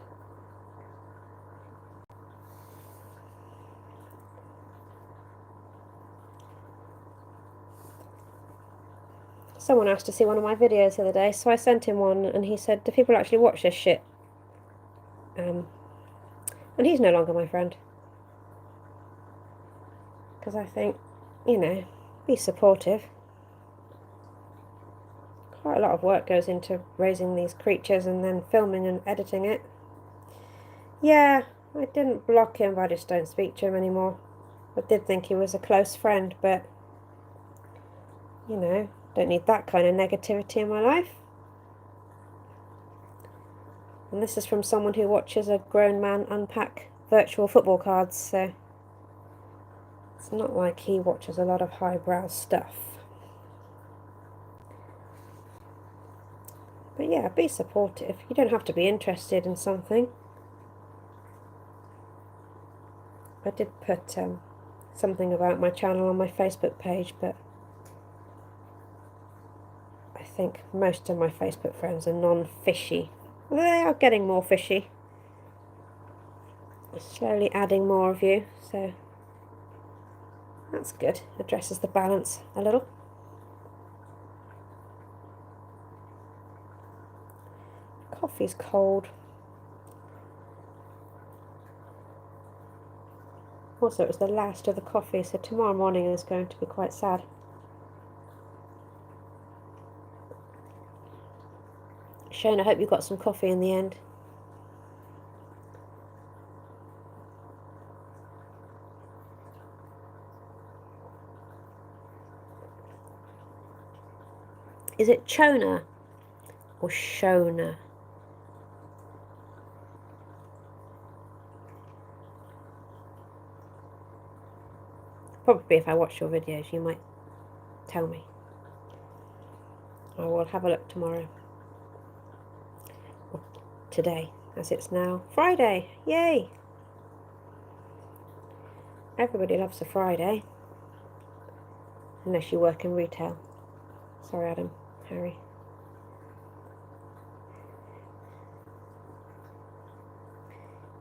Someone asked to see one of my videos the other day, so I sent him one, and he said, do people actually watch this shit? And he's no longer my friend. Because I think, you know, be supportive. Quite a lot of work goes into raising these creatures and then filming and editing it. Yeah, I didn't block him, but I just don't speak to him anymore. I did think he was a close friend, but, you know, don't need that kind of negativity in my life. And this is from someone who watches a grown man unpack virtual football cards, so it's not like he watches a lot of highbrow stuff. But yeah, be supportive. You don't have to be interested in something. I did put something about my channel on my Facebook page, but I think most of my Facebook friends are non-fishy. They are getting more fishy. Slowly adding more of you, so that's good. Addresses the balance a little. Coffee's cold. Also, it was the last of the coffee, so tomorrow morning is going to be quite sad. Shane, I hope you got some coffee in the end. Is it Chona or Shona? Probably if I watch your videos, you might tell me. I will have a look tomorrow. Or today, as it's now Friday. Yay! Everybody loves a Friday. Unless you work in retail. Sorry, Adam, Harry.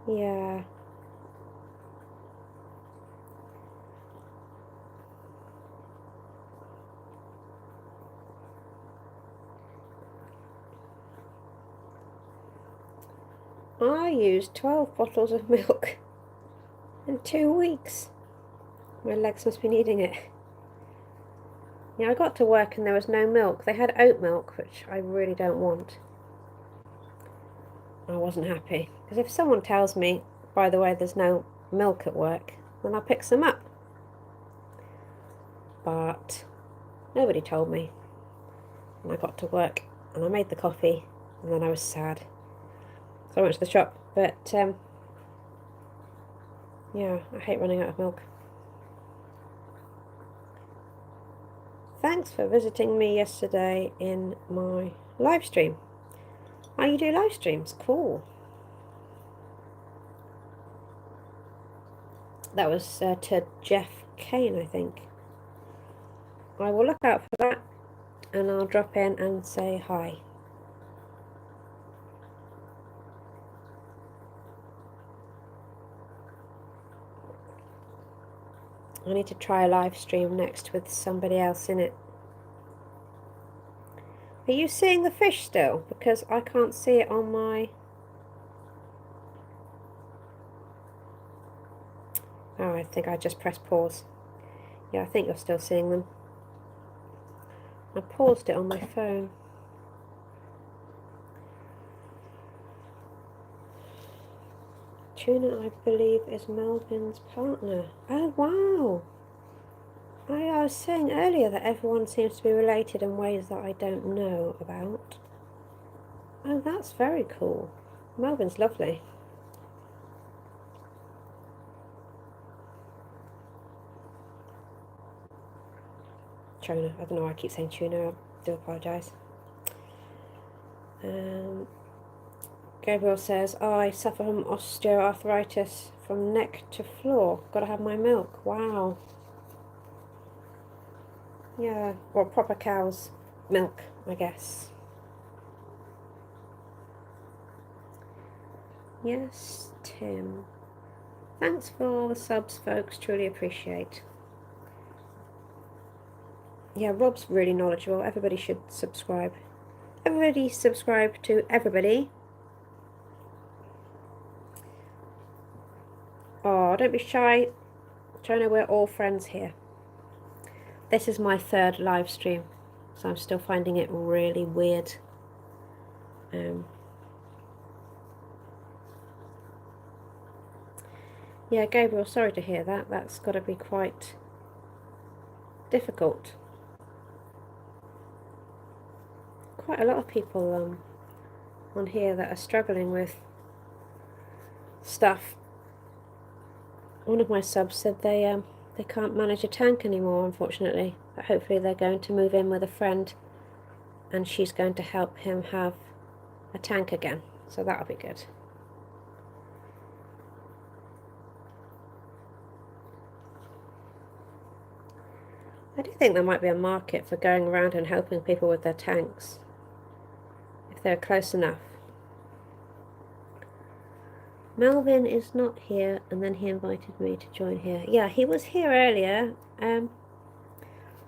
Yeah. I used 12 bottles of milk in 2 weeks. My legs must be needing it. Yeah, I got to work and there was no milk. They had oat milk, which I really don't want. I wasn't happy. Because if someone tells me, by the way, there's no milk at work, then I'll pick some up. But nobody told me. And I got to work and I made the coffee and then I was sad. So I went to the shop. But, yeah, I hate running out of milk. Thanks for visiting me yesterday in my live stream. Oh, you do live streams? Cool. That was to Jeff Kane, I think. I will look out for that and I'll drop in and say hi. I need to try a live stream next with somebody else in it. Are you seeing the fish still? Because I can't see it on my... Oh, I think I just pressed pause. Yeah, I think you're still seeing them. I paused it on my phone. Tuna, I believe, is Melvin's partner. Oh, wow! I was saying earlier that everyone seems to be related in ways that I don't know about. Oh, that's very cool. Melvin's lovely. Tuna, I don't know why I keep saying tuna, I do apologise. Gabriel says, I suffer from osteoarthritis from neck to floor. Gotta have my milk. Wow. Yeah, well, proper cow's milk, I guess. Yes, Tim. Thanks for all the subs, folks. Truly appreciate. Yeah, Rob's really knowledgeable. Everybody should subscribe. Everybody subscribe to everybody. Oh, don't be shy. Jonah, we're all friends here. This is my third live stream, so I'm still finding it really weird. Yeah, Gabriel, sorry to hear that. That's got to be quite difficult. Quite a lot of people on here that are struggling with stuff. One of my subs said they can't manage a tank anymore, unfortunately. But hopefully they're going to move in with a friend, and she's going to help him have a tank again. So that'll be good. I do think there might be a market for going around and helping people with their tanks, if they're close enough. Melvin is not here, and then he invited me to join here. Yeah, he was here earlier. That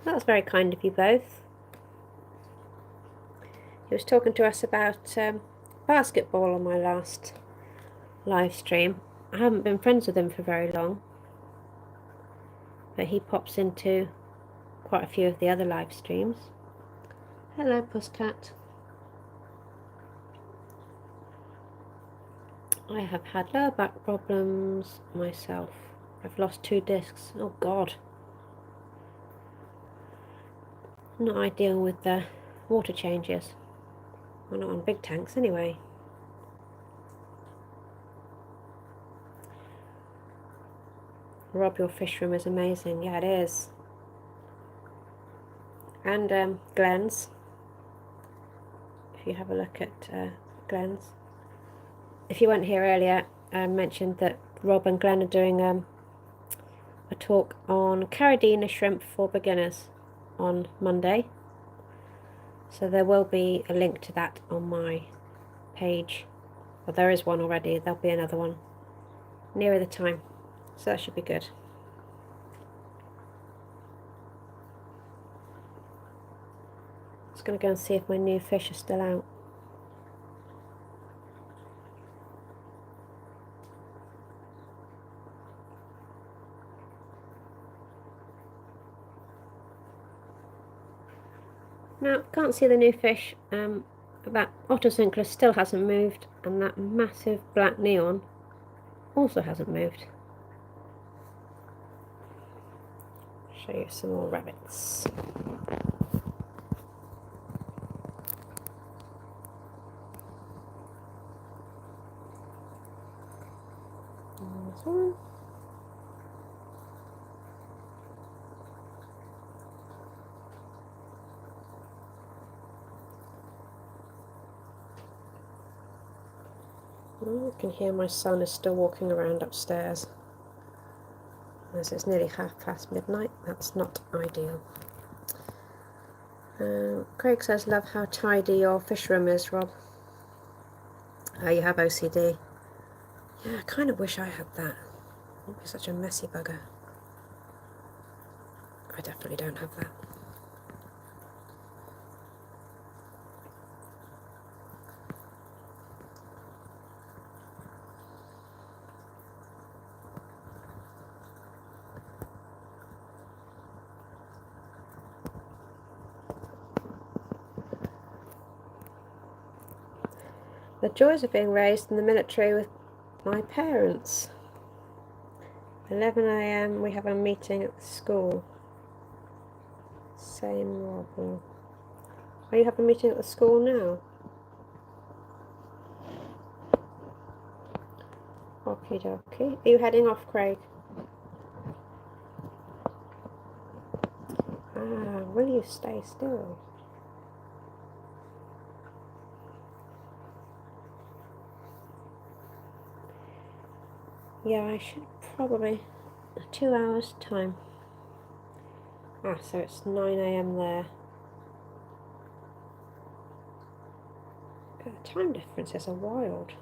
was very kind of you both. He was talking to us about basketball on my last live stream. I haven't been friends with him for very long, but he pops into quite a few of the other live streams. Hello, Pusscat. I have had lower back problems myself. I've lost 2 discs. Oh God. Not ideal with the water changes. Well, not on big tanks anyway. Rob, your fish room is amazing. Yeah, it is. And Glenn's. If you have a look at Glenn's. If you weren't here earlier, I mentioned that Rob and Glenn are doing a talk on Carradina shrimp for beginners on Monday. So there will be a link to that on my page. Well, there is one already. There'll be another one nearer the time. So that should be good. Just going to go and see if my new fish are still out. Now, can't see the new fish. That otter still hasn't moved, and that massive black neon also hasn't moved. Show you some more rabbits. This one. Oh, you can hear my son is still walking around upstairs. As it's nearly midnight, that's not ideal. Craig says, love how tidy your fish room is, Rob. You have OCD. Yeah, I kind of wish I had that. You're such a messy bugger. I definitely don't have that. The joys of being raised in the military with my parents. 11 AM we have a meeting at the school. Same Robble. Are you having a meeting at the school now? Okie dokie. Are you heading off, Craig? Ah, will you stay still? Yeah, I should probably 2 hours time. Ah, so it's 9 AM there. The time differences are wild.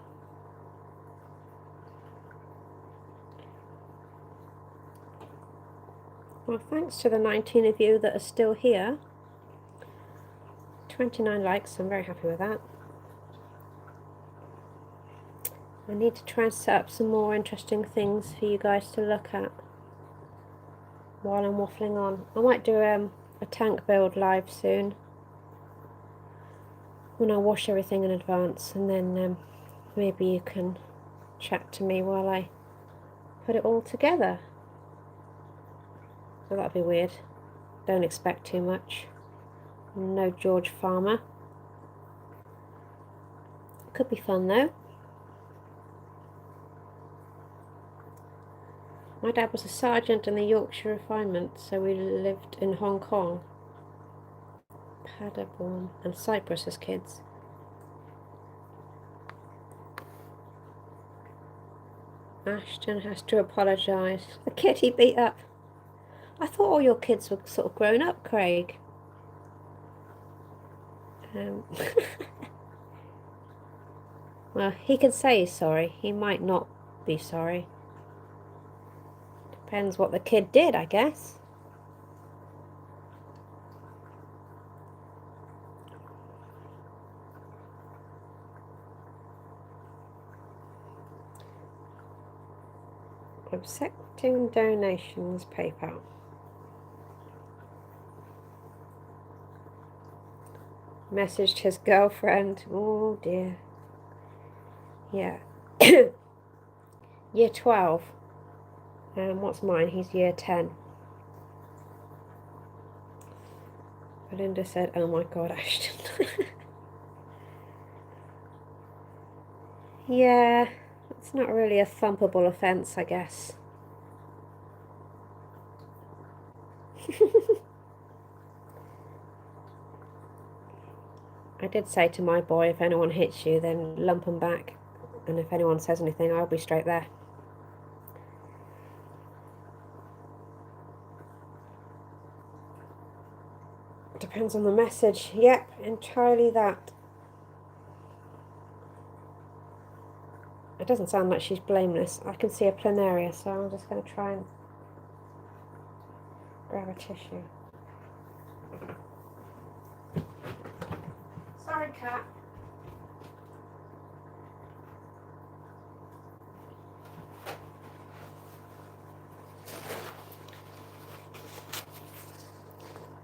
Well, thanks to the 19 of you that are still here. 29 likes, I'm very happy with that. I need to try and set up some more interesting things for you guys to look at while I'm waffling on. I might do a tank build live soon when I wash everything in advance, and then maybe you can chat to me while I put it all together. Well, that'd be weird. Don't expect too much. No George Farmer. Could be fun though. My dad was a sergeant in the Yorkshire Refinement, so we lived in Hong Kong, Paderborn and Cyprus as kids. Ashton has to apologise. The kid he beat up. I thought all your kids were sort of grown up, Craig. Well, he can say he's sorry. He might not be sorry. Depends what the kid did, I guess. Accepting donations, PayPal. Messaged his girlfriend. Oh dear. Yeah. Year 12. What's mine? He's year 10. Belinda said, oh my god, Ashton. Yeah, it's not really a thumpable offence, I guess. I did say to my boy, if anyone hits you, then lump them back. And if anyone says anything, I'll be straight there. Depends on the message. Yep, entirely that. It doesn't sound like she's blameless. I can see a planaria, so I'm just going to try and grab a tissue. Sorry, cat.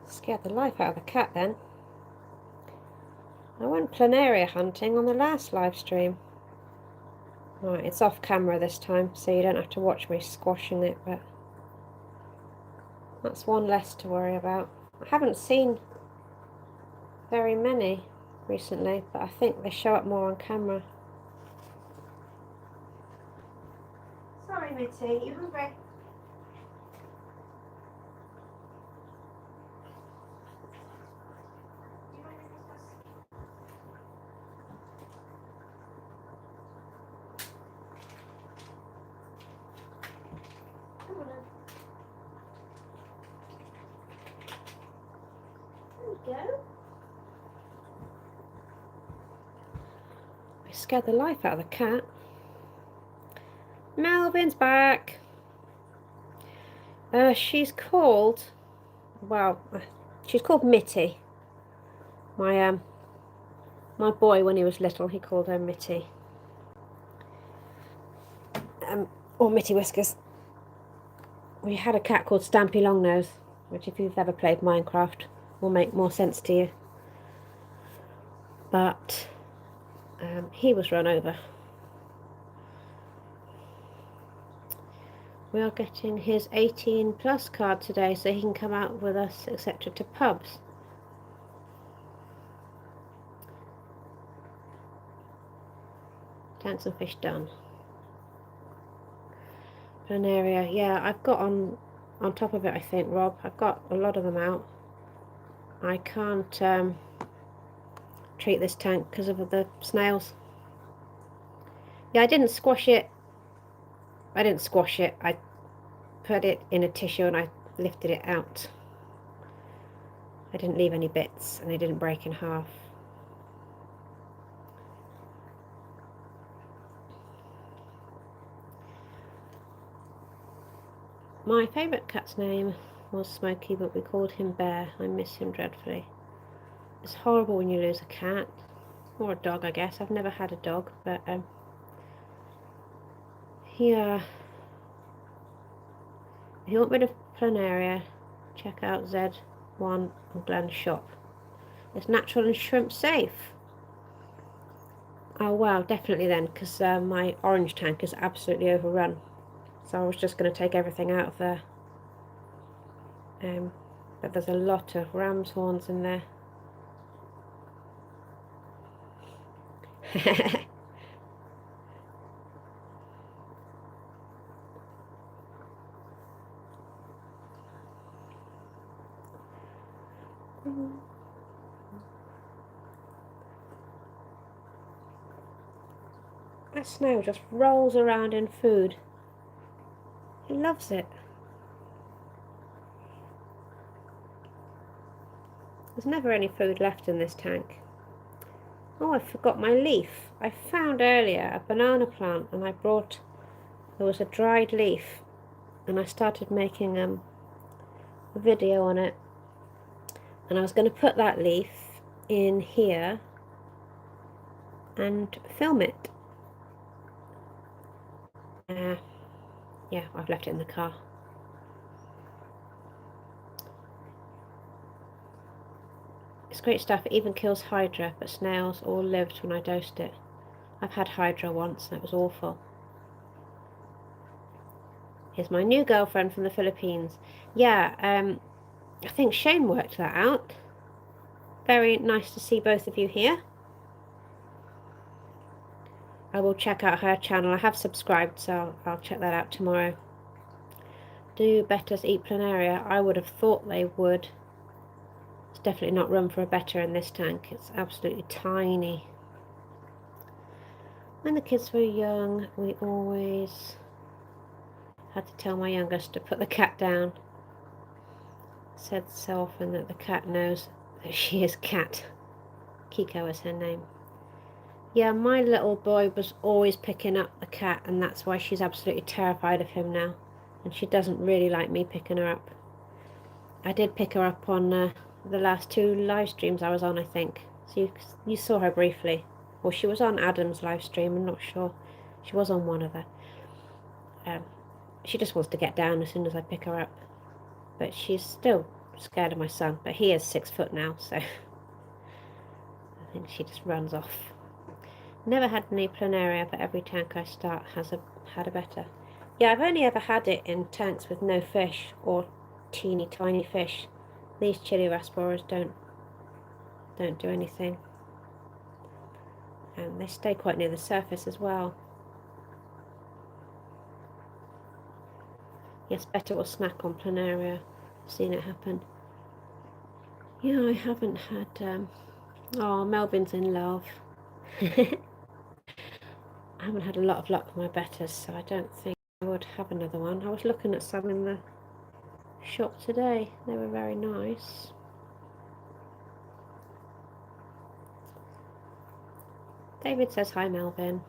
Scared the life out of the cat then. I went planaria hunting on the last live stream. Right, it's off camera this time, so you don't have to watch me squashing it, but that's one less to worry about. I haven't seen very many recently, but I think they show up more on camera. Sorry, Mitty, you hungry? Go. I scared the life out of the cat. Melvin's back. She's called, well, she's called Mitty. My boy, when he was little, he called her Mitty. Or Mitty Whiskers. We had a cat called Stampy Longnose, which if you've ever played Minecraft will make more sense to you. But he was run over. We are getting his 18 plus card today so he can come out with us, etc., to pubs. Tanks and fish done. Planaria, yeah, I've got on top of it, I think, Rob. I've got a lot of them out. I can't treat this tank because of the snails. Yeah, I didn't squash it. I put it in a tissue and I lifted it out. I didn't leave any bits and they didn't break in half. My favourite cat's name was Smokey, but we called him Bear. I miss him dreadfully. It's horrible when you lose a cat. Or a dog, I guess. I've never had a dog, but yeah. If you want rid of planaria, check out Z1 and Glenn's shop. It's natural and shrimp safe. Oh wow, definitely then, because my orange tank is absolutely overrun. So I was just going to take everything out of there. But there's a lot of ram's horns in there. That snail just rolls around in food. He loves it. There's never any food left in this tank. Oh, I forgot my leaf. I found earlier a banana plant and there was a dried leaf and I started making a video on it. And I was going to put that leaf in here and film it. Yeah, I've left it in the car. It's great stuff. It even kills Hydra, but snails all lived when I dosed it. I've had Hydra once and it was awful. Here's my new girlfriend from the Philippines. Yeah, I think Shane worked that out. Very nice to see both of you here. I will check out her channel. I have subscribed, so I'll check that out tomorrow. Do betters eat planaria? I would have thought they would. There's definitely not room for a better in this tank. It's absolutely tiny. When the kids were young, we always had to tell my youngest to put the cat down. Said so often that the cat knows that she is Cat. Kiko is her name. Yeah, my little boy was always picking up the cat, and that's why she's absolutely terrified of him now. And she doesn't really like me picking her up. I did pick her up on the last 2 live streams I was on, I think. So you saw her briefly. Well, she was on Adam's live stream, I'm not sure. She was on one of the. She just wants to get down as soon as I pick her up. But she's still scared of my son. But he is 6 foot now, so I think she just runs off. Never had any planaria, but every tank I start has had a better. Yeah, I've only ever had it in tanks with no fish or teeny tiny fish. These chili rasboras don't do anything. And they stay quite near the surface as well. Yes, better will snack on planaria. I've seen it happen. Yeah, I haven't had... Oh, Melvin's in love. I haven't had a lot of luck with my betters, so I don't think I would have another one. I was looking at some in the shop today. They were very nice. David says hi, Melvin.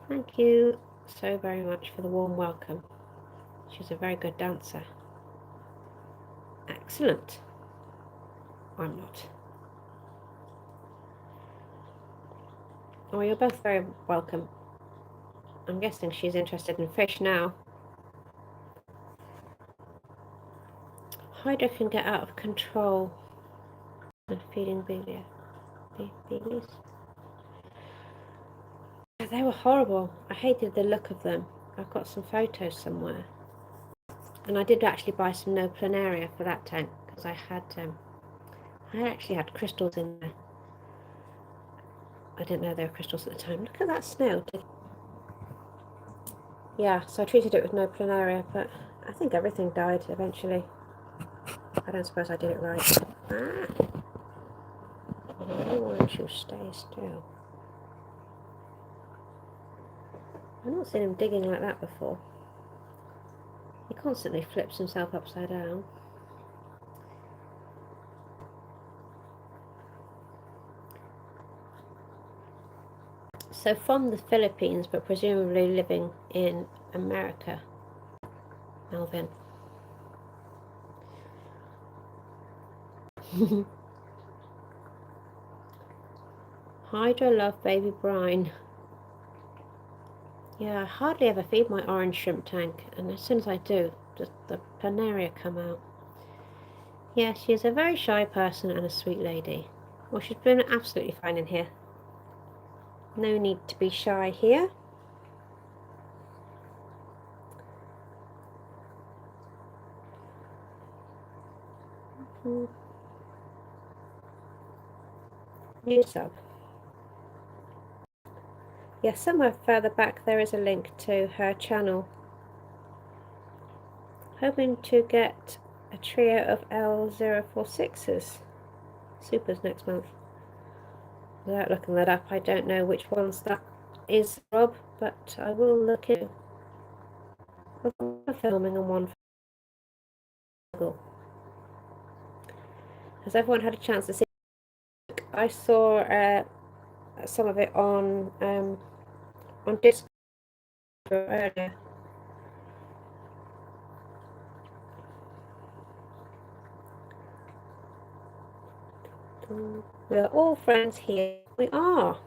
Thank you so very much for the warm welcome. She's a very good dancer. Excellent. I'm not. Oh, you're both very welcome. I'm guessing she's interested in fish now. Hydra can get out of control and feeding Belia. babies. They were horrible. I hated the look of them. I've got some photos somewhere. And I did actually buy some no planaria for that tank because I actually had crystals in there. I didn't know they were crystals at the time. Look at that snail. Yeah, so I treated it with no planaria, but I think everything died eventually. I don't suppose I did it right. Why won't you stay still? I've not seen him digging like that before. He constantly flips himself upside down. So from the Philippines, but presumably living in America, Melvin. Hydra love baby brine. Yeah, I hardly ever feed my orange shrimp tank, and as soon as I do, the planaria come out. Yeah, she is a very shy person and a sweet lady. Well, she's been absolutely fine in here. No need to be shy here. New sub. Yeah, somewhere further back there is a link to her channel. Hoping to get a trio of L046s supers next month. Without looking that up, I don't know which ones that is, Rob, but I will look into one for filming and one for Google. Has everyone had a chance to see it? I saw some of it on Discord earlier. We are all friends here. We are.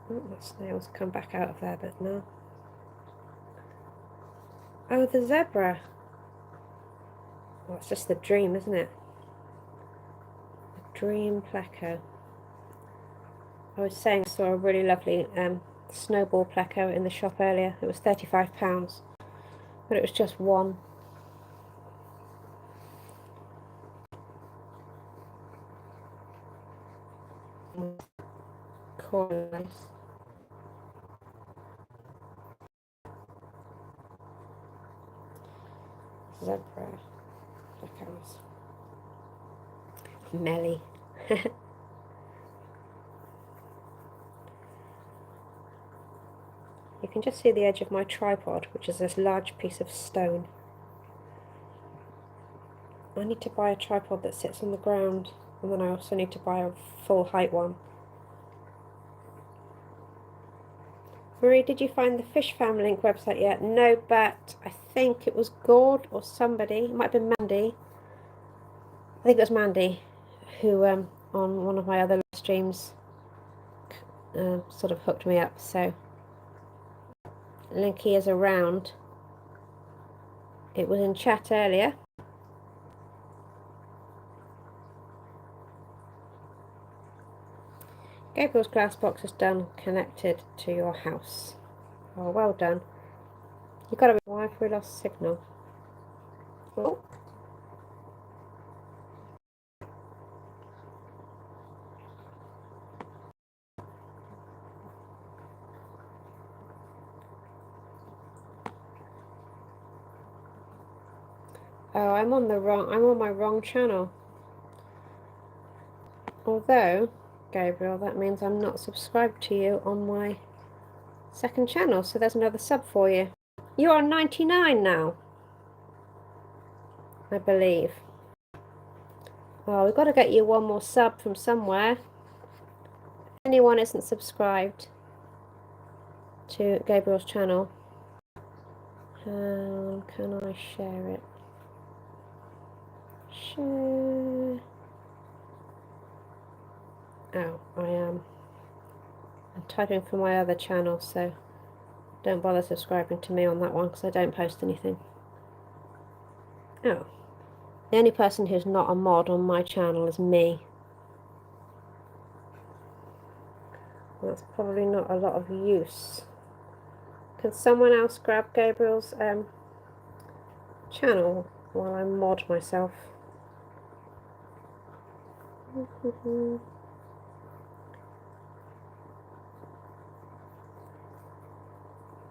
Oh, the snails come back out of there, but no. Oh, the zebra. Well, it's just the dream, isn't it? The dream pleco. I was saying I saw a really lovely snowball pleco in the shop earlier. It was £35, but it was just one. Cory. Zebra plecos. Melly. You can just see the edge of my tripod, which is this large piece of stone. I need to buy a tripod that sits on the ground, and then I also need to buy a full height one. Marie, did you find the Fish Farm link website yet? No, but I think it was Gord or somebody, it might have been Mandy. I think it was Mandy who on one of my other live streams sort of hooked me up, so Linky is around. It was in chat earlier. Gabriel's glass box is done, connected to your house. Oh, well done. You've got to be. Why have we lost signal? Oh. Oh, I'm on my wrong channel. Although, Gabriel, that means I'm not subscribed to you on my second channel, so there's another sub for you. You're on 99 now, I believe. Oh, we've got to get you one more sub from somewhere. If anyone isn't subscribed to Gabriel's channel, how can I share it? Share. Oh, I am. I'm typing for my other channel, so don't bother subscribing to me on that one because I don't post anything. Oh. The only person who's not a mod on my channel is me. That's probably not a lot of use. Can someone else grab Gabriel's channel while I mod myself?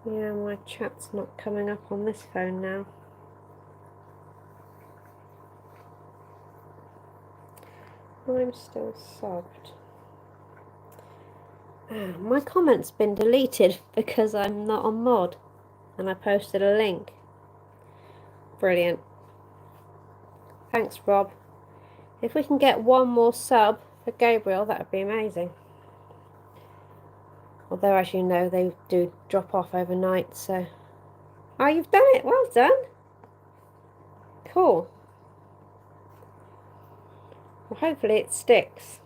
Yeah, my chat's not coming up on this phone now. I'm still subbed. My comment's been deleted because I'm not on mod and I posted a link. Brilliant. Thanks, Rob. If we can get one more sub for Gabriel, that would be amazing. Although, as you know, they do drop off overnight, so... Oh, you've done it! Well done! Cool. Well, hopefully it sticks.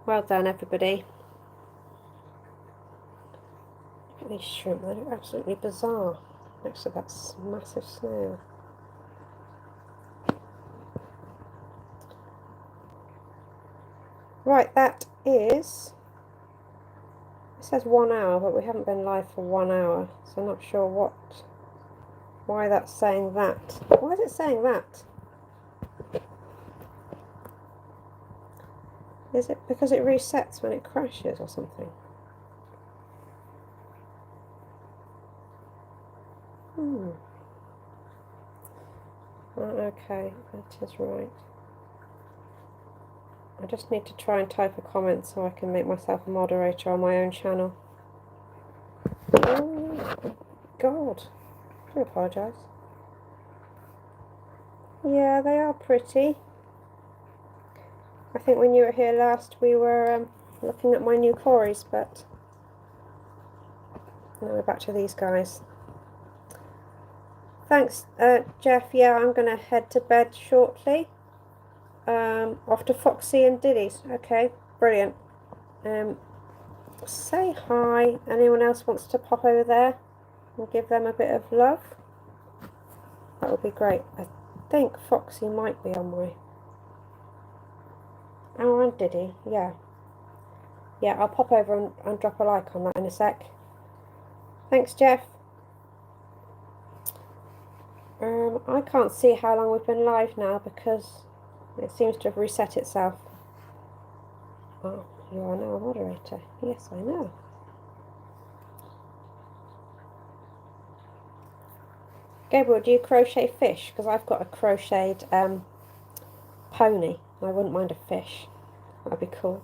Well done, everybody. Look at these shrimp, they're absolutely bizarre next to that massive snail. Right, that is... It says 1 hour, but we haven't been live for 1 hour, so I'm not sure why that's saying that. Why is it saying that? Is it because it resets when it crashes or something? Okay, that is right. I just need to try and type a comment so I can make myself a moderator on my own channel. Oh, God. I do apologise. Yeah, they are pretty. I think when you were here last we were looking at my new Corys, but now we're back to these guys. Thanks, Jeff. Yeah, I'm going to head to bed shortly. Off to Foxy and Diddy's. Okay, brilliant. Say hi. Anyone else wants to pop over there and give them a bit of love? That would be great. I think Foxy might be on my... Oh, and Diddy. Yeah. Yeah, I'll pop over and drop a like on that in a sec. Thanks, Jeff. I can't see how long we've been live now because it seems to have reset itself. Oh, you are now a moderator. Yes, I know. Gabriel, do you crochet fish? Because I've got a crocheted pony. I wouldn't mind a fish. That'd be cool.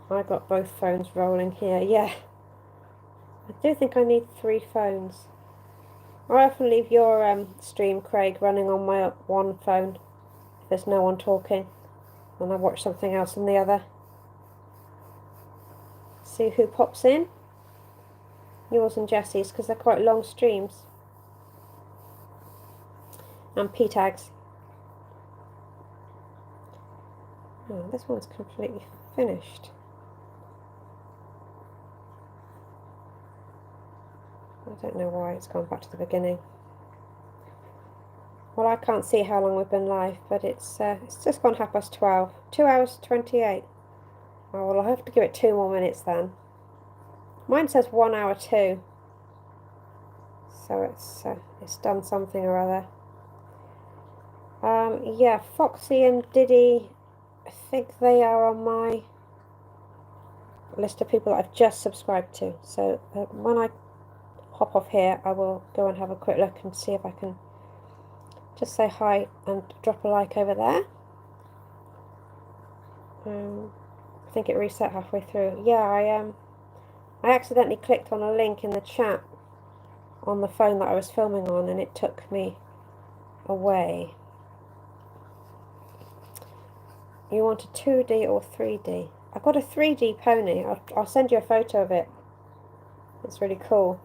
I got both phones rolling here. Yeah. I do think I need 3 phones. I often leave your stream, Craig, running on my one phone if there's no one talking, and I watch something else on the other. See who pops in. Yours and Jessie's, because they're quite long streams. And P-tags. Oh, this one's completely finished. I don't know why it's gone back to the beginning. Well, I can't see how long we've been live, but it's just gone 12:30. 2 hours 28. Oh, well, I'll have to give it 2 more minutes then. Mine says 1 hour 2. So it's done something or other. Yeah, Foxy and Diddy, I think they are on my list of people that I've just subscribed to. So when I hop off here, I will go and have a quick look and see if I can just say hi and drop a like over there. I think it reset halfway through. Yeah, I accidentally clicked on a link in the chat on the phone that I was filming on, and it took me away. You want a 2D or 3D? I've got a 3D pony. I'll send you a photo of it. It's really cool.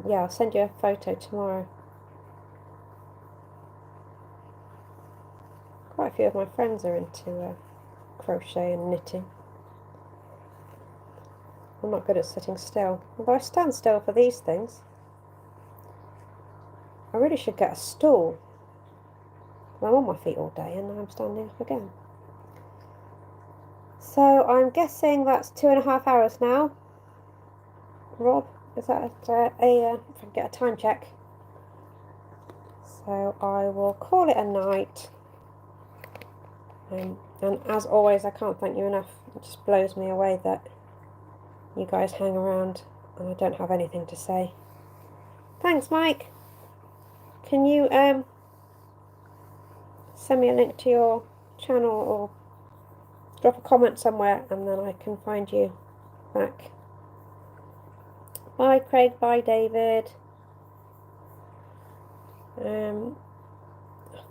yeah, I'll send you a photo tomorrow. Quite a few of my friends are into crochet and knitting. I'm not good at sitting still, although I stand still for these things. I really should get a stool. I'm on my feet all day and now I'm standing up again. So I'm guessing that's 2.5 hours now. Rob, is that if I can get a time check? So I will call it a night. And as always, I can't thank you enough. It just blows me away that you guys hang around and I don't have anything to say. Thanks, Mike. Can you send me a link to your channel or drop a comment somewhere and then I can find you back. Bye, Craig. Bye, David.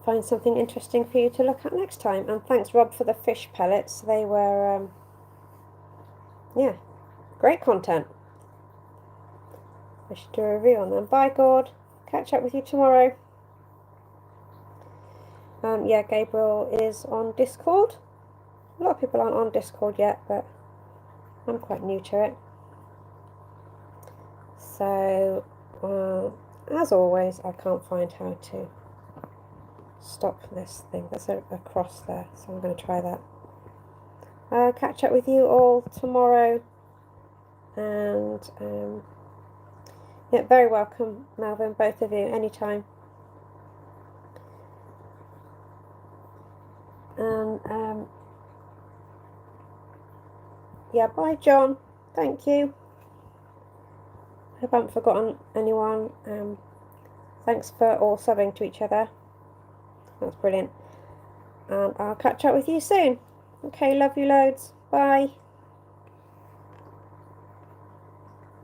Find something interesting for you to look at next time. And thanks, Rob, for the fish pellets. They were, yeah, great content. I should do a review on them. Bye, Gord. Catch up with you tomorrow. Yeah, Gabriel is on Discord. A lot of people aren't on Discord yet, but I'm quite new to it. So, as always, I can't find how to stop this thing. There's a cross there, so I'm going to try that. Catch up with you all tomorrow. And, yeah, very welcome, Melvin, both of you, anytime. And, yeah, bye, John. Thank you. Hope I haven't forgotten anyone. Thanks for all subbing to each other. That's brilliant. And I'll catch up with you soon. Okay, love you loads. Bye.